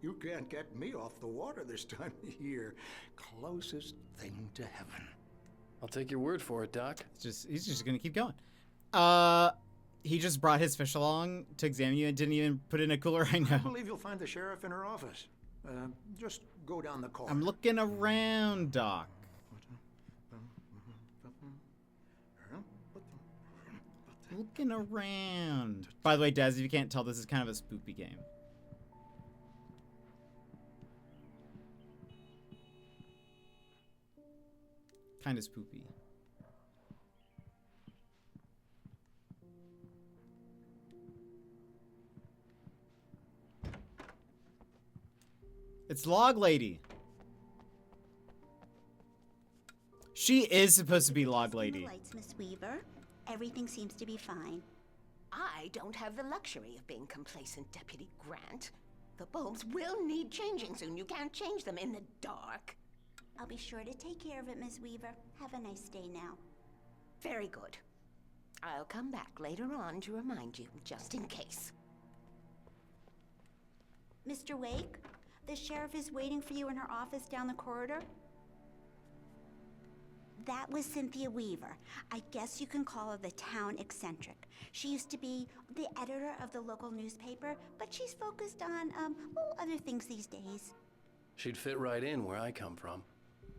You can't get me off the water this time of year. Closest thing to heaven. I'll take your word for it, Doc. He's just gonna keep going. He just brought his fish along to examine you and didn't even put it in a cooler. I know. I believe you'll find the sheriff in her office. Just go down the corridor. I'm looking around, Doc. Looking around. By the way, Daz, if you can't tell, this is kind of a spoopy game. Kind of spoopy. It's Log Lady. She is supposed to be Log Lady. Lights, Miss Weaver. Everything seems to be fine. I don't have the luxury of being complacent, Deputy Grant. The bulbs will need changing soon. You can't change them in the dark. I'll be sure to take care of it, Miss Weaver. Have a nice day now. Very good. I'll come back later on to remind you, just in case. Mr. Wake, the sheriff is waiting for you in her office down the corridor. That was Cynthia Weaver. I guess you can call her the town eccentric. She used to be the editor of the local newspaper, but she's focused on, other things these days. She'd fit right in where I come from.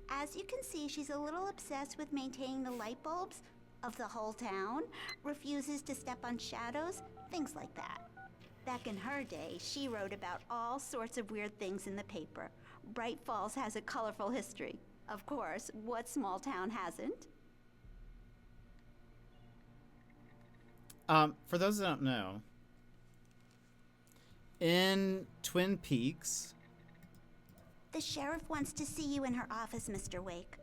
As you can see, she's a little obsessed with maintaining the light bulbs of the whole town, refuses to step on shadows, things like that. Back in her day, she wrote about all sorts of weird things in the paper. Bright Falls has a colorful history. Of course, what small town hasn't? For those that don't know, in Twin Peaks... The sheriff wants to see you in her office, Mr. Wake.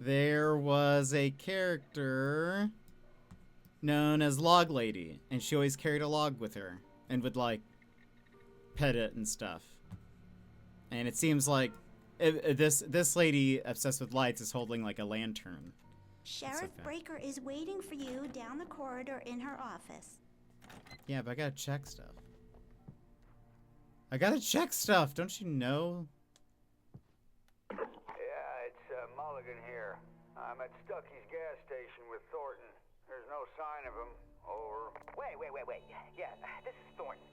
There was a character known as Log Lady, and she always carried a log with her and would, like, pet it and stuff. And it seems like this lady obsessed with lights is holding, like, a lantern. Sheriff Breaker is waiting for you down the corridor in her office. Yeah, but I gotta check stuff. Don't you know? Yeah, it's Mulligan here. I'm at Stucky's gas station with Thornton. There's no sign of him. Over. Wait. Yeah, this is Thornton.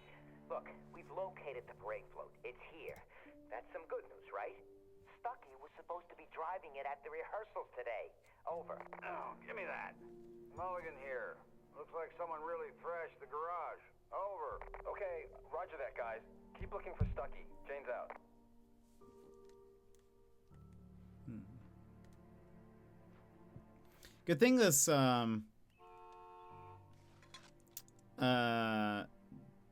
Look, we've located the brake float. It's here. That's some good news, right? Stucky was supposed to be driving it at the rehearsals today. Over. Oh, give me that. Mulligan here. Looks like someone really thrashed the garage. Over. Okay, roger that, guys. Keep looking for Stucky. Jane's out. Good thing this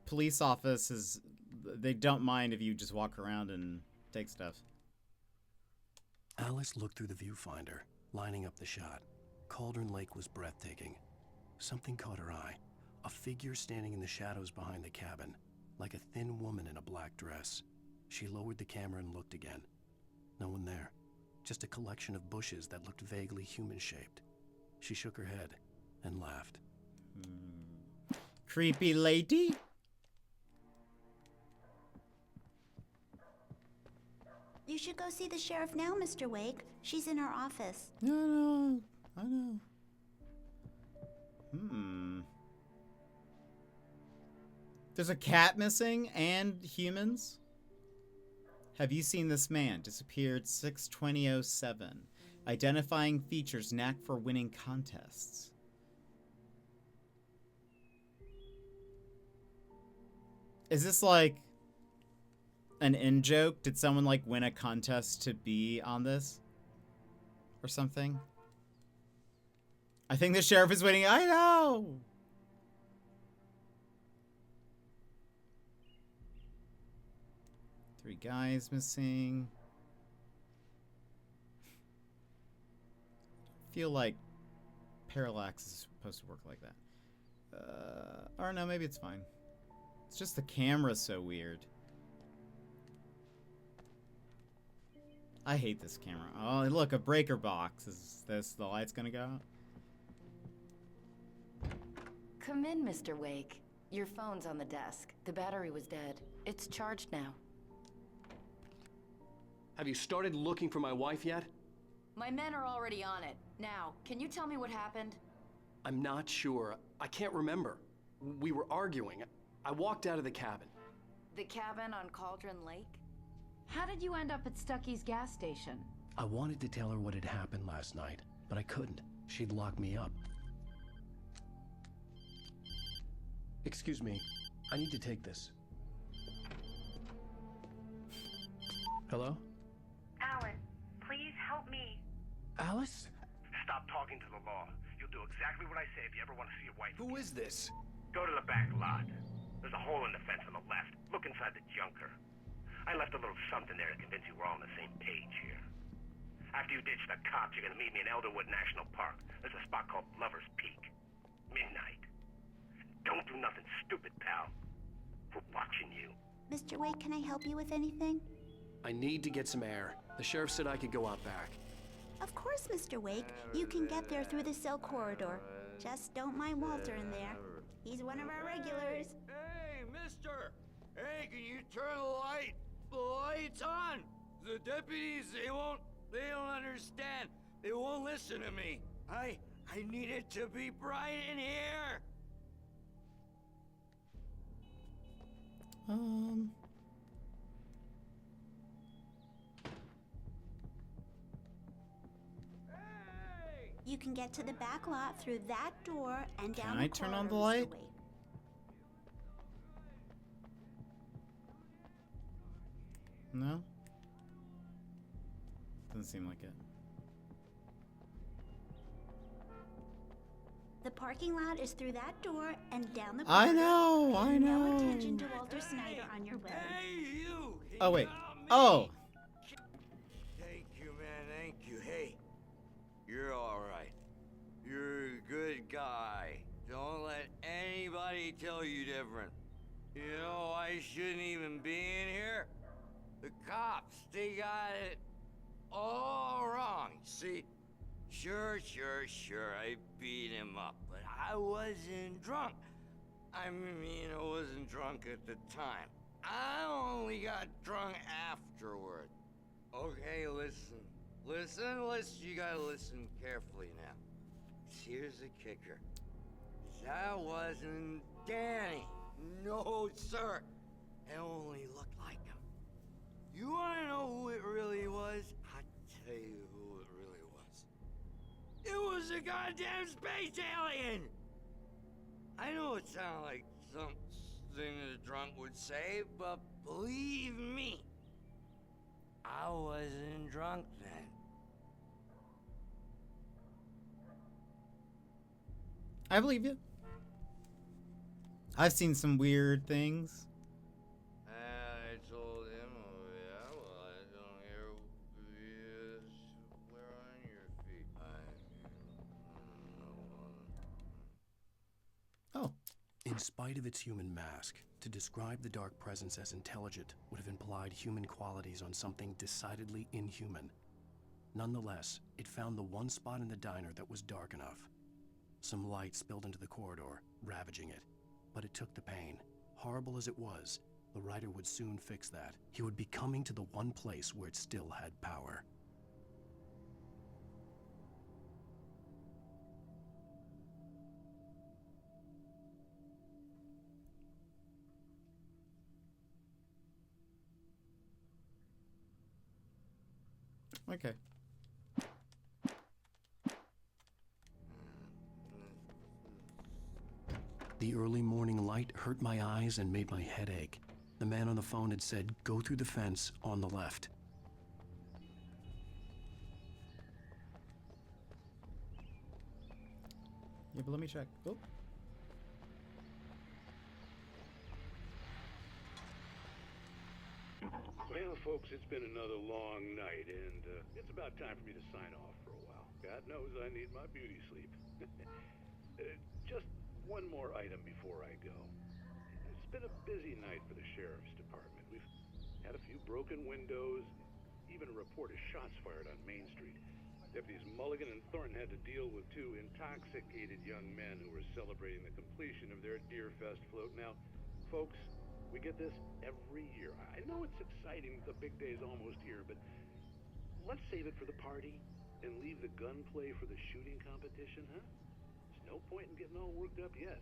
police office is, they don't mind if you just walk around and take stuff. Alice looked through the viewfinder, lining up the shot. Cauldron Lake was breathtaking. Something caught her eye. A figure standing in the shadows behind the cabin, like a thin woman in a black dress. She lowered the camera and looked again. No one there. Just a collection of bushes that looked vaguely human-shaped. She shook her head and laughed. Creepy lady? You should go see the sheriff now, Mr. Wake. She's in her office. No, I know. There's a cat missing and humans. Have you seen this man? Disappeared 6/20/07. Identifying features, knack for winning contests. Is this like an in-joke? Did someone like win a contest to be on this? Or something? I think the sheriff is waiting. I know! Three guys missing. I feel like parallax is supposed to work like that. Or no, maybe it's fine. It's just the camera's so weird. I hate this camera. Oh, look, a breaker box. Is this the light's gonna go out? Come in, Mr. Wake. Your phone's on the desk. The battery was dead. It's charged now. Have you started looking for my wife yet? My men are already on it. Now, can you tell me what happened? I'm not sure. I can't remember. We were arguing. I walked out of the cabin. The cabin on Cauldron Lake? How did you end up at Stucky's gas station? I wanted to tell her what had happened last night, but I couldn't. She'd lock me up. Excuse me. I need to take this. Hello? Alan, please help me. Alice? Stop talking to the law. You'll do exactly what I say if you ever want to see your wife. Who is this? Go to the back lot. There's a hole in the fence on the left. Look inside the junker. I left a little something there to convince you we're all on the same page here. After you ditch the cops, you're gonna meet me in Elderwood National Park. There's a spot called Lover's Peak. Midnight. Don't do nothing stupid, pal. We're watching you. Mr. Wake, can I help you with anything? I need to get some air. The sheriff said I could go out back. Of course, Mr. Wake. You can get there through the cell corridor. Just don't mind Walter in there. He's one of our regulars. Hey, mister! Hey, can you turn the light? The light's on! The deputies, they don't understand. They won't listen to me. I need it to be bright in here! You can get to the back lot through that door and down Can the I turn on the corridor, Mr. light? Wake. No? Doesn't seem like it. The parking lot is through that door and down the I corridor. know, Pay I no know. attention to Walter Snyder on your way. Oh, wait. Oh! Thank you, man. Thank you. Hey, you're all right. You're a good guy. Don't let anybody tell you different. You know, I shouldn't even be in here. The cops, they got it all wrong. See? Sure, I beat him up, but I wasn't drunk. I mean, I wasn't drunk at the time. I only got drunk afterward. Okay, listen. You gotta listen carefully now. Here's the kicker. That wasn't Danny. No, sir. It only looked like him. You wanna know who it really was? I'll tell you who it really was. It was a goddamn space alien! I know it sounded like something a drunk would say, but believe me, I wasn't drunk then. I believe you. I've seen some weird things. I told him, oh yeah, well, I don't hear where on your feet. Oh. In spite of its human mask, to describe the dark presence as intelligent would have implied human qualities on something decidedly inhuman. Nonetheless, it found the one spot in the diner that was dark enough. Some light spilled into the corridor, ravaging it. But it took the pain. Horrible as it was, the writer would soon fix that. He would be coming to the one place where it still had power. Okay. The early morning light hurt my eyes and made my head ache. The man on the phone had said, go through the fence on the left. Yeah, but let me check. Oh. Well, folks, it's been another long night, and it's about time for me to sign off for a while. God knows I need my beauty sleep. Just one more item before I go. It's been a busy night for the sheriff's department. We've had a few broken windows, even a report of shots fired on Main Street. Deputies Mulligan and Thornton had to deal with two intoxicated young men who were celebrating the completion of their Deerfest float. Now, folks, we get this every year. I know it's exciting, the big day's almost here, but let's save it for the party and leave the gunplay for the shooting competition, huh? There's no point in getting all worked up yet.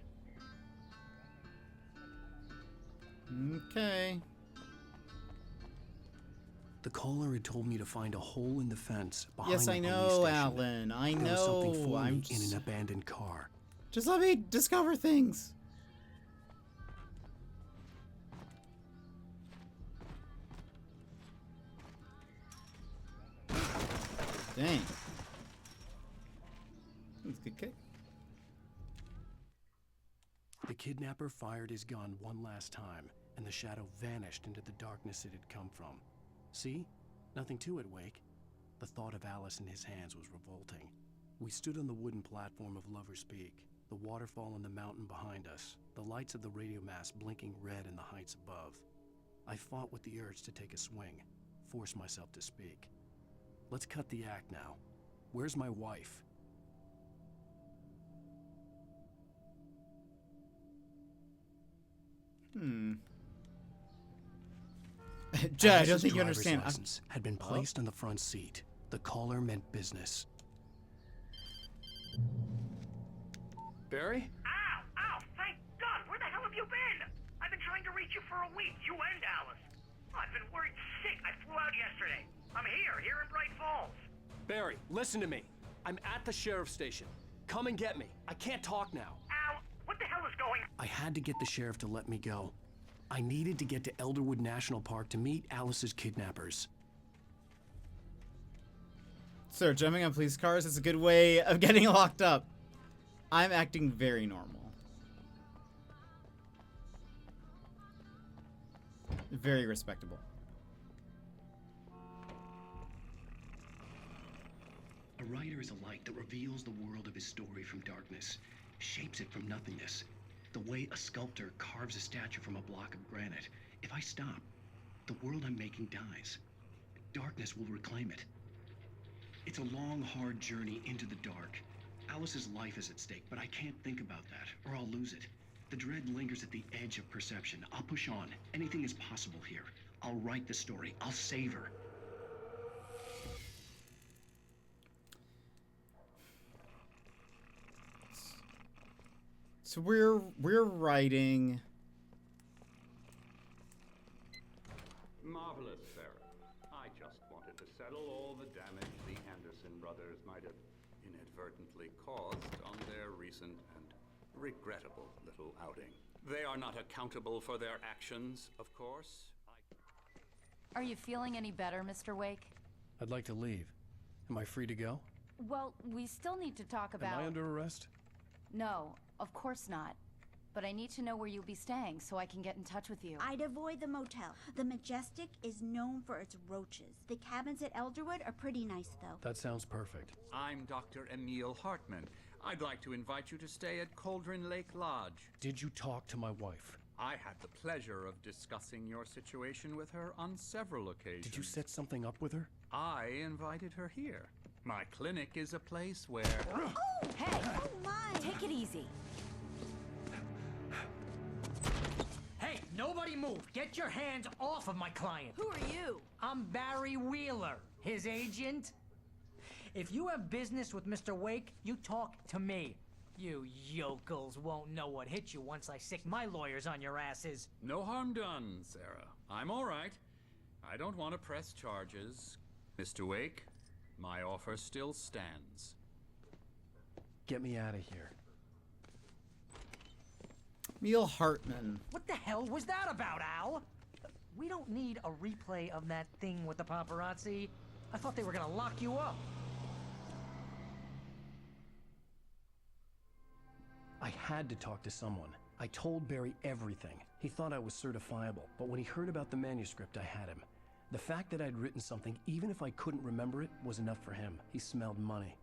Okay. The caller had told me to find a hole in the fence behind Yes, the I police know, station. Alan. I There was something know. for I'm me just... in an abandoned car. Just let me discover things. Dang. That's a good kick. The kidnapper fired his gun one last time, and the shadow vanished into the darkness it had come from. See? Nothing to it, Wake. The thought of Alice in his hands was revolting. We stood on the wooden platform of Lover's Peak, the waterfall on the mountain behind us, the lights of the radio mast blinking red in the heights above. I fought with the urge to take a swing, force myself to speak. Let's cut the act now. Where's my wife? Jay, I don't Alice's think you driver's understand. license had been placed on the front seat. The caller meant business. Barry? Ow! Thank God! Where the hell have you been? I've been trying to reach you for a week, you and Alice. I've been worried sick. I flew out yesterday. I'm here in Bright Falls. Barry, listen to me. I'm at the sheriff's station. Come and get me. I can't talk now. Al, what the hell is going? I had to get the sheriff to let me go. I needed to get to Elderwood National Park to meet Alice's kidnappers. Sir, jumping on police cars is a good way of getting locked up. I'm acting very normal. Very respectable. A writer is a light that reveals the world of his story from darkness, shapes it from nothingness. The way a sculptor carves a statue from a block of granite. If I stop, the world I'm making dies. Darkness will reclaim it. It's a long, hard journey into the dark. Alice's life is at stake, but I can't think about that, or I'll lose it. The dread lingers at the edge of perception. I'll push on. Anything is possible here. I'll write the story. I'll save her. So we're writing. Marvelous, Sarah. I just wanted to settle all the damage the Anderson brothers might have inadvertently caused on their recent and regrettable little outing. They are not accountable for their actions, of course. Are you feeling any better, Mr. Wake? I'd like to leave. Am I free to go? Well, we still need to talk about... Am I under arrest? No, of course not. But I need to know where you'll be staying so I can get in touch with you. I'd avoid the motel. The Majestic is known for its roaches. The cabins at Elderwood are pretty nice, though. That sounds perfect. I'm Dr. Emil Hartman. I'd like to invite you to stay at Cauldron Lake Lodge. Did you talk to my wife? I had the pleasure of discussing your situation with her on several occasions. Did you set something up with her? I invited her here. My clinic is a place where... Oh, hey! Oh, my! Take it easy. Hey, nobody move! Get your hands off of my client! Who are you? I'm Barry Wheeler, his agent. If you have business with Mr. Wake, you talk to me. You yokels won't know what hit you once I sick my lawyers on your asses. No harm done, Sarah. I'm all right. I don't want to press charges. Mr. Wake, my offer still stands. Get me out of here. Emil Hartman. What the hell was that about, Al? We don't need a replay of that thing with the paparazzi. I thought they were gonna lock you up. I had to talk to someone. I told Barry everything. He thought I was certifiable, but when he heard about the manuscript, I had him. The fact that I'd written something, even if I couldn't remember it, was enough for him. He smelled money.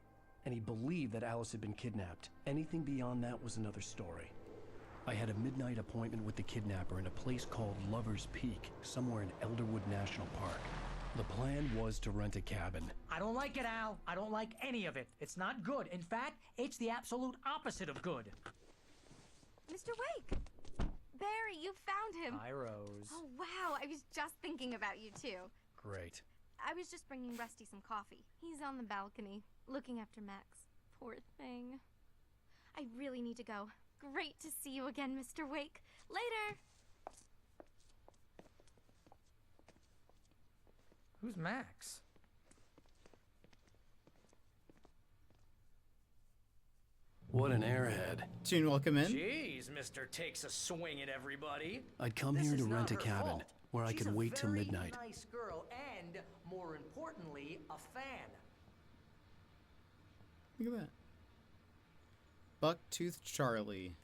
And he believed that Alice had been kidnapped. Anything beyond that was another story. I had a midnight appointment with the kidnapper in a place called Lover's Peak, somewhere in Elderwood National Park. The plan was to rent a cabin. I don't like it, Al. I don't like any of it. It's not good. In fact, it's the absolute opposite of good. Mr. Wake! Barry, you found him! Hi, Rose. Oh, wow. I was just thinking about you, too. Great. I was just bringing Rusty some coffee. He's on the balcony, looking after Max. Poor thing. I really need to go. Great to see you again, Mr. Wake. Later! Who's Max? What an airhead. June, welcome in. Jeez, Mr. Takes a swing at everybody. I'd come This here to is rent a not her cabin fault. where I She's could a wait till very midnight. Nice girl, and more importantly, a fan. Look at that. Bucktooth Charlie.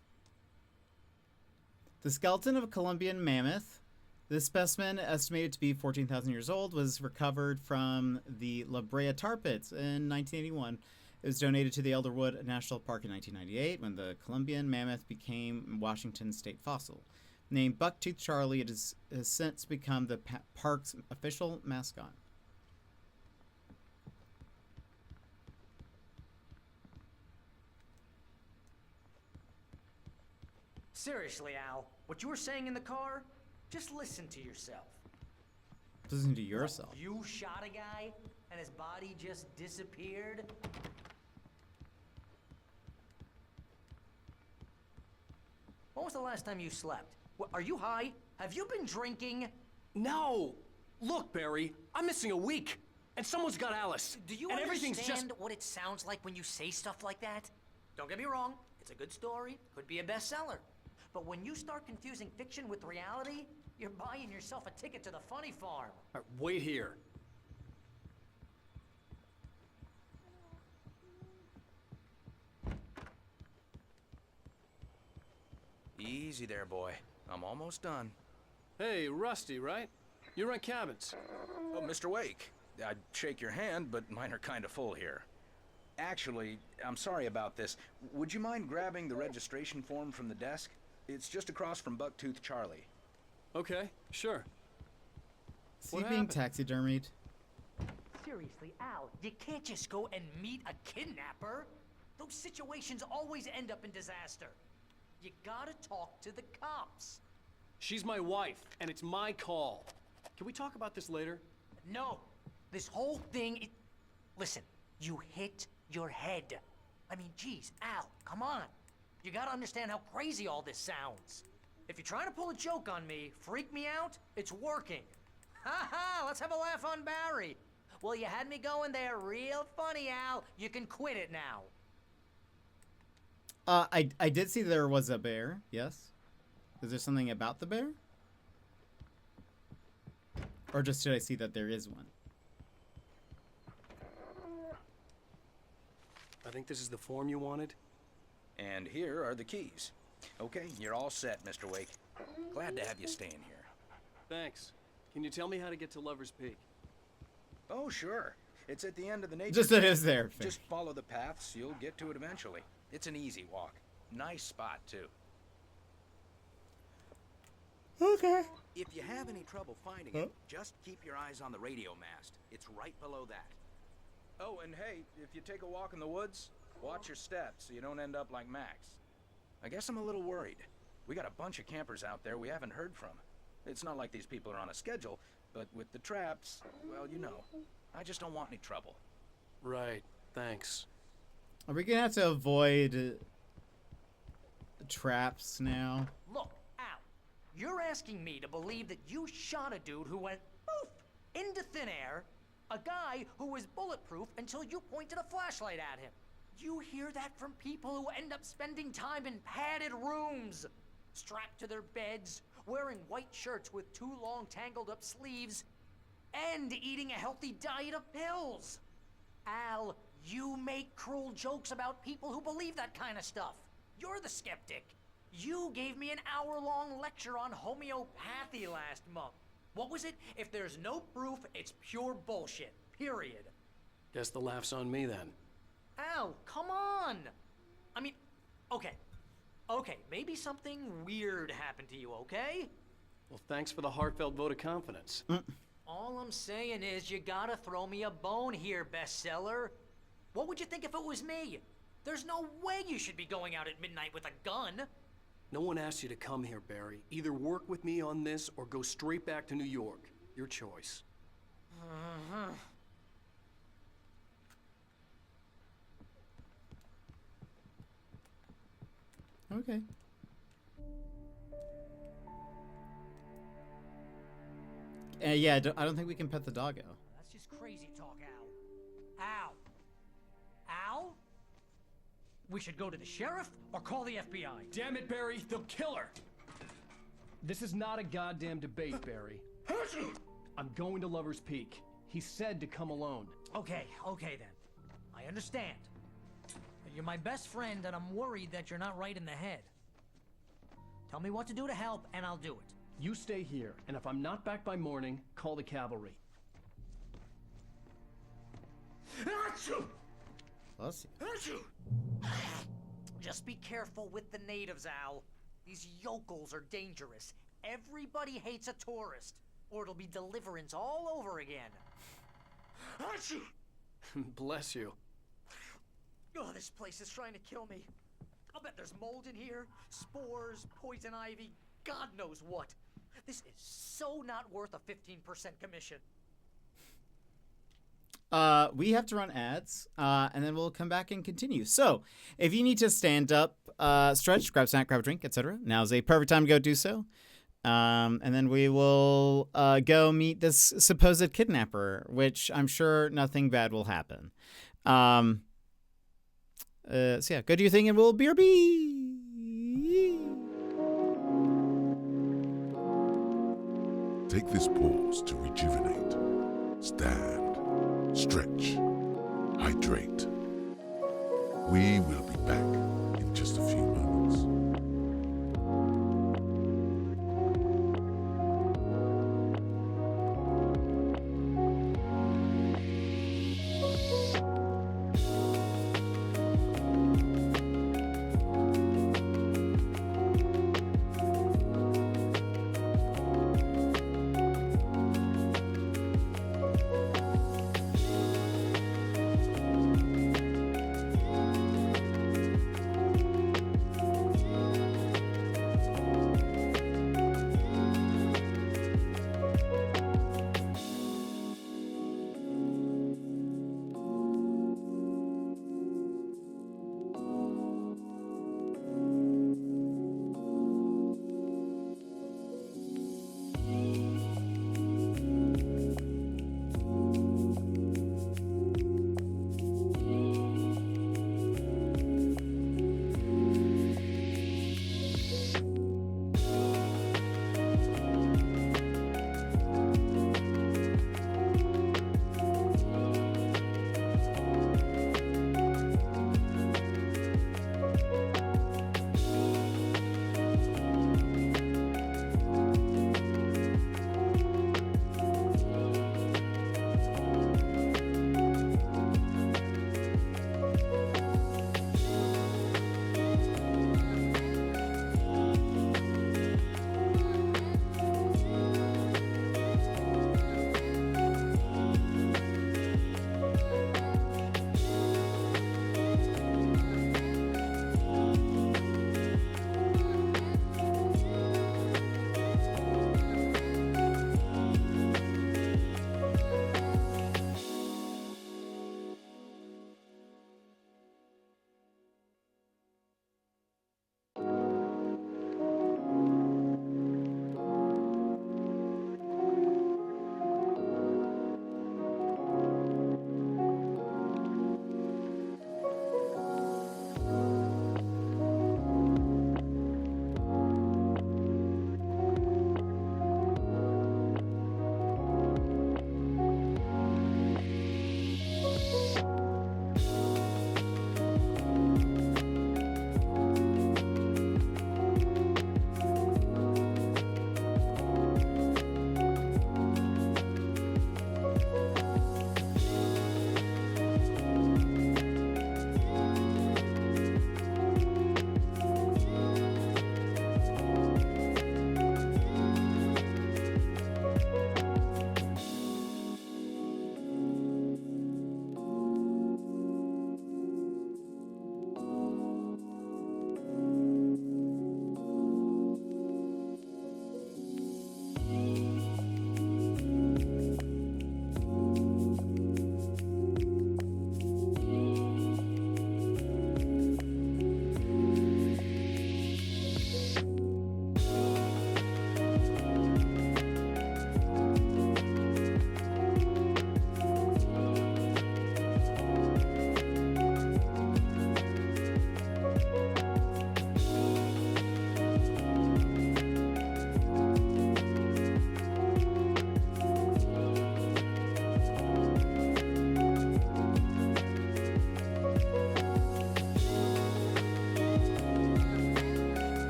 The skeleton of a Columbian mammoth. This specimen, estimated to be 14,000 years old, was recovered from the La Brea tar pits in 1981. It was donated to the Elderwood National Park in 1998 when the Columbian mammoth became Washington state fossil. Named Bucktooth Charlie, it has since become the park's official mascot. Seriously, Al, what you were saying in the car, just listen to yourself. Listen to yourself. You shot a guy, and his body just disappeared? When was the last time you slept? What, are you high? Have you been drinking? No! Look, Barry, I'm missing a week. And someone's got Alice. Do you and everything's understand just... what it sounds like when you say stuff like that? Don't get me wrong, it's a good story, could be a bestseller. But when you start confusing fiction with reality, you're buying yourself a ticket to the funny farm. All right, wait here. Easy there, boy. I'm almost done. Hey, Rusty, right? You rent cabins. Oh, Mr. Wake. I'd shake your hand, but mine are kind of full here. Actually, I'm sorry about this. Would you mind grabbing the registration form from the desk? It's just across from Bucktooth Charlie. Okay, sure. Is he being taxidermied? Seriously, Al, you can't just go and meet a kidnapper. Those situations always end up in disaster. You gotta talk to the cops. She's my wife, and it's my call. Can we talk about this later? No, this whole thing, listen, you hit your head. I mean, geez, Al, come on. You gotta understand how crazy all this sounds. If you're trying to pull a joke on me, freak me out, it's working. Ha ha, let's have a laugh on Barry. Well, you had me going there real funny, Al. You can quit it now. I did see there was a bear, yes. Is there something about the bear? Or just did I see that there is one? I think this is the form you wanted. And here are the keys. Okay, you're all set, Mr. Wake. Glad to have you staying here. Thanks. Can you tell me how to get to Lover's Peak? Oh, sure. It's at the end of the nature. Just that it's there. Just follow the paths. You'll get to it eventually. It's an easy walk. Nice spot, too. Okay. If you have any trouble finding it, just keep your eyes on the radio mast. It's right below that. Oh, and hey, if you take a walk in the woods, watch your steps so you don't end up like Max. I guess I'm a little worried. We got a bunch of campers out there we haven't heard from. It's not like these people are on a schedule, but with the traps, well, you know, I just don't want any trouble. Right, thanks. Are we gonna have to avoid the traps now? Look, Al, you're asking me to believe that you shot a dude who went poof into thin air, a guy who was bulletproof until you pointed a flashlight at him. You hear that from people who end up spending time in padded rooms, strapped to their beds, wearing white shirts with too long tangled up sleeves, and eating a healthy diet of pills. Al, you make cruel jokes about people who believe that kind of stuff. You're the skeptic. You gave me an hour-long lecture on homeopathy last month. What was it? If there's no proof, it's pure bullshit. Period. Guess the laugh's on me then. Al, come on! I mean, okay, maybe something weird happened to you, okay? Well, thanks for the heartfelt vote of confidence. All I'm saying is you gotta throw me a bone here, bestseller. What would you think if it was me? There's no way you should be going out at midnight with a gun. No one asked you to come here, Barry. Either work with me on this or go straight back to New York. Your choice. Okay. Yeah, I don't think we can pet the doggo. That's just crazy talk, Al. Al? We should go to the sheriff or call the FBI. Damn it, Barry, they'll kill her! This is not a goddamn debate, Barry. I'm going to Lover's Peak. He said to come alone. Okay then. I understand. You're my best friend, and I'm worried that you're not right in the head. Tell me what to do to help, and I'll do it. You stay here, and if I'm not back by morning, call the cavalry. Bless you. Just be careful with the natives, Al. These yokels are dangerous. Everybody hates a tourist, or it'll be Deliverance all over again. Bless you. Oh, this place is trying to kill me. I'll bet there's mold in here, spores, poison ivy, God knows what. This is so not worth a 15% commission. We have to run ads, and then we'll come back and continue. So, if you need to stand up, stretch, grab a snack, grab a drink, etc., now's a perfect time to go do so. And then we will go meet this supposed kidnapper, which I'm sure nothing bad will happen. So yeah, go do your thing and we'll BRB. Take this pause to rejuvenate. Stand, stretch, hydrate. We will be back in just a few moments.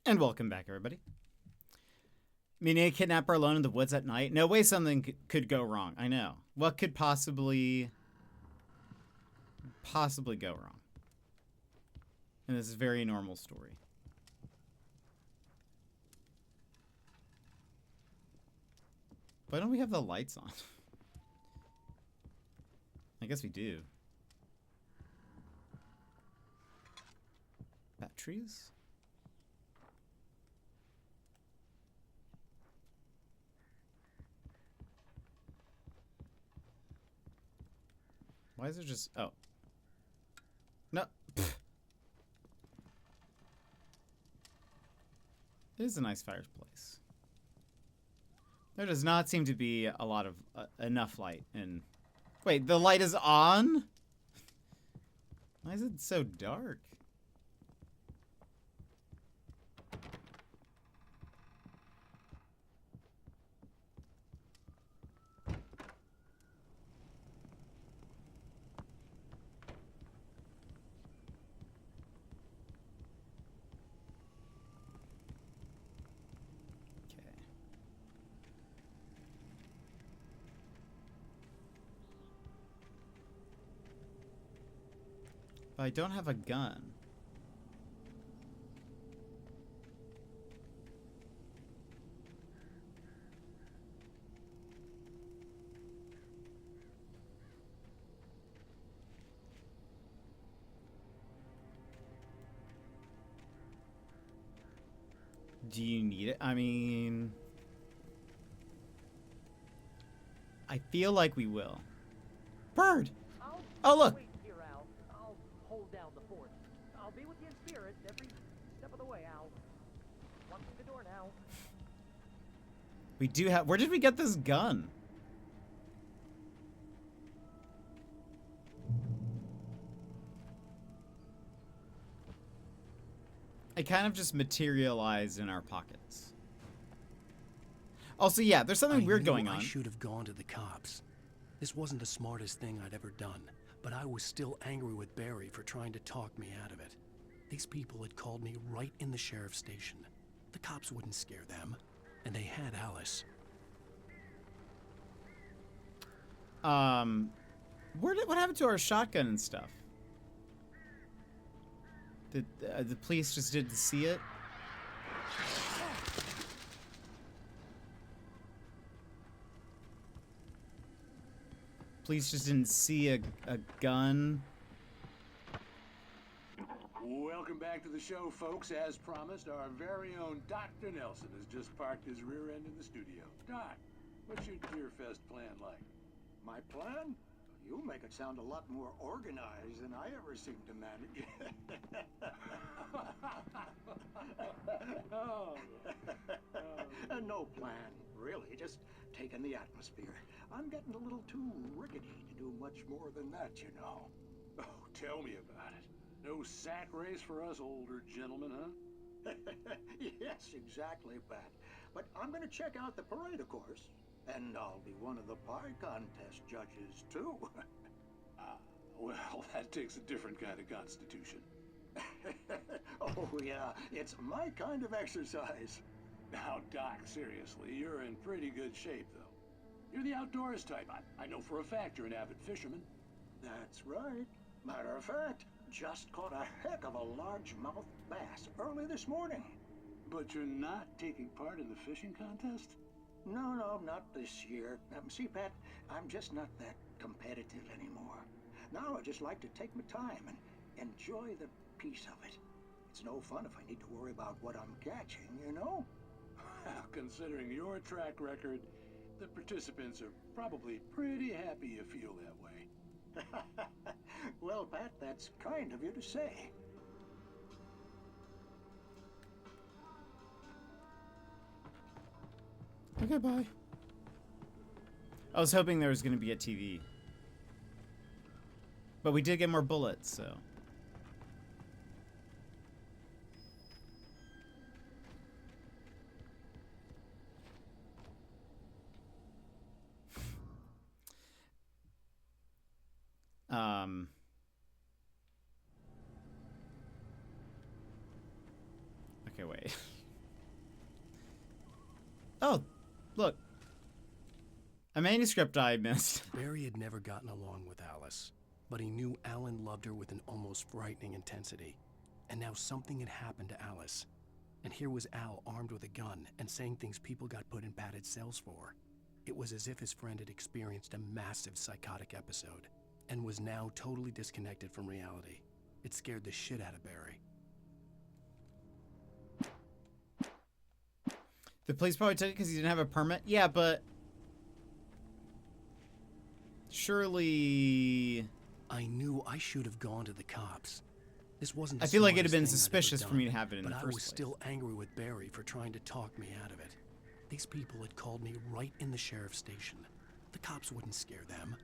And welcome back, everybody. Meaning a kidnapper alone in the woods at night? No way something could go wrong. I know. What could possibly go wrong? And this is a very normal story. Why don't we have the lights on? I guess we do. Batteries? Why is it just... Oh. No. Pfft. It is a nice fireplace. There does not seem to be a lot of... enough light in... Wait, the light is on? Why is it so dark? But I don't have a gun. Do you need it? I mean... I feel like we will. Bird! Oh, look! Hold down the fort. I'll be with you in spirit every step of the way, Al. Walk through the door now. We do have... Where did we get this gun? It kind of just materialized in our pockets. Also, yeah, there's something weird going on. I should have gone to the cops. This wasn't the smartest thing I'd ever done. But I was still angry with Barry for trying to talk me out of it. These people had called me right in the sheriff's station. The cops wouldn't scare them. And they had Alice. What happened to our shotgun and stuff? Did the police just didn't see it? Police just didn't see a gun. Welcome back to the show, folks. As promised, our very own Dr. Nelson has just parked his rear end in the studio. Doc, what's your Deerfest plan like? My plan? You make it sound a lot more organized than I ever seem to manage. No plan, really. Just taking the atmosphere. I'm getting a little too rickety to do much more than that, you know. Oh, tell me about it. No sack race for us older gentlemen, huh? Yes, exactly, Pat. But I'm going to check out the parade, of course. And I'll be one of the pie contest judges, too. Well, that takes a different kind of constitution. Oh, yeah. It's my kind of exercise. Now, Doc, seriously, you're in pretty good shape, though. You're the outdoors type. I know for a fact you're an avid fisherman. That's right. Matter of fact, just caught a heck of a largemouth bass early this morning. But you're not taking part in the fishing contest? No, not this year. See, Pat, I'm just not that competitive anymore. Now I just like to take my time and enjoy the peace of it. It's no fun if I need to worry about what I'm catching, you know? Well, considering your track record, the participants are probably pretty happy you feel that way. Well, Pat, that's kind of you to say. Okay, bye. I was hoping there was going to be a TV. But we did get more bullets, so... Okay, wait. Oh, look. A manuscript I missed. Barry had never gotten along with Alice, but he knew Alan loved her with an almost frightening intensity. And now something had happened to Alice. And here was Al armed with a gun and saying things people got put in padded cells for. It was as if his friend had experienced a massive psychotic episode and was now totally disconnected from reality. It scared the shit out of Barry. The police probably took it because he didn't have a permit. Yeah, but surely I knew I should have gone to the cops. This wasn't. I feel like it'd have been suspicious for me to have it in the first place. But I was still angry with Barry for trying to talk me out of it. These people had called me right in the sheriff's station. The cops wouldn't scare them,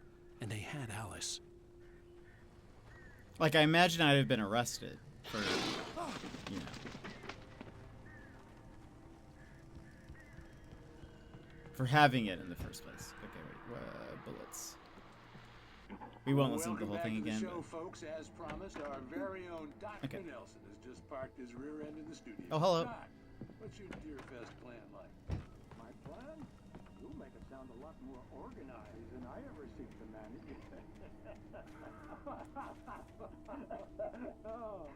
and they had Alice. Like, I imagine I'd have been arrested for, you know, for having it in the first place. Okay, wait, bullets. We won't listen to the whole thing again. Welcome back to the show, folks. As promised, our very own Dr. Nelson has just parked his rear end in the studio. Oh, hello. Doc, what's your Deer Fest plan like? My plan? You'll make it sound a lot more organized than I ever seem to manage. Oh.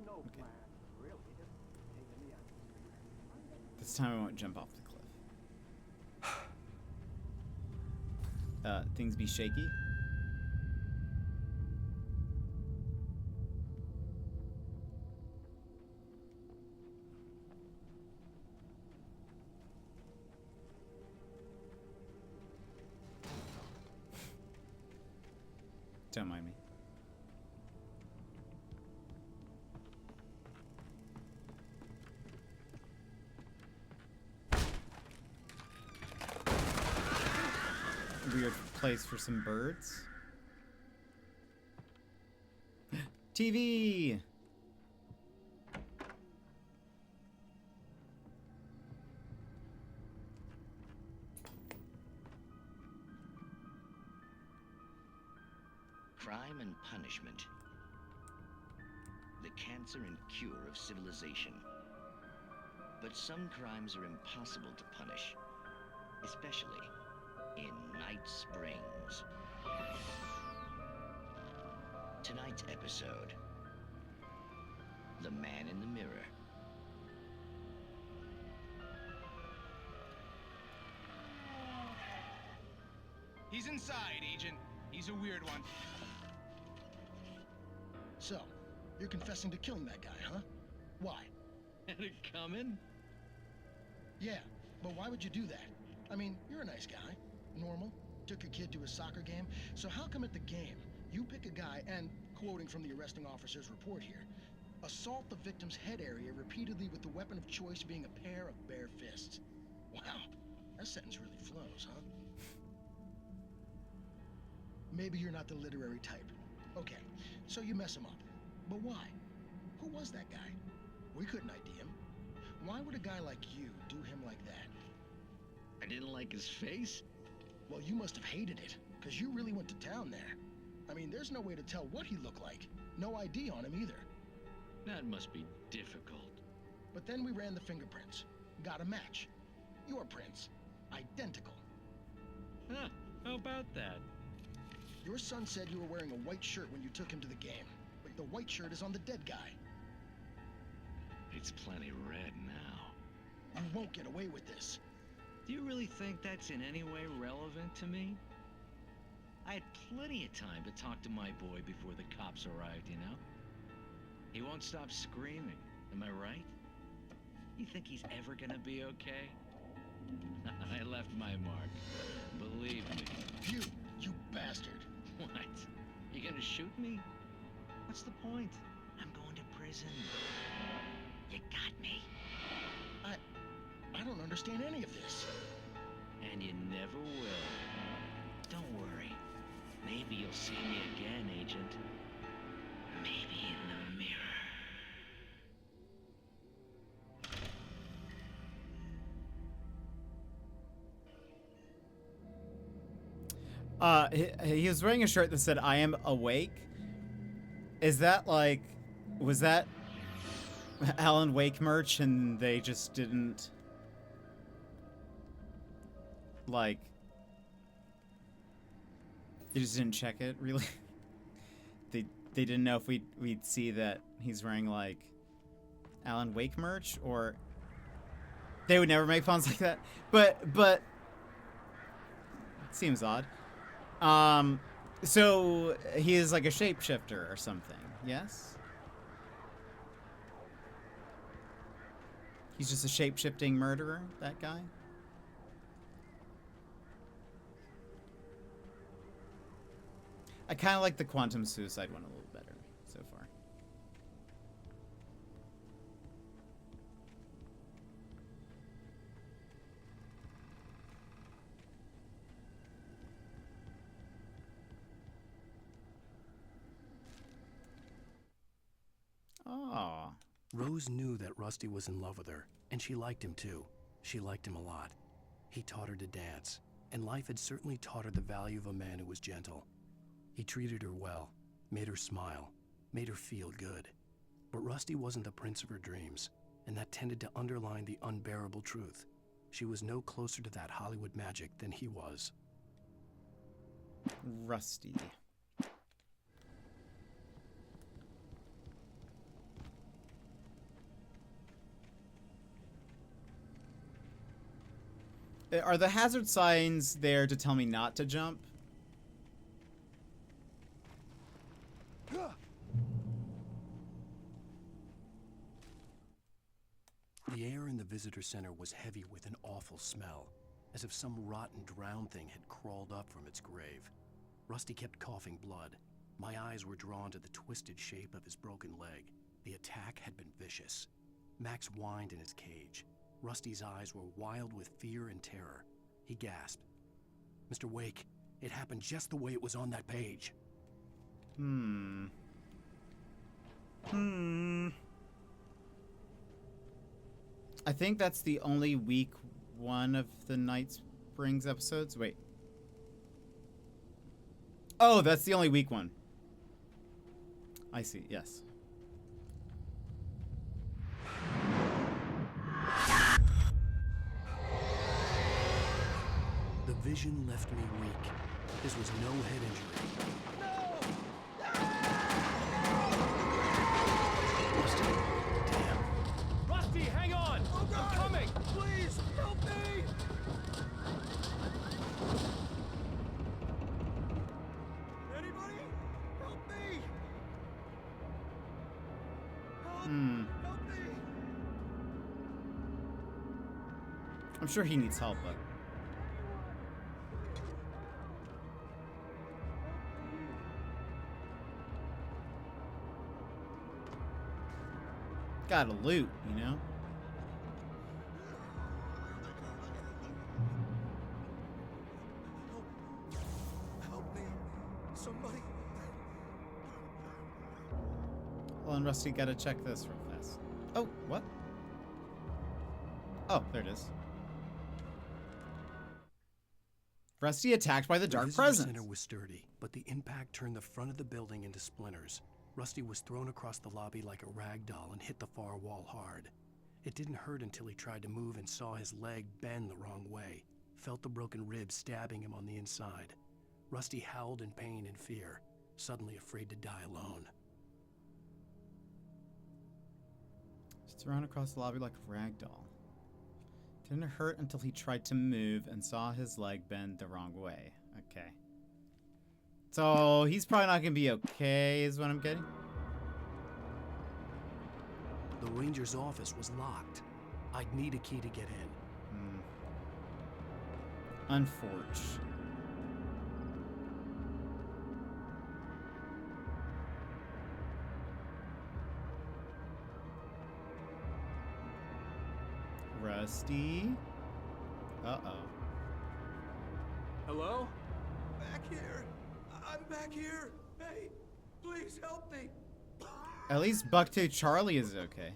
No plan, really. Just taking me out. This time I won't jump off the cliff. Things be shaky. Don't mind me. Weird place for some birds. TV! Crime and punishment. The cancer and cure of civilization. But some crimes are impossible to punish, especially in Night Springs. Tonight's episode, The Man in the Mirror. He's inside, Agent. He's a weird one. So, you're confessing to killing that guy, huh? Why? Had it coming? Yeah, but why would you do that? I mean, you're a nice guy. Normal. Took your kid to a soccer game. So how come at the game, you pick a guy and, quoting from the arresting officer's report here, assault the victim's head area repeatedly with the weapon of choice being a pair of bare fists? Wow, that sentence really flows, huh? Maybe you're not the literary type. Okay, so you mess him up. But why? Who was that guy? We couldn't ID him. Why would a guy like you do him like that? I didn't like his face? Well, you must have hated it, because you really went to town there. I mean, there's no way to tell what he looked like. No ID on him either. That must be difficult. But then we ran the fingerprints. Got a match. Your prints. Identical. Huh, how about that? Your son said you were wearing a white shirt when you took him to the game. But the white shirt is on the dead guy. It's plenty red now. You won't get away with this. Do you really think that's in any way relevant to me? I had plenty of time to talk to my boy before the cops arrived, you know? He won't stop screaming, am I right? You think he's ever gonna be okay? I left my mark, believe me. You bastard. What? You gonna shoot me? What's the point? I'm going to prison. You got me. I don't understand any of this. And you never will. Don't worry. Maybe you'll see me again, Agent. Maybe in the mirror. He was wearing a shirt that said, "I am awake." Is that like, was that Alan Wake merch and they just didn't Like, they just didn't check it, really. They didn't know if we'd see that he's wearing, like, Alan Wake merch, or they would never make puns like that. But it seems odd. So he is like a shapeshifter or something, yes? He's just a shape-shifting murderer, that guy? I kind of like the quantum suicide one a little better so far. Oh. Rose knew that Rusty was in love with her, and she liked him too. She liked him a lot. He taught her to dance, and life had certainly taught her the value of a man who was gentle. He treated her well, made her smile, made her feel good. But Rusty wasn't the prince of her dreams, and that tended to underline the unbearable truth. She was no closer to that Hollywood magic than he was. Rusty. Are the hazard signs there to tell me not to jump? The air in the visitor center was heavy with an awful smell, as if some rotten drowned thing had crawled up from its grave. Rusty kept coughing blood. My eyes were drawn to the twisted shape of his broken leg. The attack had been vicious. Max whined in his cage. Rusty's eyes were wild with fear and terror. He gasped. Mr. Wake, it happened just the way it was on that page. I think that's the only week one of the Night Springs episodes. Wait. Oh, that's the only week one. I see, yes. The vision left me weak. This was no head injury. Rusty, damn. Rusty, hang on! Oh, God. I'm coming! Please, help me! Anybody? Help me! Help me! I'm sure he needs help, but... Gotta loot, you know? Help me! Somebody! Well, and Rusty, gotta check this real fast. Oh, what? Oh, there it is. Rusty attacked by the dark visitor presence. center was sturdy, but the impact turned the front of the building into splinters. Rusty was thrown across the lobby like a rag doll and hit the far wall hard. It didn't hurt until he tried to move and saw his leg bend the wrong way, felt the broken ribs stabbing him on the inside. Rusty howled in pain and fear, suddenly afraid to die alone. He's thrown across the lobby like a rag doll. Didn't hurt until he tried to move and saw his leg bend the wrong way. Okay. So, he's probably not going to be okay, is what I'm getting. The ranger's office was locked. I'd need a key to get in. Unforged. Rusty? Uh-oh. Hello? Back here! I'm back here! Hey, please help me! At least Bucktooth Charlie is okay.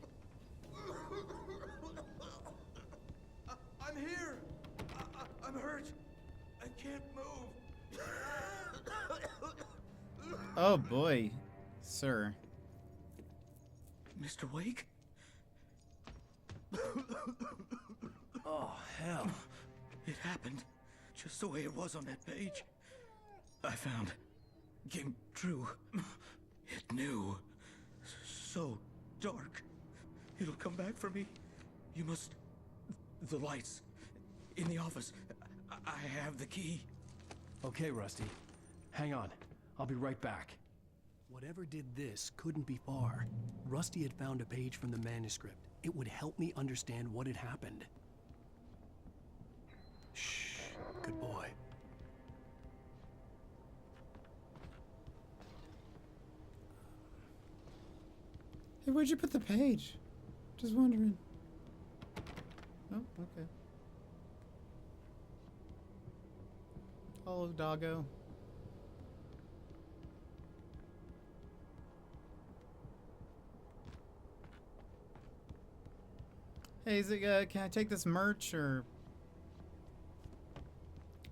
I'm here! I'm hurt! I can't move! Oh boy, sir. Mr. Wake? Oh, hell. It happened. just the way it was on that page. I found came true. It knew. So dark. It'll come back for me. You must... The lights. In the office. I have the key. Okay, Rusty. Hang on. I'll be right back. Whatever did this couldn't be far. Rusty had found a page from the manuscript. It would help me understand what had happened. Shh. Good boy. Hey, where'd you put the page? Just wondering. Oh, okay. Hello, doggo. Hey, is it, can I take this merch, or...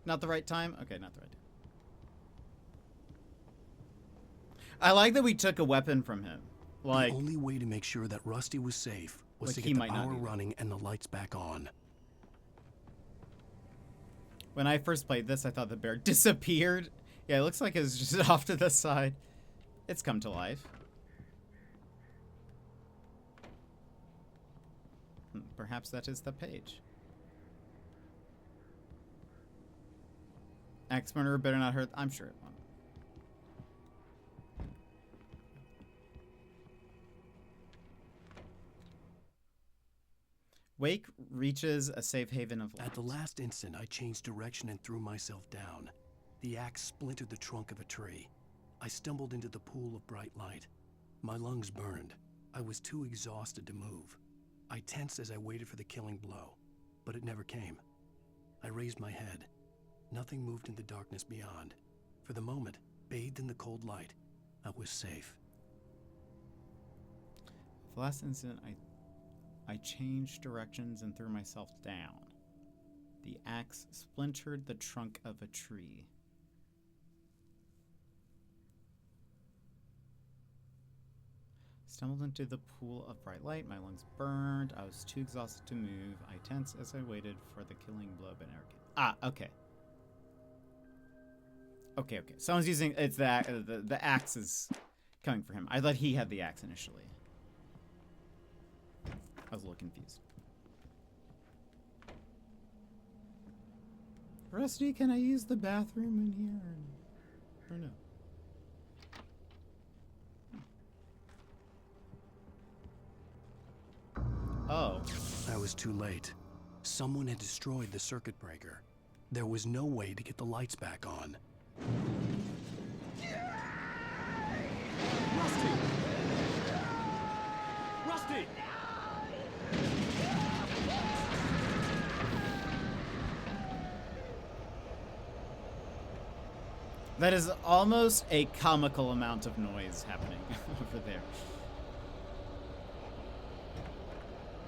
Not the right time? Okay, not the right time. I like that we took a weapon from him. Like, the only way to make sure that Rusty was safe was like to get the power running and the lights back on. When I first played this, I thought the bear disappeared. Yeah, it looks like it's just off to the side. It's come to life. Perhaps that is the page. Axe murderer better not hurt. I'm sure it won't. Wake reaches a safe haven of light. At the last instant, I changed direction and threw myself down. The axe splintered the trunk of a tree. I stumbled into the pool of bright light. My lungs burned. I was too exhausted to move. I tensed as I waited for the killing blow, but it never came. I raised my head. Nothing moved in the darkness beyond. For the moment, bathed in the cold light, I was safe. The last incident, I changed directions and threw myself down. The axe splintered the trunk of a tree. Stumbled into the pool of bright light. My lungs burned. I was too exhausted to move. I tensed as I waited for the killing blow, but never came. Ah, okay. Okay. Someone's using... It's the axe is coming for him. I thought he had the axe initially. I was a little confused. Rusty, can I use the bathroom in here? Or no? Oh. I was too late. Someone had destroyed the circuit breaker. There was no way to get the lights back on. Rusty! Rusty! That is almost a comical amount of noise happening over there.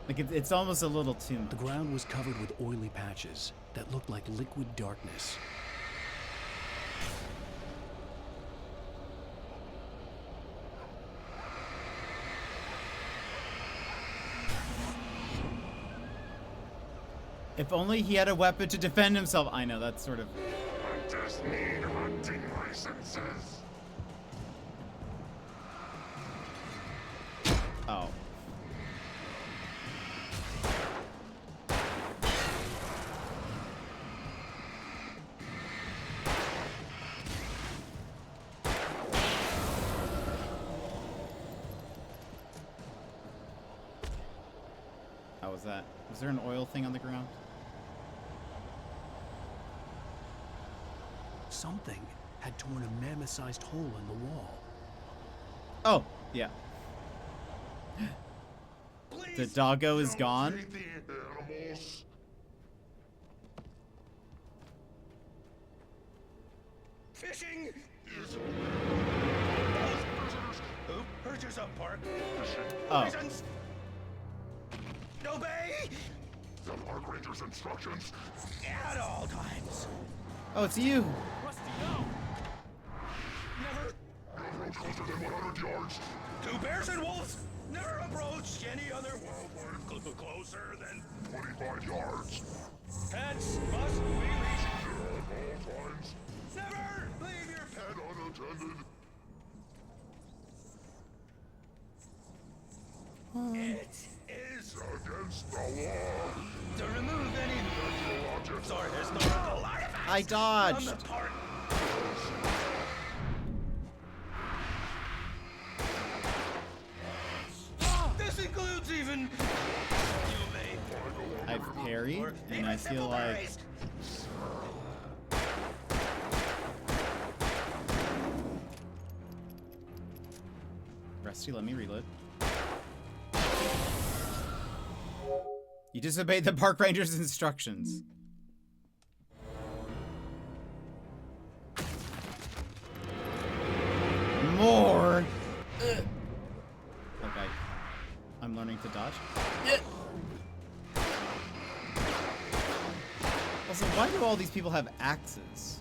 Like, it's almost a little too much. The ground was covered with oily patches that looked like liquid darkness. If only he had a weapon to defend himself. I know, that's sort of... Hunters need hunting licenses. Oh. How was that? Was there an oil thing on the ground? Something had torn a mammoth-sized hole in the wall. Oh, yeah. The doggo is gone. Fishing! Urges up, Park. Oh. Reasons. Obey! The park ranger's instructions. At all times. Oh, it's you. Rusty, no! Never. No approach closer than 100 yards. Two bears and wolves never approach any other wildlife closer than 25 yards. Pets must be leashed. all times. Never leave your Head unattended. It is Against the law. to remove any sorry, historical artifacts I dodged. from the park. This includes even you may I've parried, and I feel like Rusty, let me reload. You disobeyed the park ranger's instructions. More. Okay. I'm learning to dodge. Also, why do all these people have axes?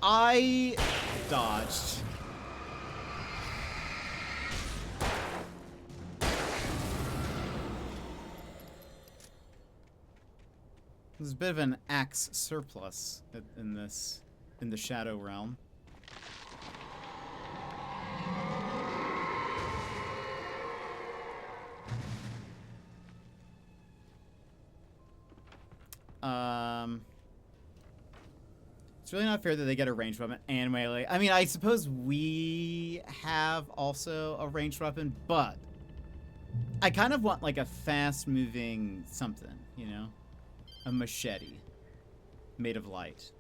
I dodged. There's a bit of an axe surplus in the Shadow Realm. It's really not fair that they get a ranged weapon and melee. I mean, I suppose we have also a ranged weapon, but I kind of want like a fast-moving something, you know? A machete made of light.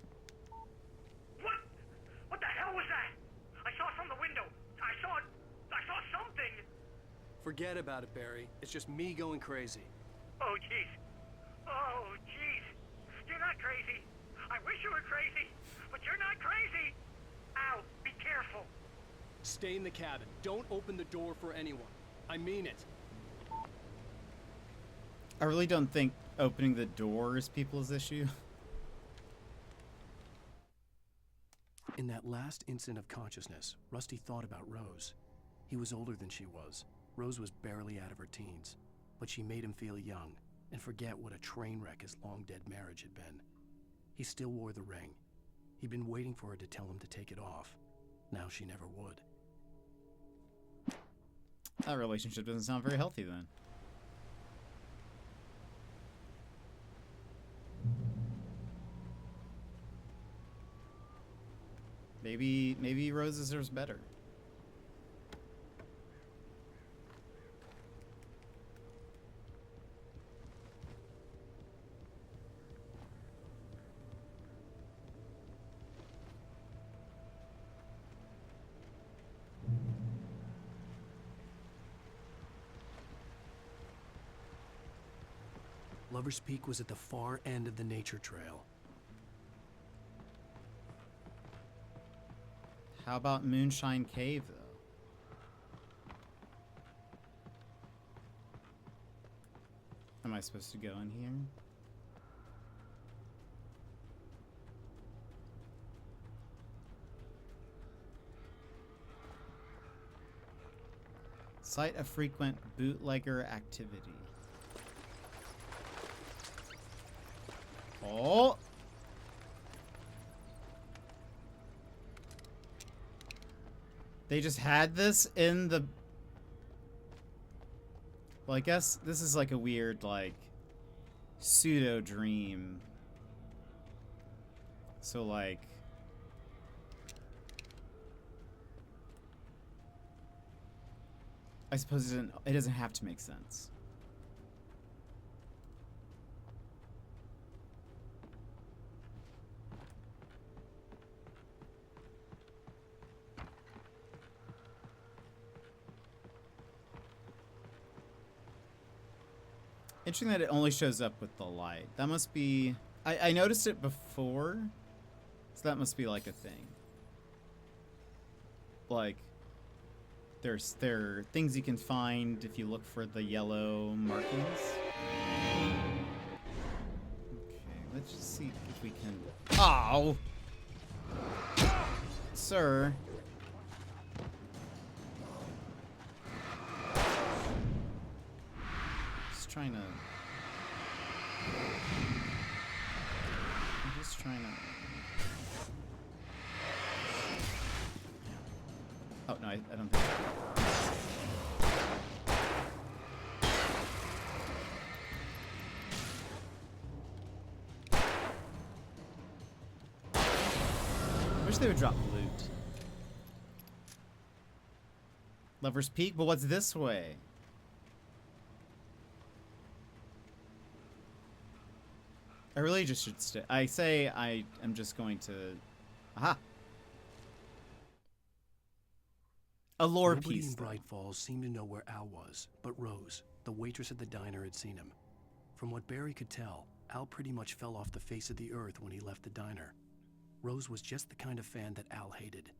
What? What the hell was that? I saw it from the window. I saw something. Forget about it, Barry. It's just me going crazy. Oh, jeez. Oh, jeez. You're not crazy. I wish you were crazy, but you're not crazy. Ow, be careful. Stay in the cabin. Don't open the door for anyone. I mean it. I really don't think opening the door is people's issue. In that last instant of consciousness, Rusty thought about Rose. He was older than she was. Rose was barely out of her teens, but she made him feel young and forget what a train wreck his long-dead marriage had been. He still wore the ring. He'd been waiting for her to tell him to take it off. Now she never would. That relationship doesn't sound very healthy then. Maybe Rose deserves better. Lover's Peak was at the far end of the nature trail. How about Moonshine Cave, though? Am I supposed to go in here? Site of frequent bootlegger activity. Oh! They just had this in the... Well, I guess this is like a weird, like, pseudo-dream. So, like... I suppose it doesn't have to make sense. Interesting that it only shows up with the light. That must be... I noticed it before, so that must be like a thing. Like, there are things you can find if you look for the yellow markings. Okay, let's just see if we can... Ow! Sir. Trying to... Oh, no, I don't think so. I wish they would drop loot. Lover's Peak, but what's this way? I really just should stay. I say I am just going to... Aha! A lore Nobody piece. in Bright Falls seemed to know where Al was, but Rose, the waitress at the diner, had seen him. From what Barry could tell, Al pretty much fell off the face of the earth when he left the diner. Rose was just the kind of fan that Al hated,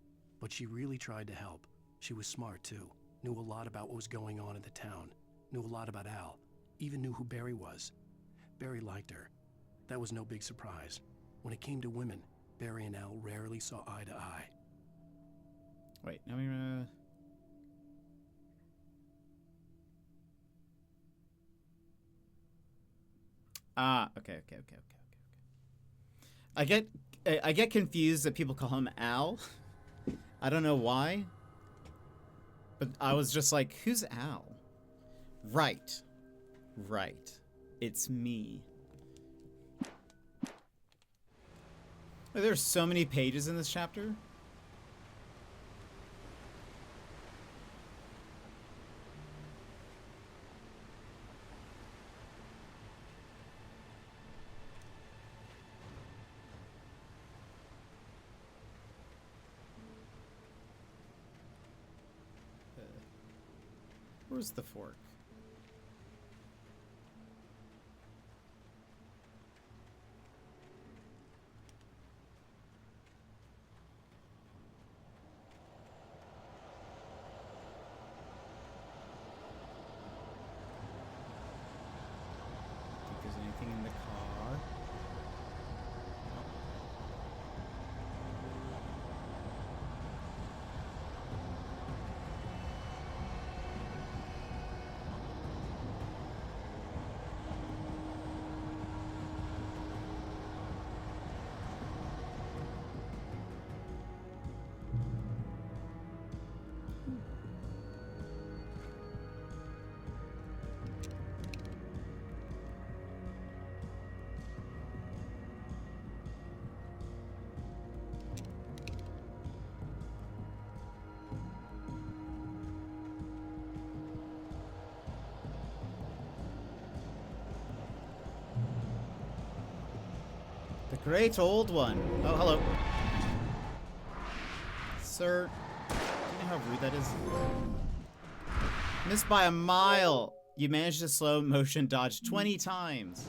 but she really tried to help. She was smart too, knew a lot about what was going on in the town, knew a lot about Al, even knew who Barry was. Barry liked her. That was no big surprise. When it came to women, Barry and Al rarely saw eye to eye. Wait, now we're gonna... Ah, okay. I get confused that people call him Al. I don't know why. But I was just like, who's Al? Right. It's me. There's so many pages in this chapter. Where's the fork? Think there's anything in the car? The great old one. Oh, hello. Sir, do you know how rude that is? Missed by a mile. You managed to slow motion dodge 20 times.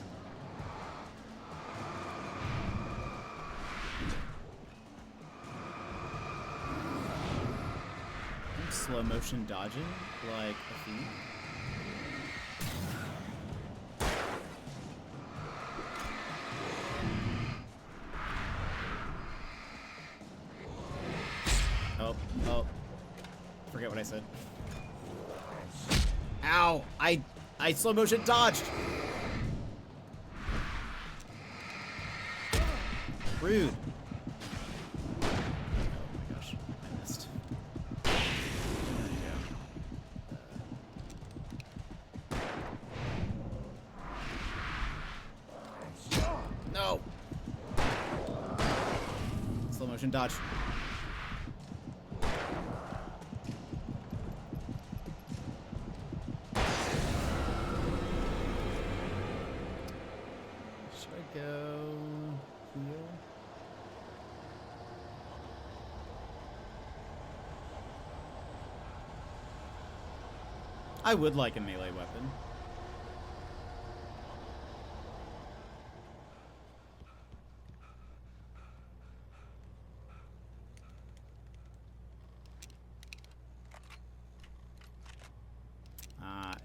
I'm slow motion dodging like a fiend. Oh. Forget what I said. Ow! I slow motion dodged! Rude. Oh my gosh, I missed. No! Slow motion dodge. I would like a melee weapon.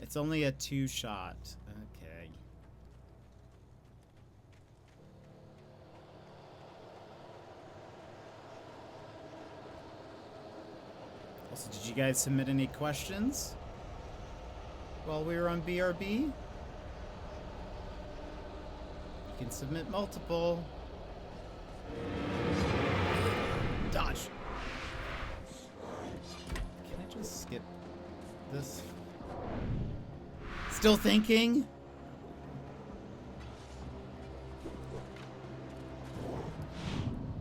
It's only a 2-shot. Okay. Also, did you guys submit any questions while we were on BRB? You can submit multiple. Dodge. get this. Still thinking?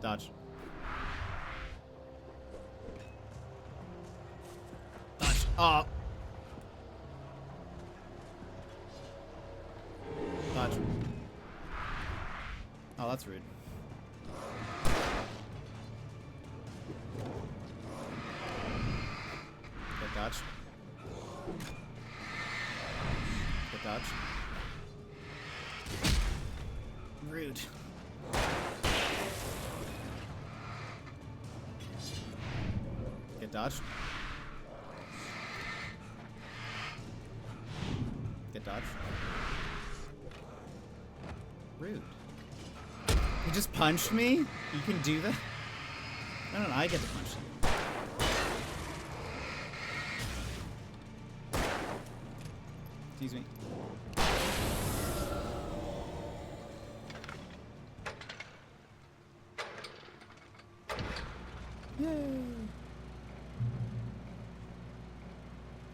Dodge. Dodge. Oh. Dodge. Oh, that's rude. Get dodge. Get dodge. Rude. Get dodge. Get dodge. Rude. You just punched me? You can do that? No, I get to punch you. Excuse me. Yay.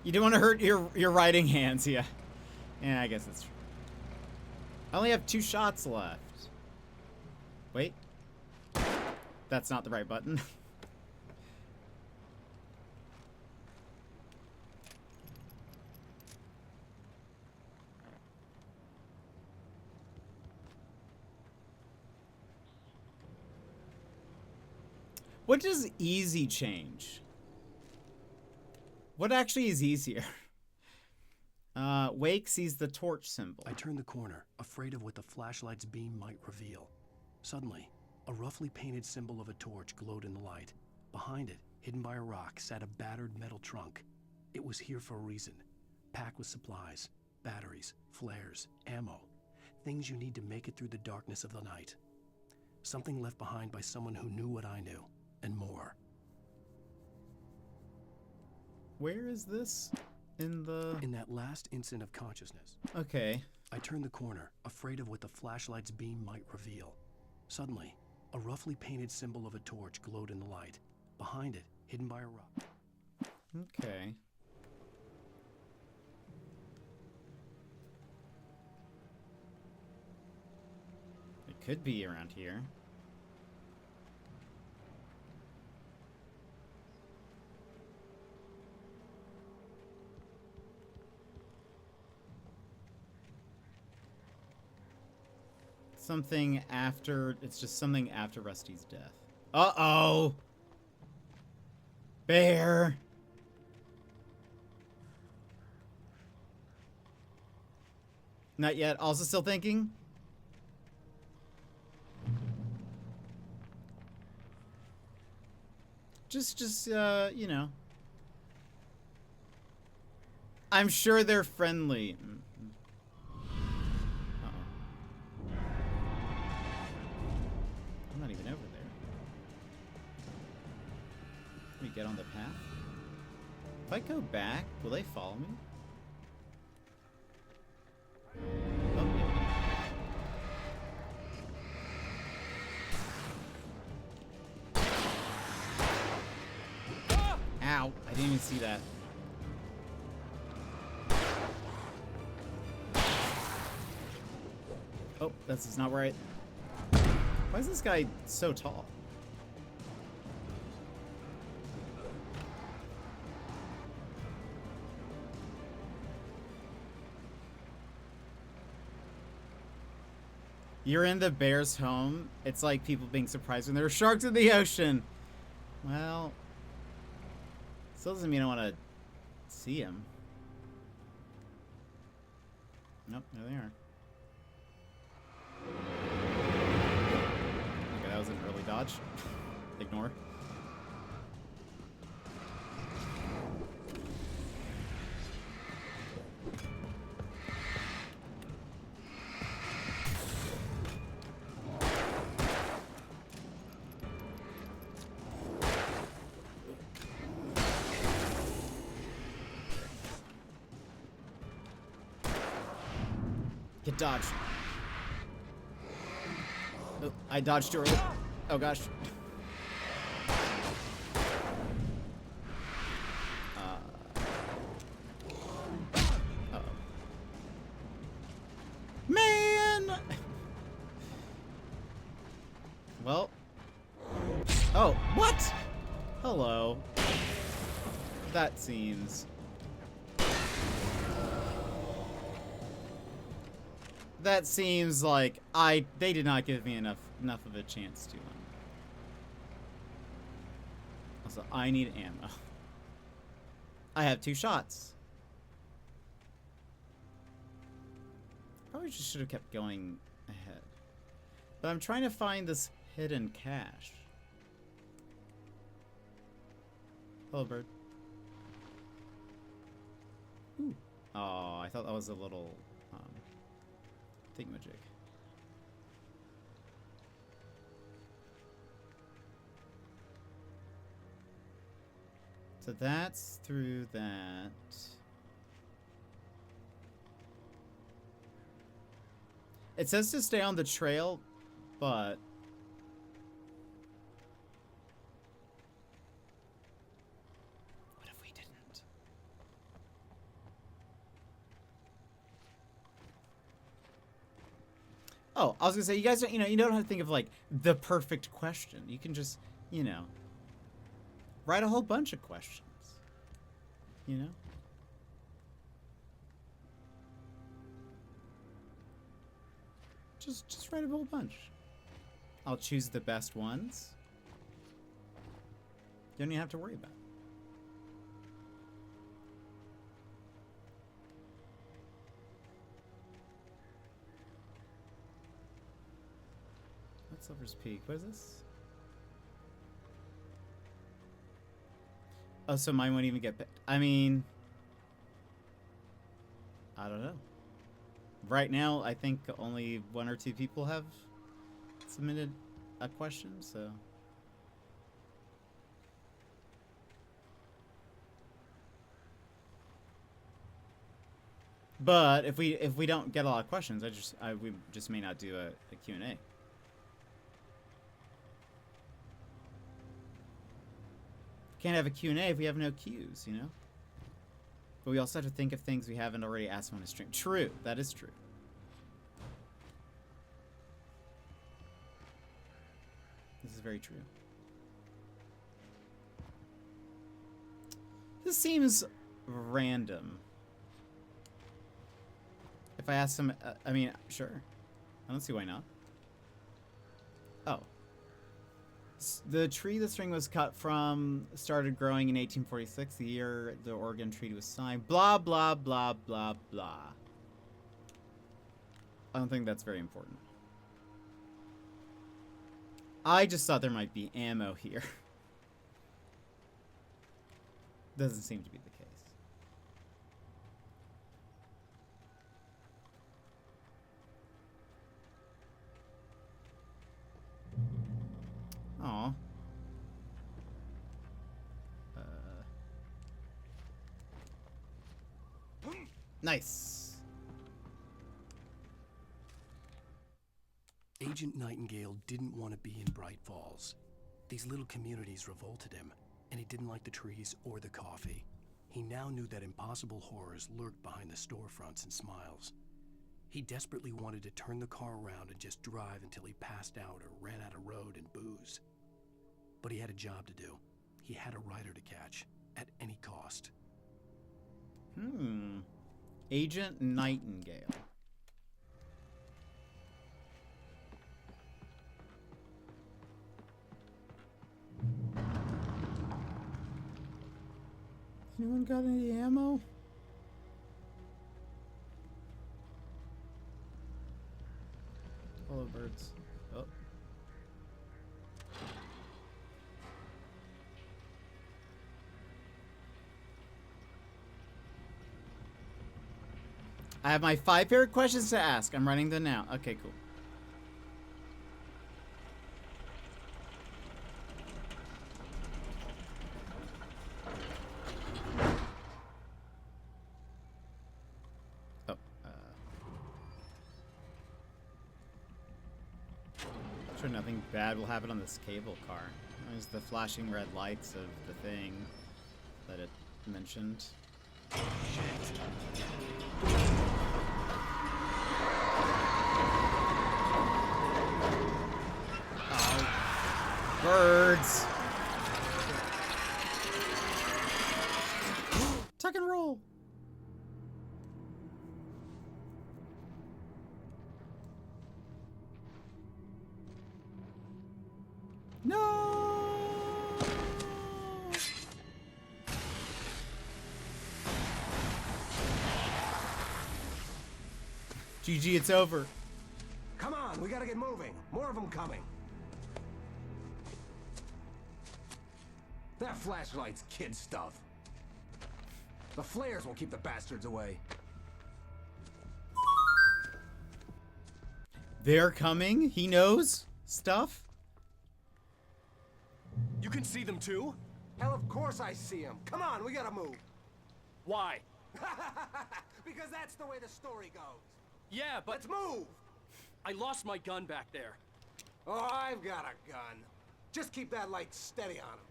You don't want to hurt your writing hands, yeah. Yeah, I guess that's true. I only have 2 shots left. Wait. That's not the right button. What does easy change? What actually is easier? Wake sees the torch symbol. I turned the corner, afraid of what the flashlight's beam might reveal. Suddenly, a roughly painted symbol of a torch glowed in the light. Behind it, hidden by a rock, sat a battered metal trunk. It was here for a reason. Packed with supplies, batteries, flares, ammo. Things you need to make it through the darkness of the night. Something left behind by someone who knew what I knew, and more. Where is this? In that last instant of consciousness. Okay. I turned the corner, afraid of what the flashlight's beam might reveal. Suddenly, a roughly painted symbol of a torch glowed in the light. Behind it, hidden by a rock. Okay. It could be around here. Something after, it's just something after Rusty's death. Uh-oh! Bear! Not yet. Also still thinking? Just, you know. I'm sure they're friendly. I'm not even over there. Let me get on the path. If I go back, will they follow me? Oh, yeah. Ow! I didn't even see that. Oh, this is not right. Why is this guy so tall? You're in the bear's home. It's like people being surprised when there are sharks in the ocean. Well, still doesn't mean I want to see him. Nope, there they are. Okay, that was an early dodge. Ignore. Get dodged. Oh, I dodged too early. Oh gosh. hello. That seems... That seems like they did not give me enough of a chance to. Also, I need ammo. I have 2 shots. Probably just should have kept going ahead. But I'm trying to find this hidden cache. Hello, bird. Ooh. Oh, I thought that was a little thingamajig. So that's through that. It says to stay on the trail, but what if we didn't? Oh, I was gonna say, you guys don't, you don't have to think of like the perfect question. You can just, write a whole bunch of questions. Just write a whole bunch. I'll choose the best ones. You don't even have to worry about it. What's Silver's Peak? What is this? Oh, so mine won't even get picked. I mean, I don't know. Right now, I think only 1 or 2 people have submitted a question, so. But if we don't get a lot of questions, we just may not do a Q&A. Can't have a Q&A if we have no Qs, But we also have to think of things we haven't already asked on a stream. True, that is true. This is very true. This seems random. If I ask them, I mean, sure. I don't see why not. Oh. The tree the string was cut from started growing in 1846, the year the Oregon Treaty was signed. Blah, blah, blah, blah, blah. I don't think that's very important. I just thought there might be ammo here. Doesn't seem to be the case. Aw. Nice. Agent Nightingale didn't want to be in Bright Falls. These little communities revolted him, and he didn't like the trees or the coffee. He now knew that impossible horrors lurked behind the storefronts and smiles. He desperately wanted to turn the car around and just drive until he passed out or ran out of road and booze. But he had a job to do. He had a rider to catch, at any cost. Agent Nightingale. Anyone got any ammo? Hello, birds. Oh. I have my 5 favorite questions to ask. I'm writing them now. Okay, cool. Sure, nothing bad will happen on this cable car. There's the flashing red lights of the thing that it mentioned. Oh, birds! tuck and roll. No. GG, it's over. Come on, we gotta get moving. More of them coming. That flashlight's kid stuff. The flares will keep the bastards away. They're coming? He knows stuff? You can see them too? Hell, of course I see them. Come on, we gotta move. Why? Because that's the way the story goes. Yeah, but... Let's move! I lost my gun back there. Oh, I've got a gun. Just keep that light steady on him.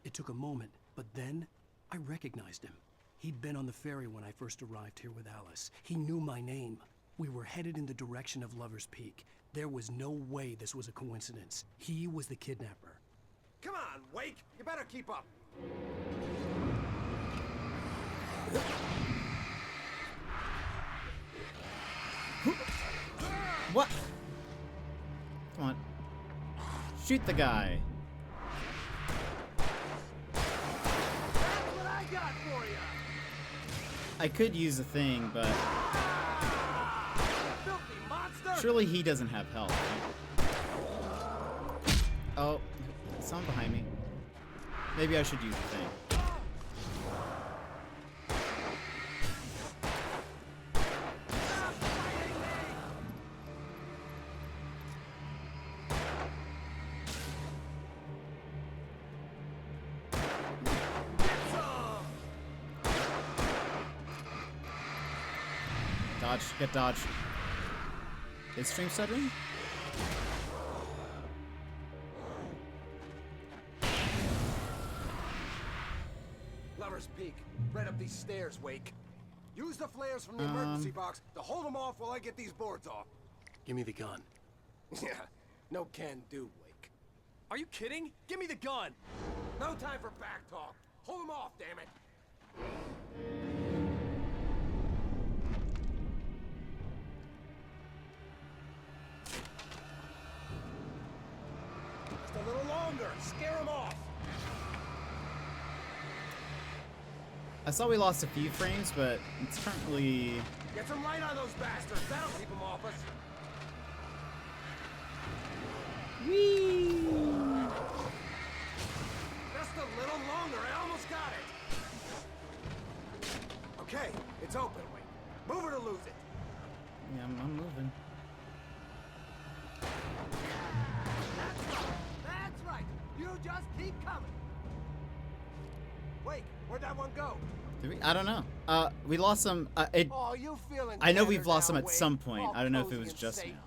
It took a moment, but then I recognized him. He'd been on the ferry when I first arrived here with Alice. He knew my name. We were headed in the direction of Lover's Peak. There was no way this was a coincidence. He was the kidnapper. Come on, Wake! You better keep up. What? Come on. Shoot the guy. That's what I got for you. I could use a thing, but surely he doesn't have health. Right? Oh, someone behind me. Maybe I should use the thing. Dodge, get dodged. Is stream stuttering? Lover's Peak. Right up these stairs, Wake. Use the flares from the emergency box to hold them off while I get these boards off. Give me the gun. Yeah, no can do, Wake. Are you kidding? Give me the gun! No time for back talk. Hold them off, damn it. Just a little longer. Scare them off. I saw we lost a few frames, but it's currently... Get some light on those bastards. That'll keep them off us. Whee! Just a little longer. I almost got it. Okay, it's open. Wait. Move it or lose it. Yeah, I'm moving. That's right. You just keep coming. Wait, where'd that one go? Did we? I don't know. We lost some. Oh, you feeling I know better we've lost now, some at Wade? some point. All I don't know if it cozy was and just safe. now.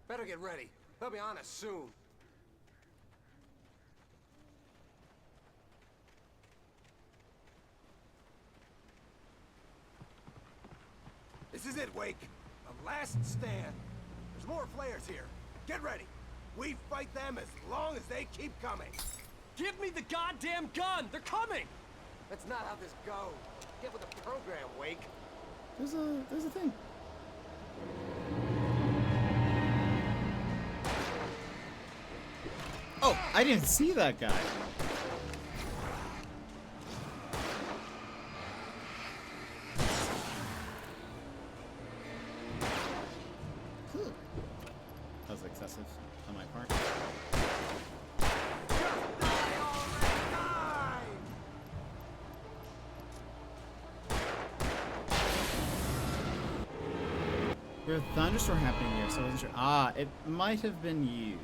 Better get ready. They'll be on us soon. This is it, Wake. The last stand. There's more flares here. Get ready. We fight them as long as they keep coming. Give me the goddamn gun! They're coming! That's not how this goes. Get with the program, Wake. There's a thing. Oh, I didn't see that guy. That was excessive on my part. There's a thunderstorm happening here, so I wasn't sure. Ah, it might have been you.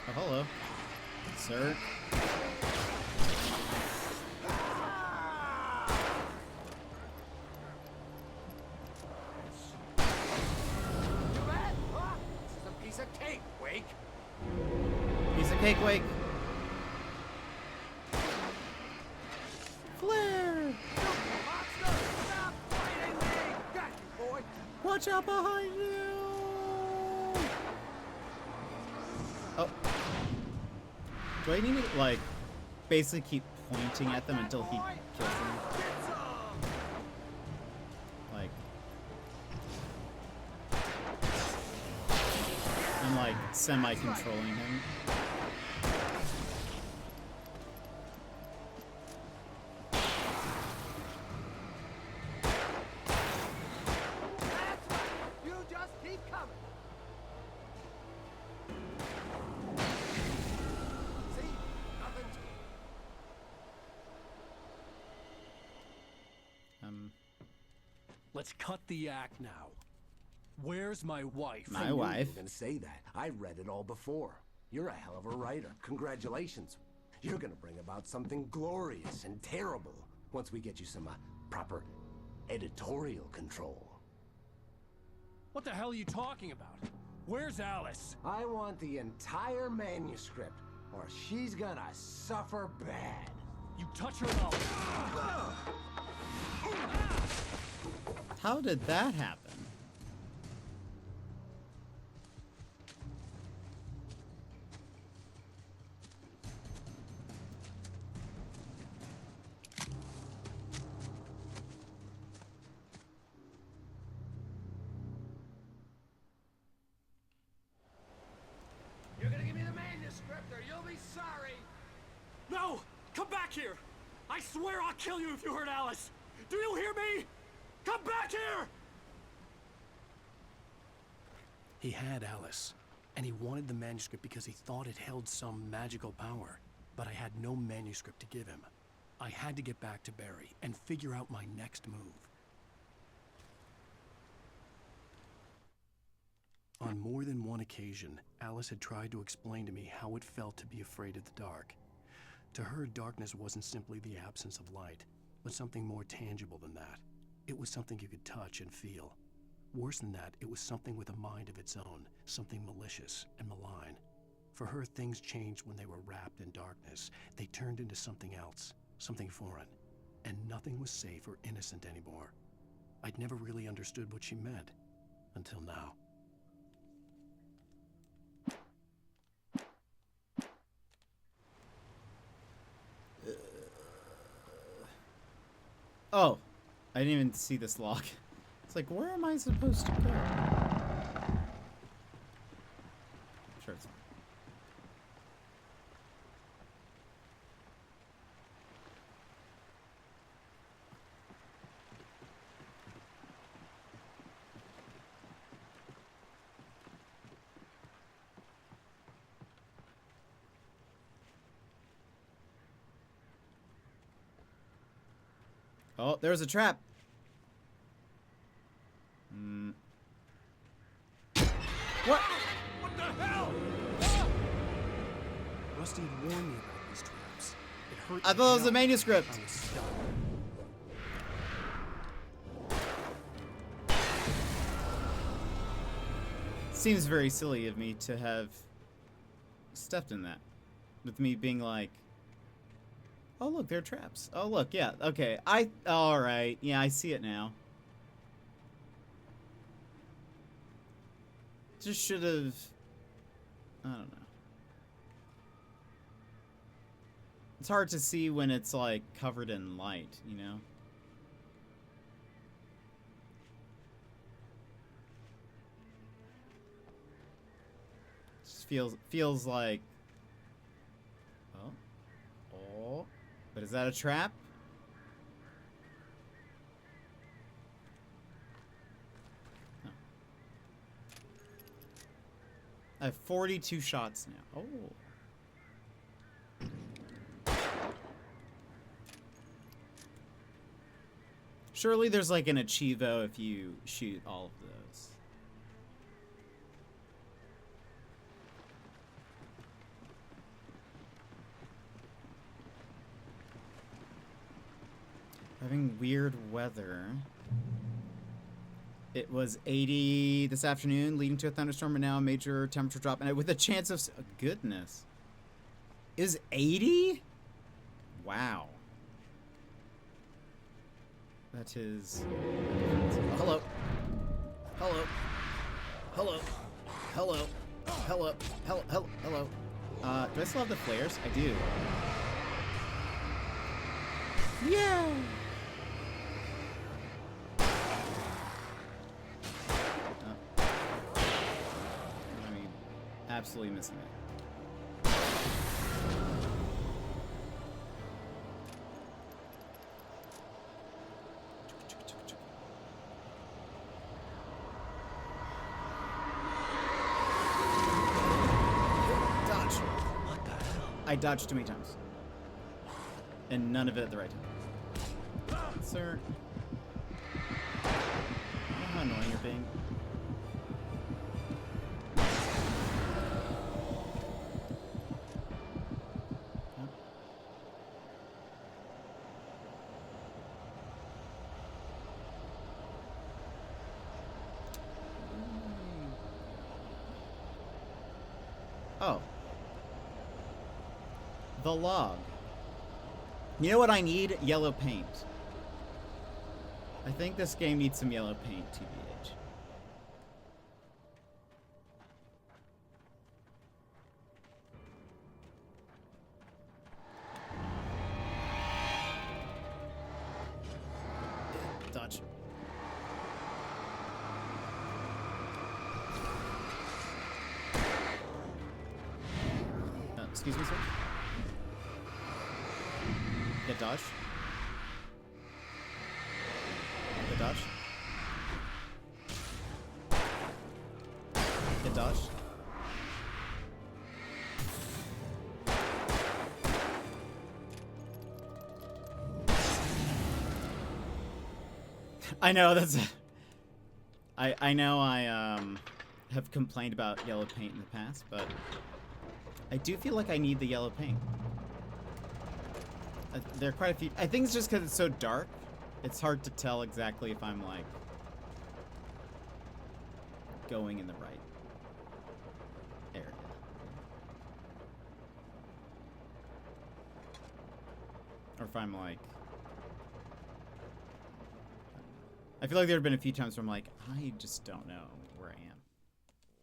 Oh, hello, sir. This is a piece of cake, Wake. Piece of cake, Wake. Flare! Stop fighting me! Got you, boy. Watch out behind you! Oh. Do I need to, like, basically keep pointing at them until he kills them? Like... I'm, like, semi-controlling him. Let's cut the act now. Where's my wife? My wife? You were gonna say that. I read it all before. You're a hell of a writer. Congratulations. You're gonna bring about something glorious and terrible once we get you some proper editorial control. What the hell are you talking about? Where's Alice? I want the entire manuscript, or she's gonna suffer bad. You touch her now. How did that happen? You're gonna give me the manuscript or you'll be sorry. No! Come back here! I swear I'll kill you if you hurt Alice! Do you hear me? Come back here! He had Alice, and he wanted the manuscript because he thought it held some magical power. But I had no manuscript to give him. I had to get back to Barry and figure out my next move. On more than one occasion, Alice had tried to explain to me how it felt to be afraid of the dark. To her, darkness wasn't simply the absence of light, but something more tangible than that. It was something you could touch and feel. Worse than that, it was something with a mind of its own, something malicious and malign. For her, things changed when they were wrapped in darkness. They turned into something else, something foreign, and nothing was safe or innocent anymore. I'd never really understood what she meant, until now. Oh, I didn't even see this log. It's like, where am I supposed to go? Sure, it's fine. Oh, there's a trap. What? What the hell? Rusty had warned me about these traps. It hurt. I thought it was a manuscript. I was stuck. Seems very silly of me to have stepped in that. With me being like, oh look, there are traps. Oh look, yeah, okay. Alright, yeah, I see it now. Just should have, I don't know. It's hard to see when it's like covered in light, you know? Just feels like, oh, but is that a trap? No. I have 42 shots now. Oh. Surely there's like an achievo if you shoot all of those. Having weird weather. It was 80 this afternoon, leading to a thunderstorm, and now a major temperature drop, and with a chance of goodness. Is 80? Wow. That is. Hello. Hello. Hello. Hello. Hello. Hello. Do I still have the flares? I do. Yeah. I mean, absolutely missing it. Dodge. What the hell? I dodged too many times. And none of it at the right time. Sir. You know how annoying you're being? Oh. The log. You know what I need? Yellow paint. I think this game needs some yellow paint, TBH. Dodge. Excuse me, sir? Get dodge. Get dodge. Get dodge. I know that's. I know I have complained about yellow paint in the past, but I do feel like I need the yellow paint. There are quite a few. I think it's just because it's so dark. It's hard to tell exactly if I'm like going in the right area. Or if I'm like. I feel like there have been a few times where I'm like, I just don't know where I am.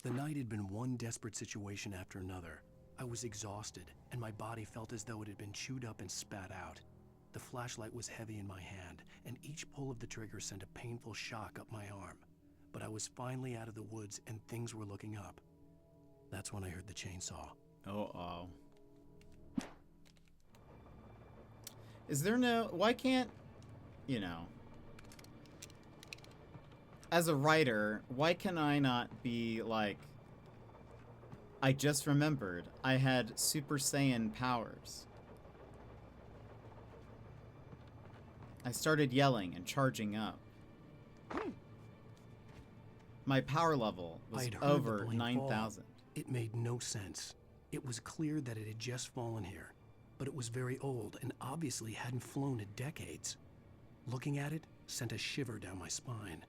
The night had been one desperate situation after another. I was exhausted, and my body felt as though it had been chewed up and spat out. The flashlight was heavy in my hand, and each pull of the trigger sent a painful shock up my arm. But I was finally out of the woods, and things were looking up. That's when I heard the chainsaw. Oh. Is there no... Why can't... You know... As a writer, why can I not be like... I just remembered I had Super Saiyan powers. I started yelling and charging up. My power level was over 9,000. It made no sense. It was clear that it had just fallen here, but it was very old and obviously hadn't flown in decades. Looking at it sent a shiver down my spine.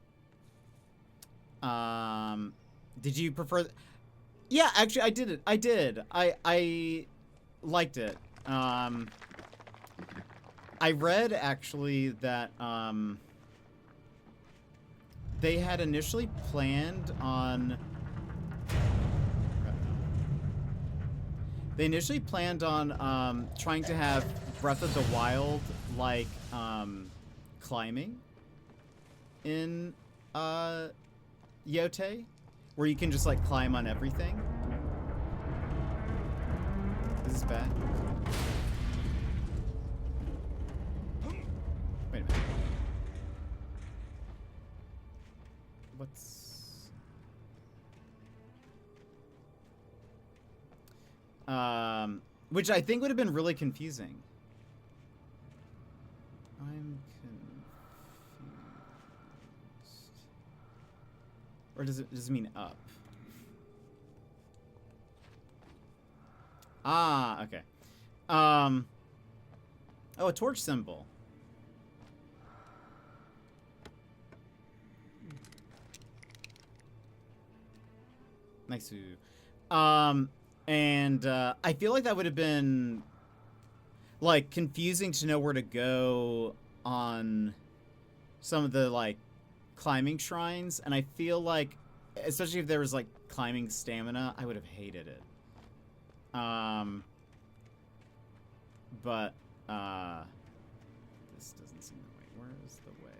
Did you prefer... Yeah, actually, I did it. I did. I liked it. I read, actually, that, they had initially planned on... They initially planned on, trying to have Breath of the Wild, like, climbing in, Yote, where you can just like climb on everything. Is this bad? Wait a minute. What's... Which I think would have been really confusing. I'm Or does it mean up? Ah, okay. Oh, a torch symbol. Nice. And I feel like that would have been like confusing to know where to go on some of the like climbing shrines, and I feel like especially if there was like climbing stamina, I would have hated it. But this doesn't seem the way. Where is the way?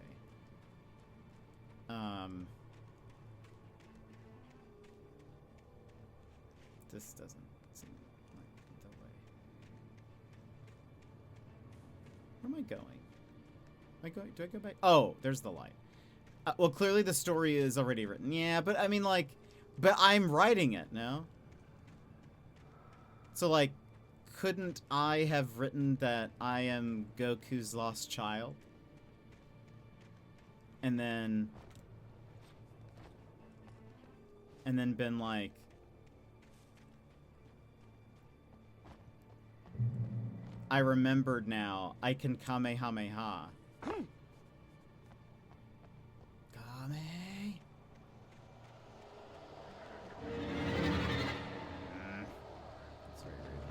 This doesn't seem like the way. Where am I going? Am I going? Do I go back? Oh, there's the light. Well, clearly the story is already written. Yeah, but I mean, like, but I'm writing it, no? So, like, couldn't I have written that I am Goku's lost child? And then been like, I remembered now. I can Kamehameha. Kame. That's very rude.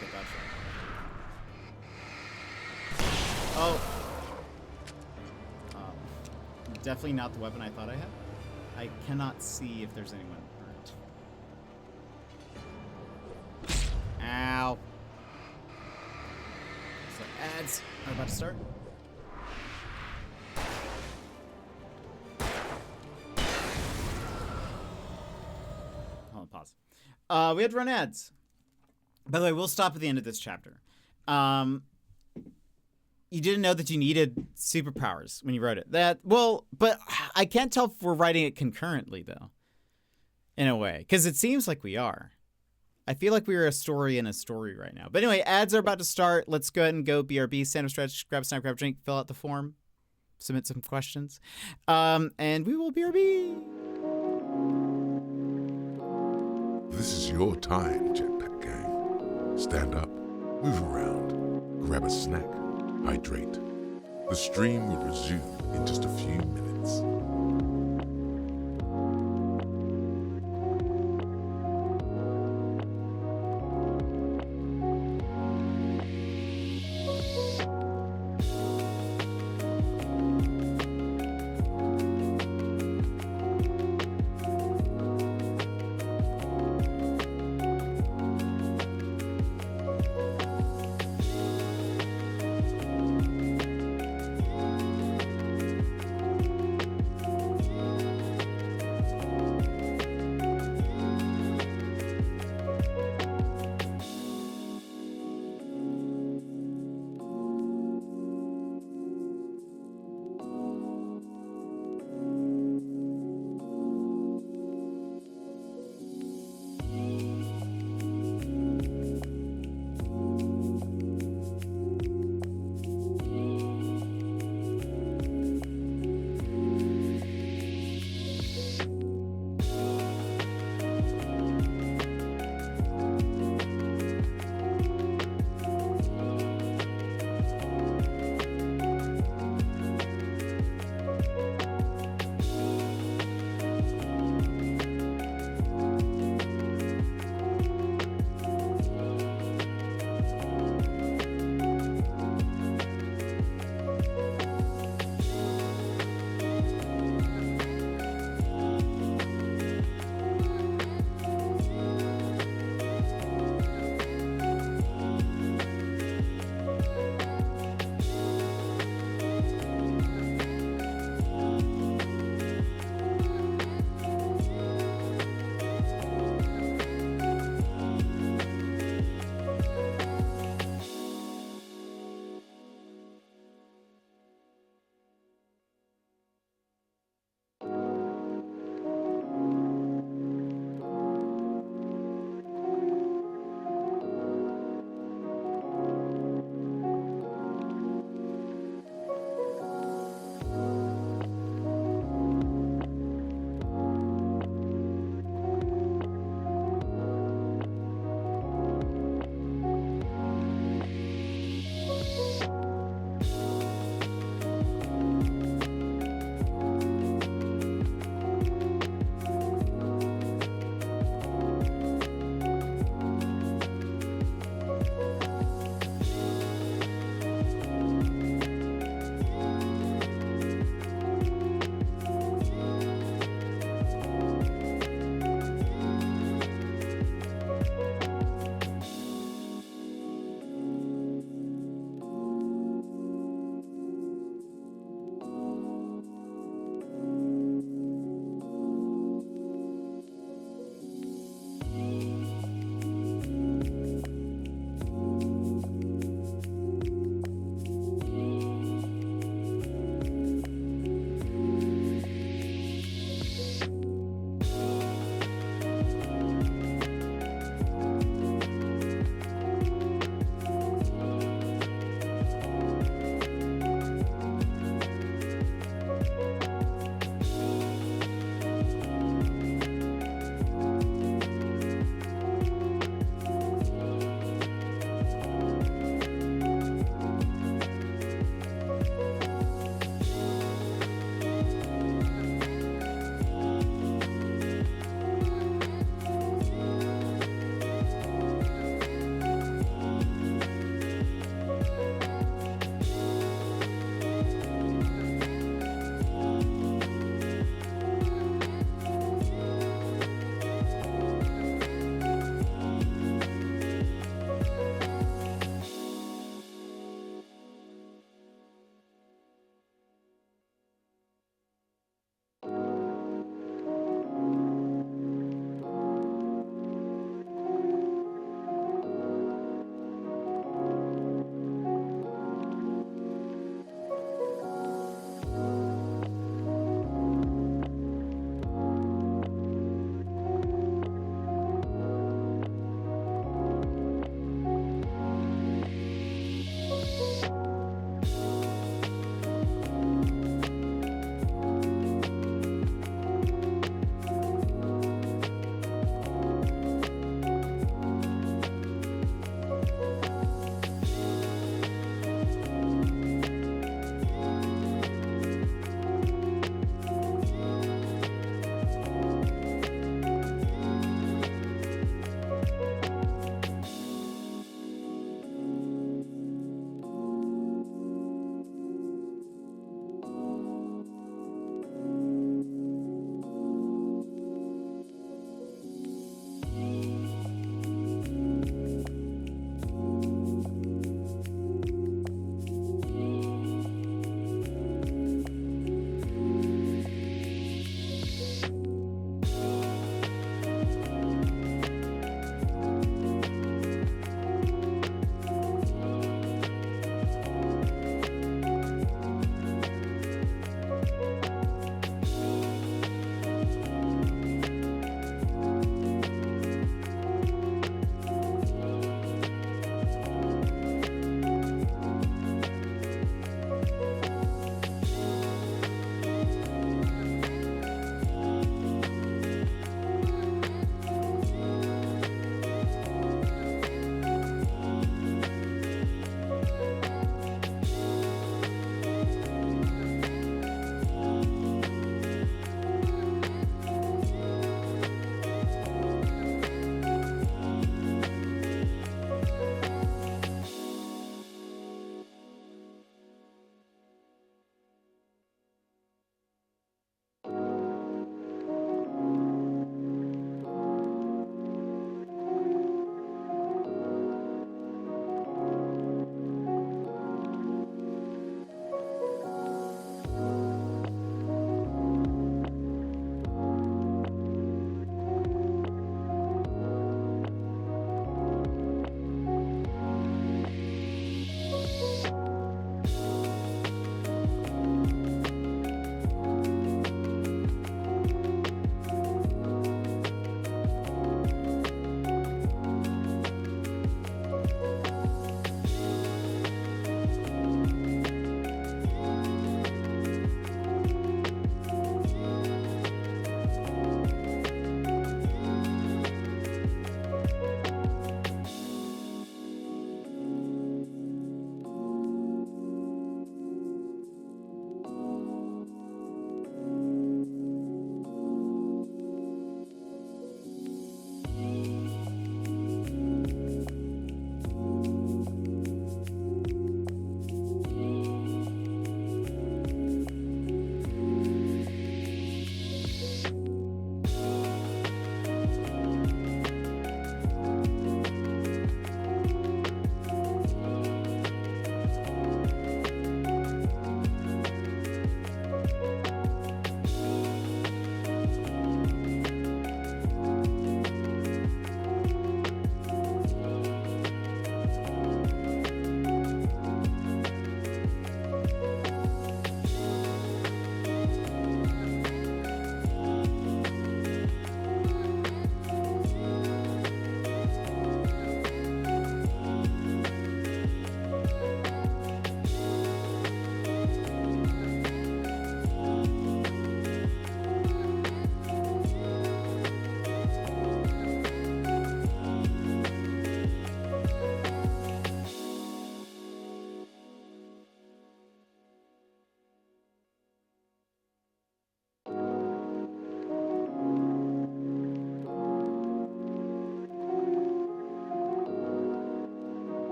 Get that shot. Oh. Definitely not the weapon I thought I had. I cannot see if there's anyone hurt. Ow. So ads are about to start. Hold on, pause. We had to run ads. By the way, we'll stop at the end of this chapter. You didn't know that you needed superpowers when you wrote it. Well, but I can't tell if we're writing it concurrently, though. In a way. Because it seems like we are. I feel like we're a story in a story right now. But anyway, ads are about to start. Let's go ahead and go BRB, stand up, stretch, grab a snack, grab a drink, fill out the form, submit some questions. And we will BRB. This is your time, Jetpack Gang. Stand up, move around, grab a snack, hydrate. The stream will resume in just a few minutes.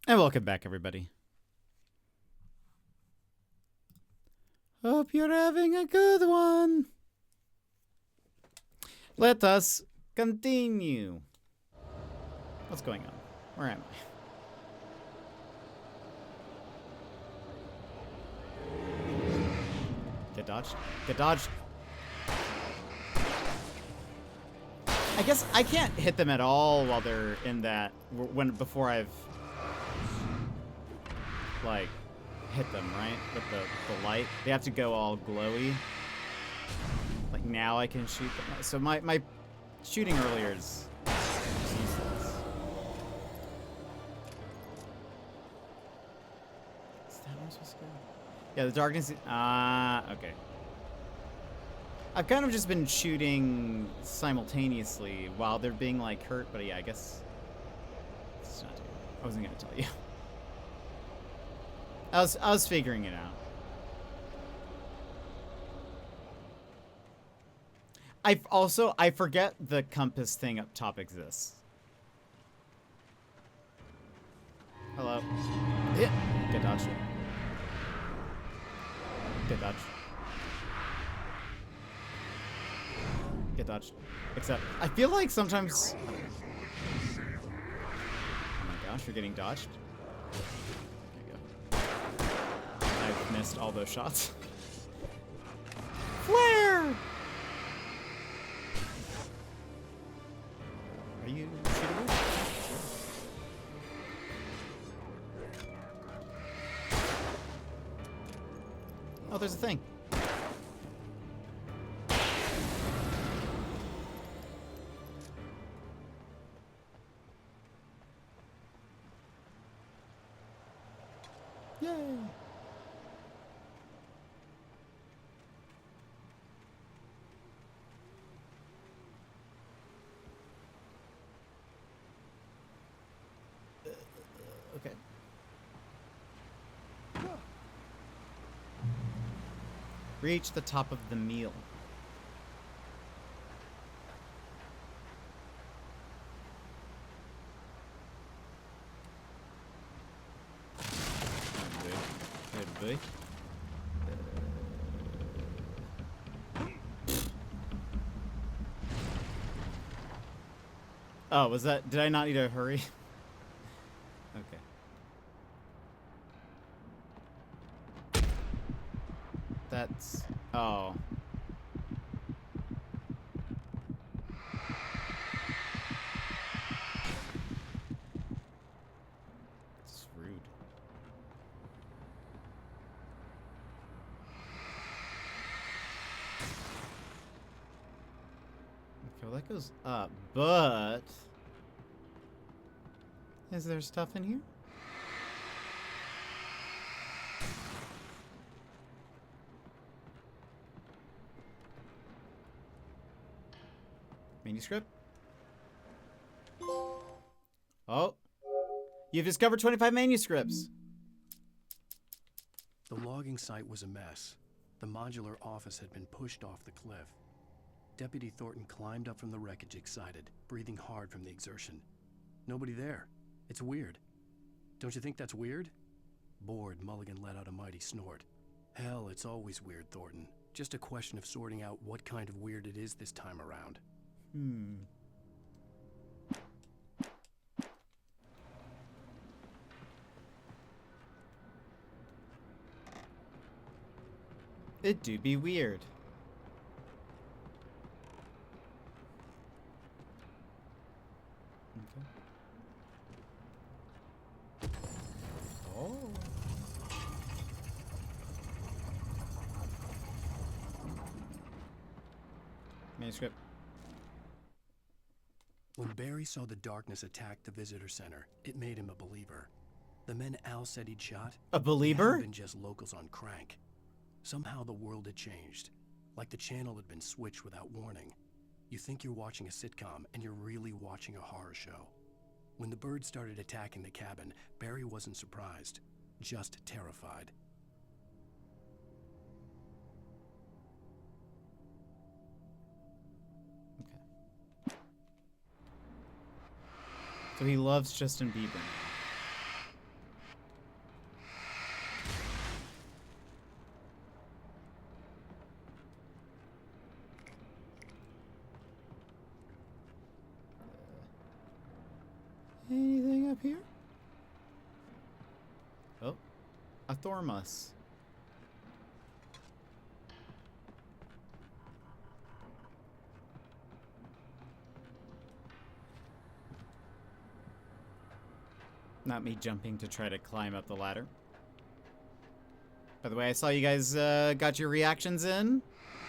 And welcome back, everybody. Hope you're having a good one. Let us continue. What's going on? Where am I? Get dodged. Get dodged. I guess I can't hit them at all while they're in that, before I've like hit them, right? With the light. They have to go all glowy. Like now I can shoot them. So my shooting earlier is useless. Is that where I'm supposed to go? Yeah, the darkness. Okay. I've kind of just been shooting simultaneously while they're being like hurt, but yeah, I guess it's not. I wasn't gonna tell you. I was figuring it out. I forget the compass thing up top exists. Hello. Yeah. Get dodged. Get dodged. Get dodged. Except, I feel like sometimes... Oh my gosh, you're getting dodged. There you go. I've missed all those shots. Flare! Are you shootable? Oh, there's a thing. Yay! Okay. Reach the top of the meal. Good boy. Oh, was that? Did I not need to hurry? Okay. That's... Oh. It's rude. Okay, well that goes up, but... Is there stuff in here? Manuscript? Oh. You've discovered 25 manuscripts. The logging site was a mess. The modular office had been pushed off the cliff. Deputy Thornton climbed up from the wreckage excited, breathing hard from the exertion. Nobody there. It's weird. Don't you think that's weird? Bored, Mulligan let out a mighty snort. Hell, it's always weird, Thornton. Just a question of sorting out what kind of weird it is this time around. It do be weird. Okay. Oh. Manuscript. When Barry saw the darkness attack the visitor center, it made him a believer. The men Al said he'd shot, a believer? Hadn't been just locals on crank. Somehow the world had changed, like the channel had been switched without warning. You think you're watching a sitcom, and you're really watching a horror show. When the birds started attacking the cabin, Barry wasn't surprised, just terrified. So he loves Justin Bieber. here? Oh, a Thormus. Not me jumping to try to climb up the ladder. By the way, I saw you guys got your reactions in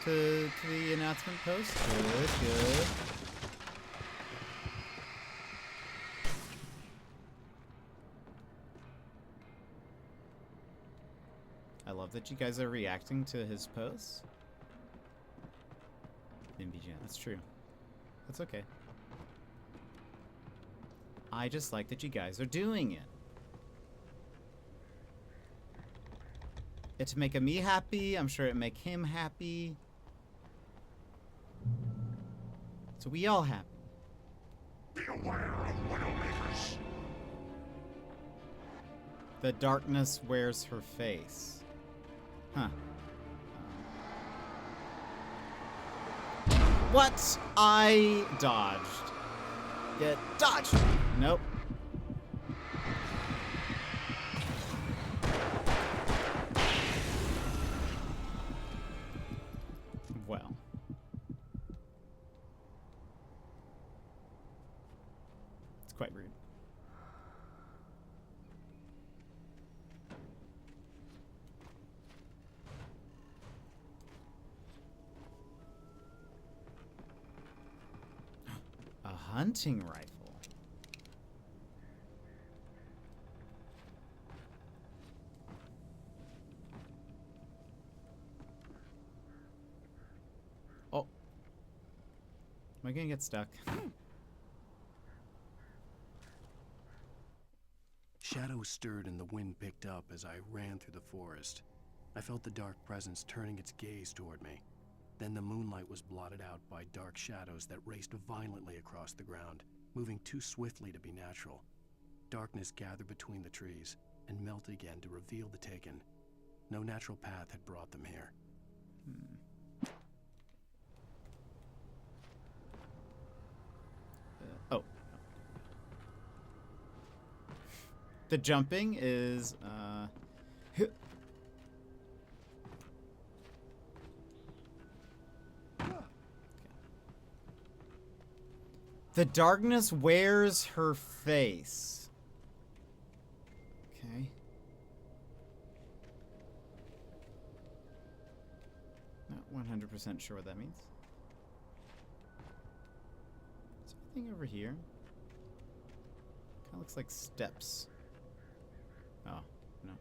to the announcement post. Good, good. I love that you guys are reacting to his posts. MBJ, that's true. That's okay. I just like that you guys are doing it. It's making me happy. I'm sure it make him happy. So we all happy. Be aware of Widowmakers. The darkness wears her face. Huh. What? I dodged. Get dodged. Nope. Well. It's quite rude. A hunting rifle. Oh. Am I gonna get stuck? Shadows stirred and the wind picked up as I ran through the forest. I felt the dark presence turning its gaze toward me. Then the moonlight was blotted out by dark shadows that raced violently across the ground, moving too swiftly to be natural. Darkness gathered between the trees and melted again to reveal the Taken. No natural path had brought them here. Oh. The jumping is, The darkness wears her face. Okay. Not 100% sure what that means. Is there anything over here? Kind of looks like steps. Oh, no.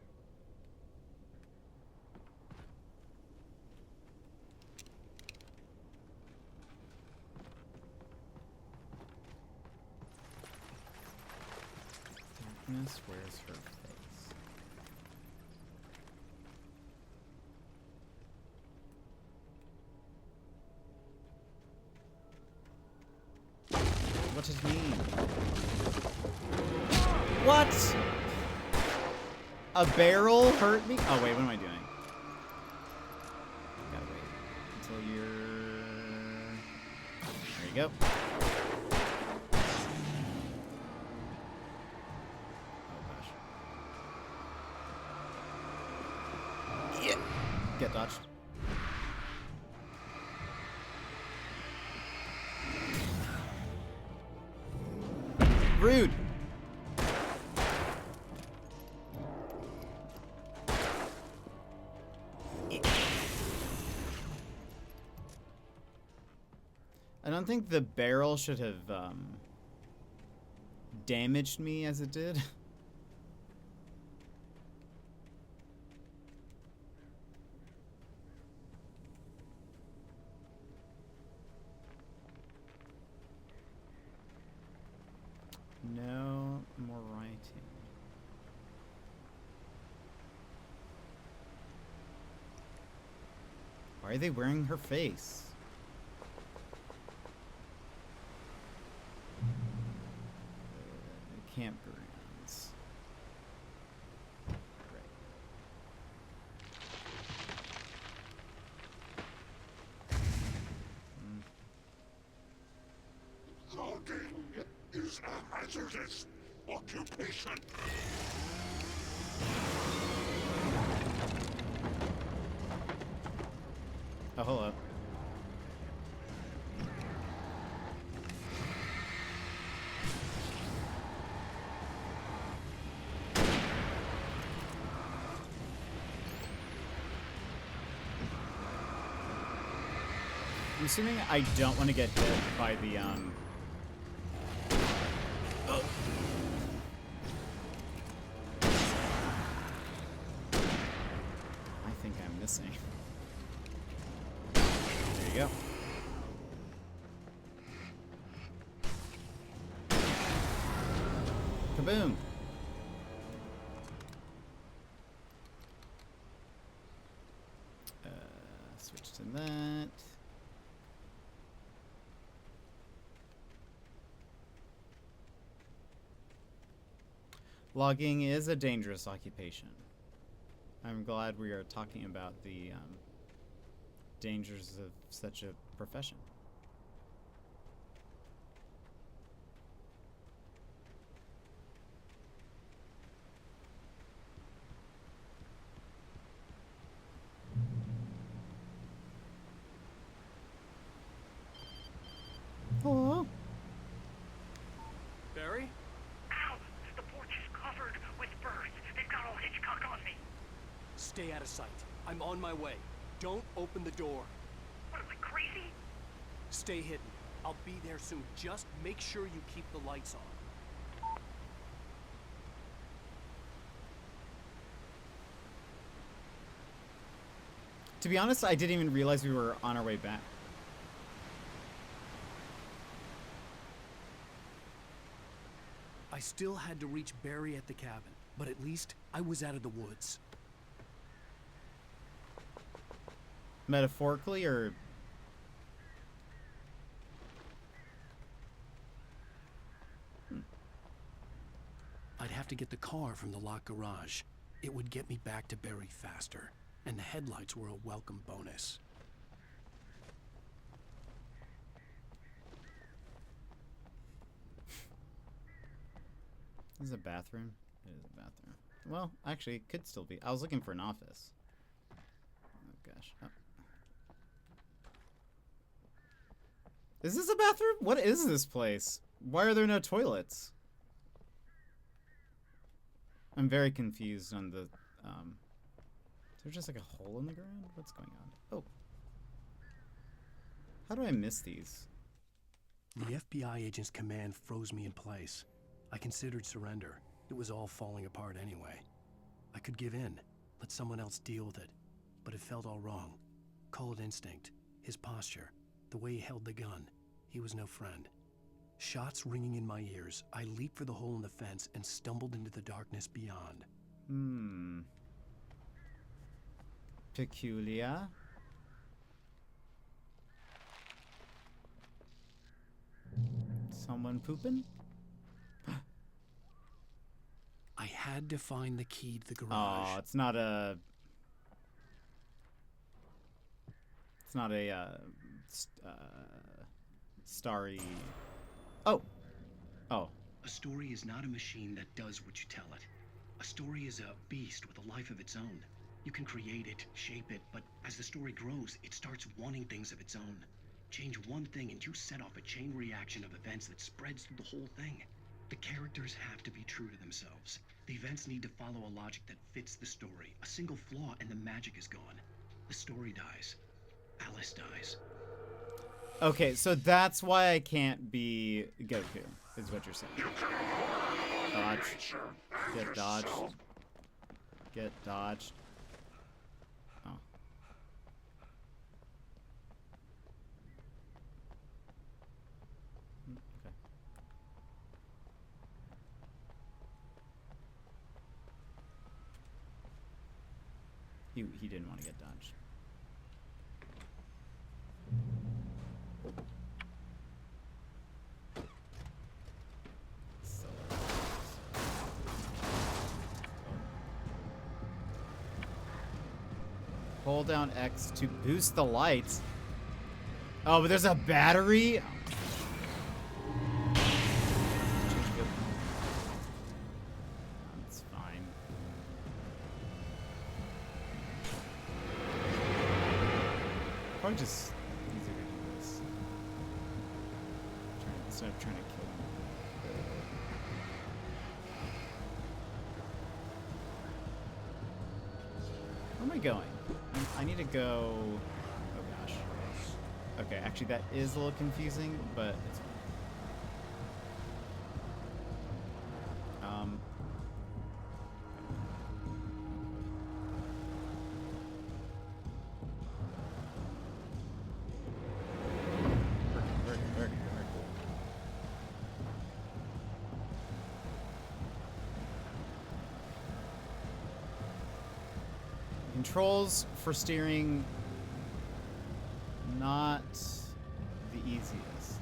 Darkness wears her face. What does it mean? What? A barrel hurt me? Oh wait, what am I doing? Gotta wait until you're... There you go. Get dodged. Rude. I don't think the barrel should have damaged me as it did. No more writing. Why are they wearing her face? Campgrounds. Logging is a hazardous occupation. Oh, hello. I'm assuming I don't want to get hit by the, Oh. I think I'm missing. There you go. Kaboom! Switch to that. Logging is a dangerous occupation. I'm glad we are talking about the dangers of such a profession. Hello? Barry? Ow! The porch is covered with birds. They've got all Hitchcock on me. Stay out of sight. I'm on my way. Don't open the door. What am I, crazy? Stay hidden. I'll be there soon. Just make sure you keep the lights on. To be honest, I didn't even realize we were on our way back. I still had to reach Barry at the cabin, but at least I was out of the woods. Metaphorically, or... I'd have to get the car from the locked garage. It would get me back to Barry faster, and the headlights were a welcome bonus. This is a bathroom? It is a bathroom. Well, actually, it could still be. I was looking for an office. Oh, gosh. Oh. Is this a bathroom? What is this place? Why are there no toilets? I'm very confused on the, is there just like a hole in the ground? What's going on? Oh. How do I miss these? The FBI agent's command froze me in place. I considered surrender. It was all falling apart anyway. I could give in, let someone else deal with it. But it felt all wrong. Call it instinct. His posture. The way he held the gun. He was no friend. Shots ringing in my ears, I leaped for the hole in the fence and stumbled into the darkness beyond. Peculiar. Someone pooping? I had to find the key to the garage. Oh, it's not a... It's not a, starry... Oh! Oh. A story is not a machine that does what you tell it. A story is a beast with a life of its own. You can create it, shape it, but as the story grows, it starts wanting things of its own. Change one thing and you set off a chain reaction of events that spreads through the whole thing. The characters have to be true to themselves. The events need to follow a logic that fits the story. A single flaw and the magic is gone. The story dies. Alice dies. Okay, so that's why I can't be Goku, is what you're saying. Dodge. Get dodged. Get dodged. Oh. Okay. He didn't want to get dodged. Hold down X to boost the lights. Oh, but there's a battery? Probably just easier to do this. Instead of trying to kill him. Where am I going? I need to go... Oh gosh. Okay, actually that is a little confusing, but it's fine. Controls for steering, not the easiest.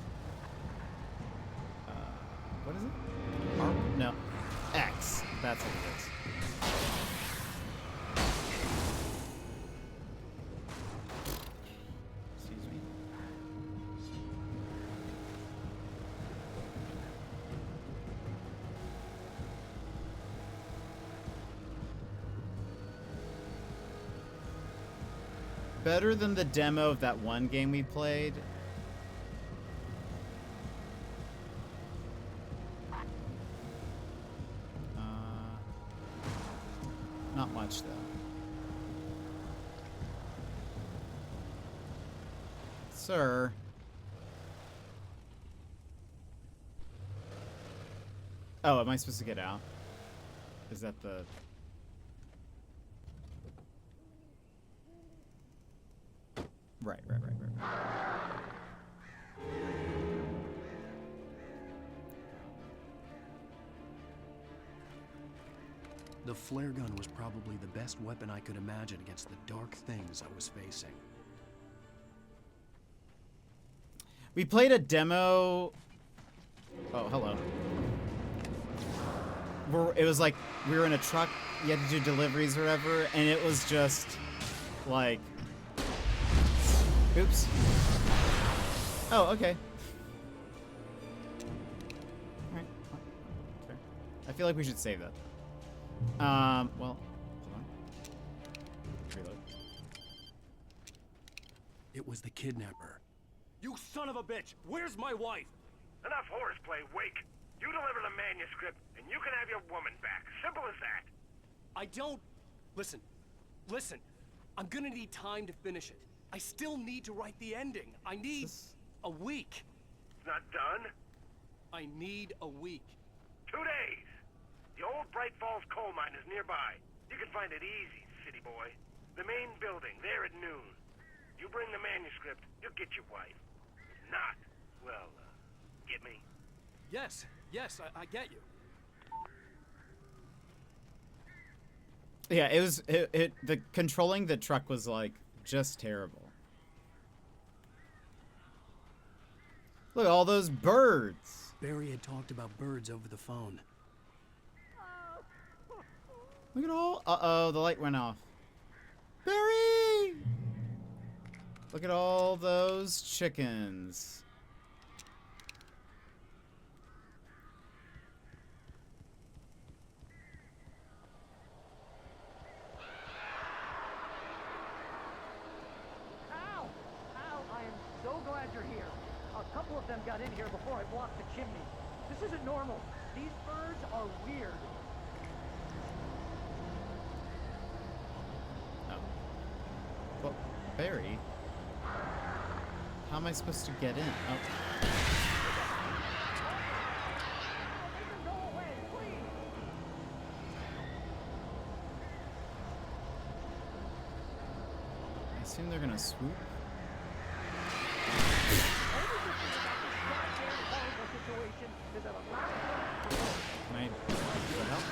What is it? R? No. X. That's what it is. Excuse me. Better than the demo of that one game we played. Not much though. Sir. Oh, am I supposed to get out? Is that the... Right. The flare gun was probably the best weapon I could imagine against the dark things I was facing. We played a demo. Oh, hello. It was like we were in a truck. You had to do deliveries or whatever, and it was just like, oops. Oh, okay. All right. Fair. I feel like we should save that. Well, hold on. Reload. It was the kidnapper. You son of a bitch! Where's my wife? Enough horseplay, Wake. You deliver the manuscript, and you can have your woman back. Simple as that. I don't... Listen. I'm gonna need time to finish it. I still need to write the ending. I need a week. It's not done? I need a week. 2 days. The old Bright Falls coal mine is nearby. You can find it easy, city boy. The main building, there at noon. You bring the manuscript, you'll get your wife. If not, well, get me? Yes, I get you. Yeah, it was the controlling the truck was like just terrible. Look at all those birds. Barry had talked about birds over the phone. Look at all. Uh-oh, the light went off. Barry! Look at all those chickens. Ow! I am so glad you're here. A couple of them got in here before I blocked the chimney. This isn't normal. These birds are weird. Well, Barry, how am I supposed to get in? Oh. I assume they're gonna swoop. Can I help?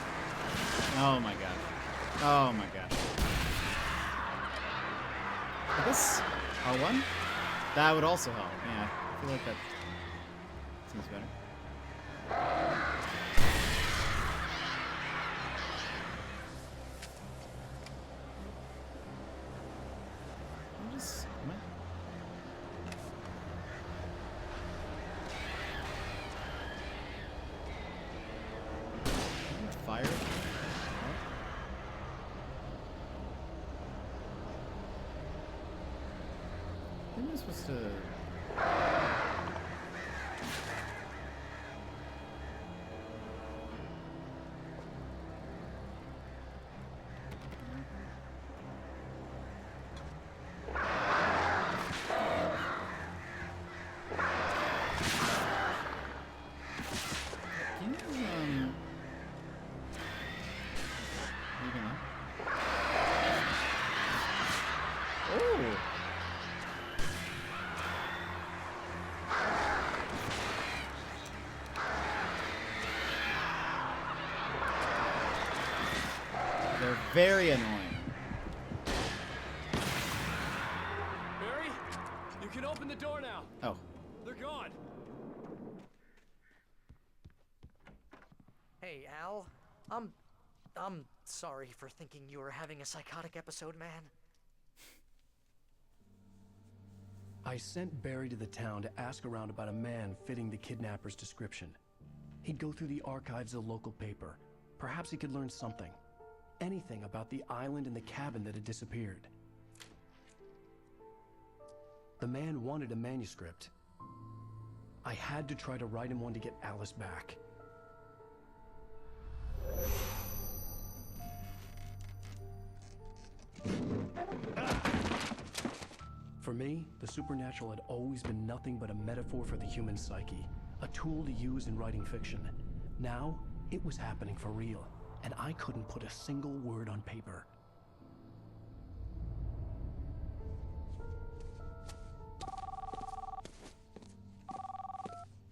Oh my god. Oh my god. I guess R1? That would also help. Yeah, I feel like that seems better. Fire? supposed to... Very annoying. Barry, you can open the door now. Oh. They're gone. Hey, Al. I'm sorry for thinking you were having a psychotic episode, man. I sent Barry to the town to ask around about a man fitting the kidnapper's description. He'd go through the archives of the local paper. Perhaps he could learn something. Anything about the island and the cabin that had disappeared. The man wanted a manuscript. I had to try to write him one to get Alice back. For me, the supernatural had always been nothing but a metaphor for the human psyche, a tool to use in writing fiction. Now, it was happening for real. And I couldn't put a single word on paper.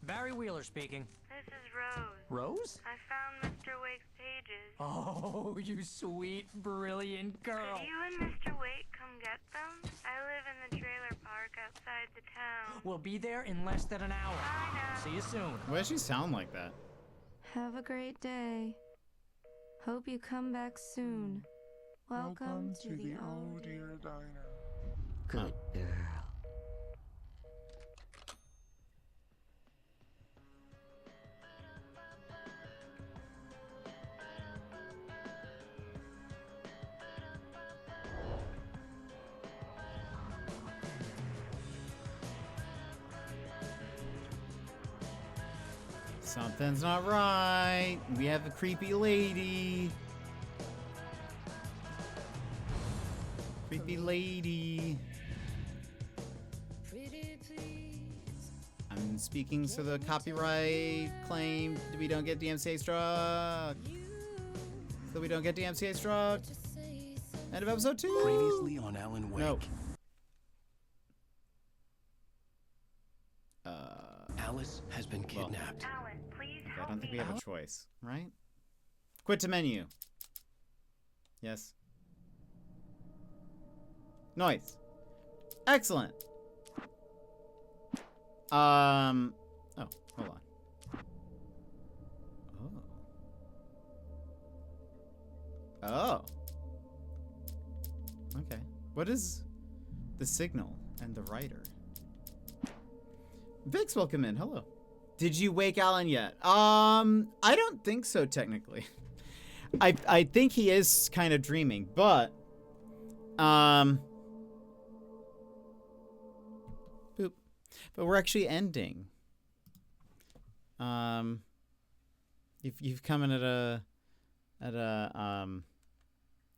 Barry Wheeler speaking. This is Rose. Rose? I found Mr. Wake's pages. Oh, you sweet, brilliant girl. Could you and Mr. Wake come get them? I live in the trailer park outside the town. We'll be there in less than an hour. I know. See you soon. Why does she sound like that? Have a great day. Hope you come back soon. Welcome to the Oh Dear Diner. Good girl. Something's not right. We have a creepy lady. Creepy lady. I'm speaking so the copyright claim we don't get DMCA struck. So we don't get DMCA struck. End of episode 2. Previously on Alan Wake. No. Alice has been kidnapped. Alan, please I help don't think we me. have a choice, right? Quit to menu. Yes. Noise. Excellent. Oh, hold on. Oh. Okay. What is the signal and the writer? Vix, welcome in. Hello. Did you wake Alan yet? I don't think so technically. I think he is kind of dreaming, but boop. But we're actually ending. You've come in at a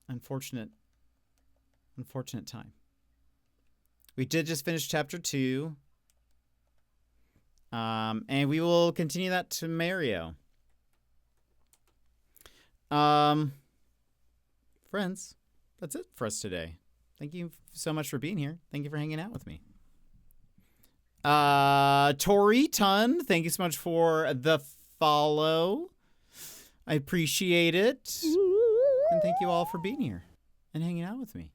unfortunate time. We did just finish chapter 2. And we will continue that to Mario. Friends, that's it for us today. Thank you so much for being here. Thank you for hanging out with me. Tori Tun, thank you so much for the follow. I appreciate it. And thank you all for being here and hanging out with me.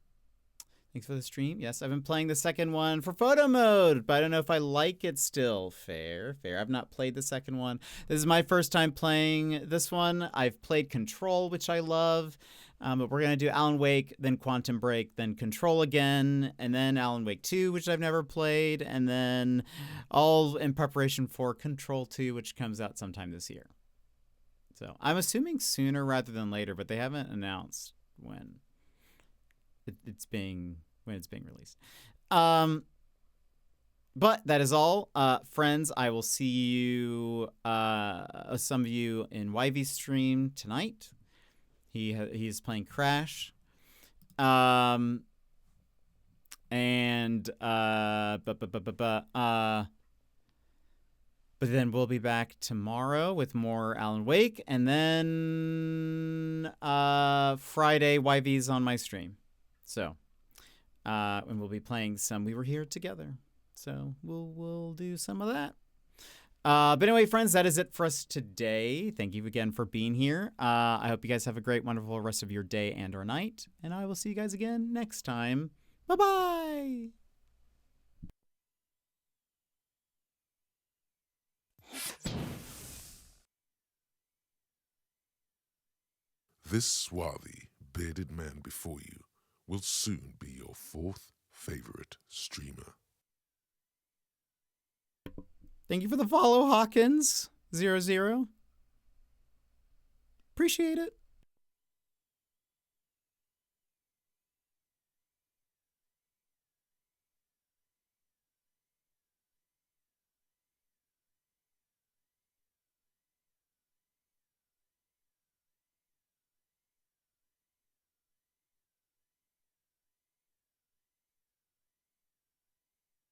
Thanks for the stream. Yes, I've been playing the second one for photo mode, but I don't know if I like it still. Fair. I've not played the second one. This is my first time playing this one. I've played Control, which I love, but we're going to do Alan Wake, then Quantum Break, then Control again, and then Alan Wake 2, which I've never played, and then all in preparation for Control 2, which comes out sometime this year. So I'm assuming sooner rather than later, but they haven't announced when it's being released. But that is all. Friends, I will see you, some of you in YV stream tonight. He's playing Crash. But then we'll be back tomorrow with more Alan Wake, and then Friday YV's on my stream. So, and we'll be playing some We Were Here Together. So we'll do some of that. But anyway, friends, that is it for us today. Thank you again for being here. I hope you guys have a great, wonderful rest of your day and or night, and I will see you guys again next time. Bye-bye. This swarthy, bearded man before you will soon be your fourth favorite streamer. Thank you for the follow, Hawkins00. Appreciate it.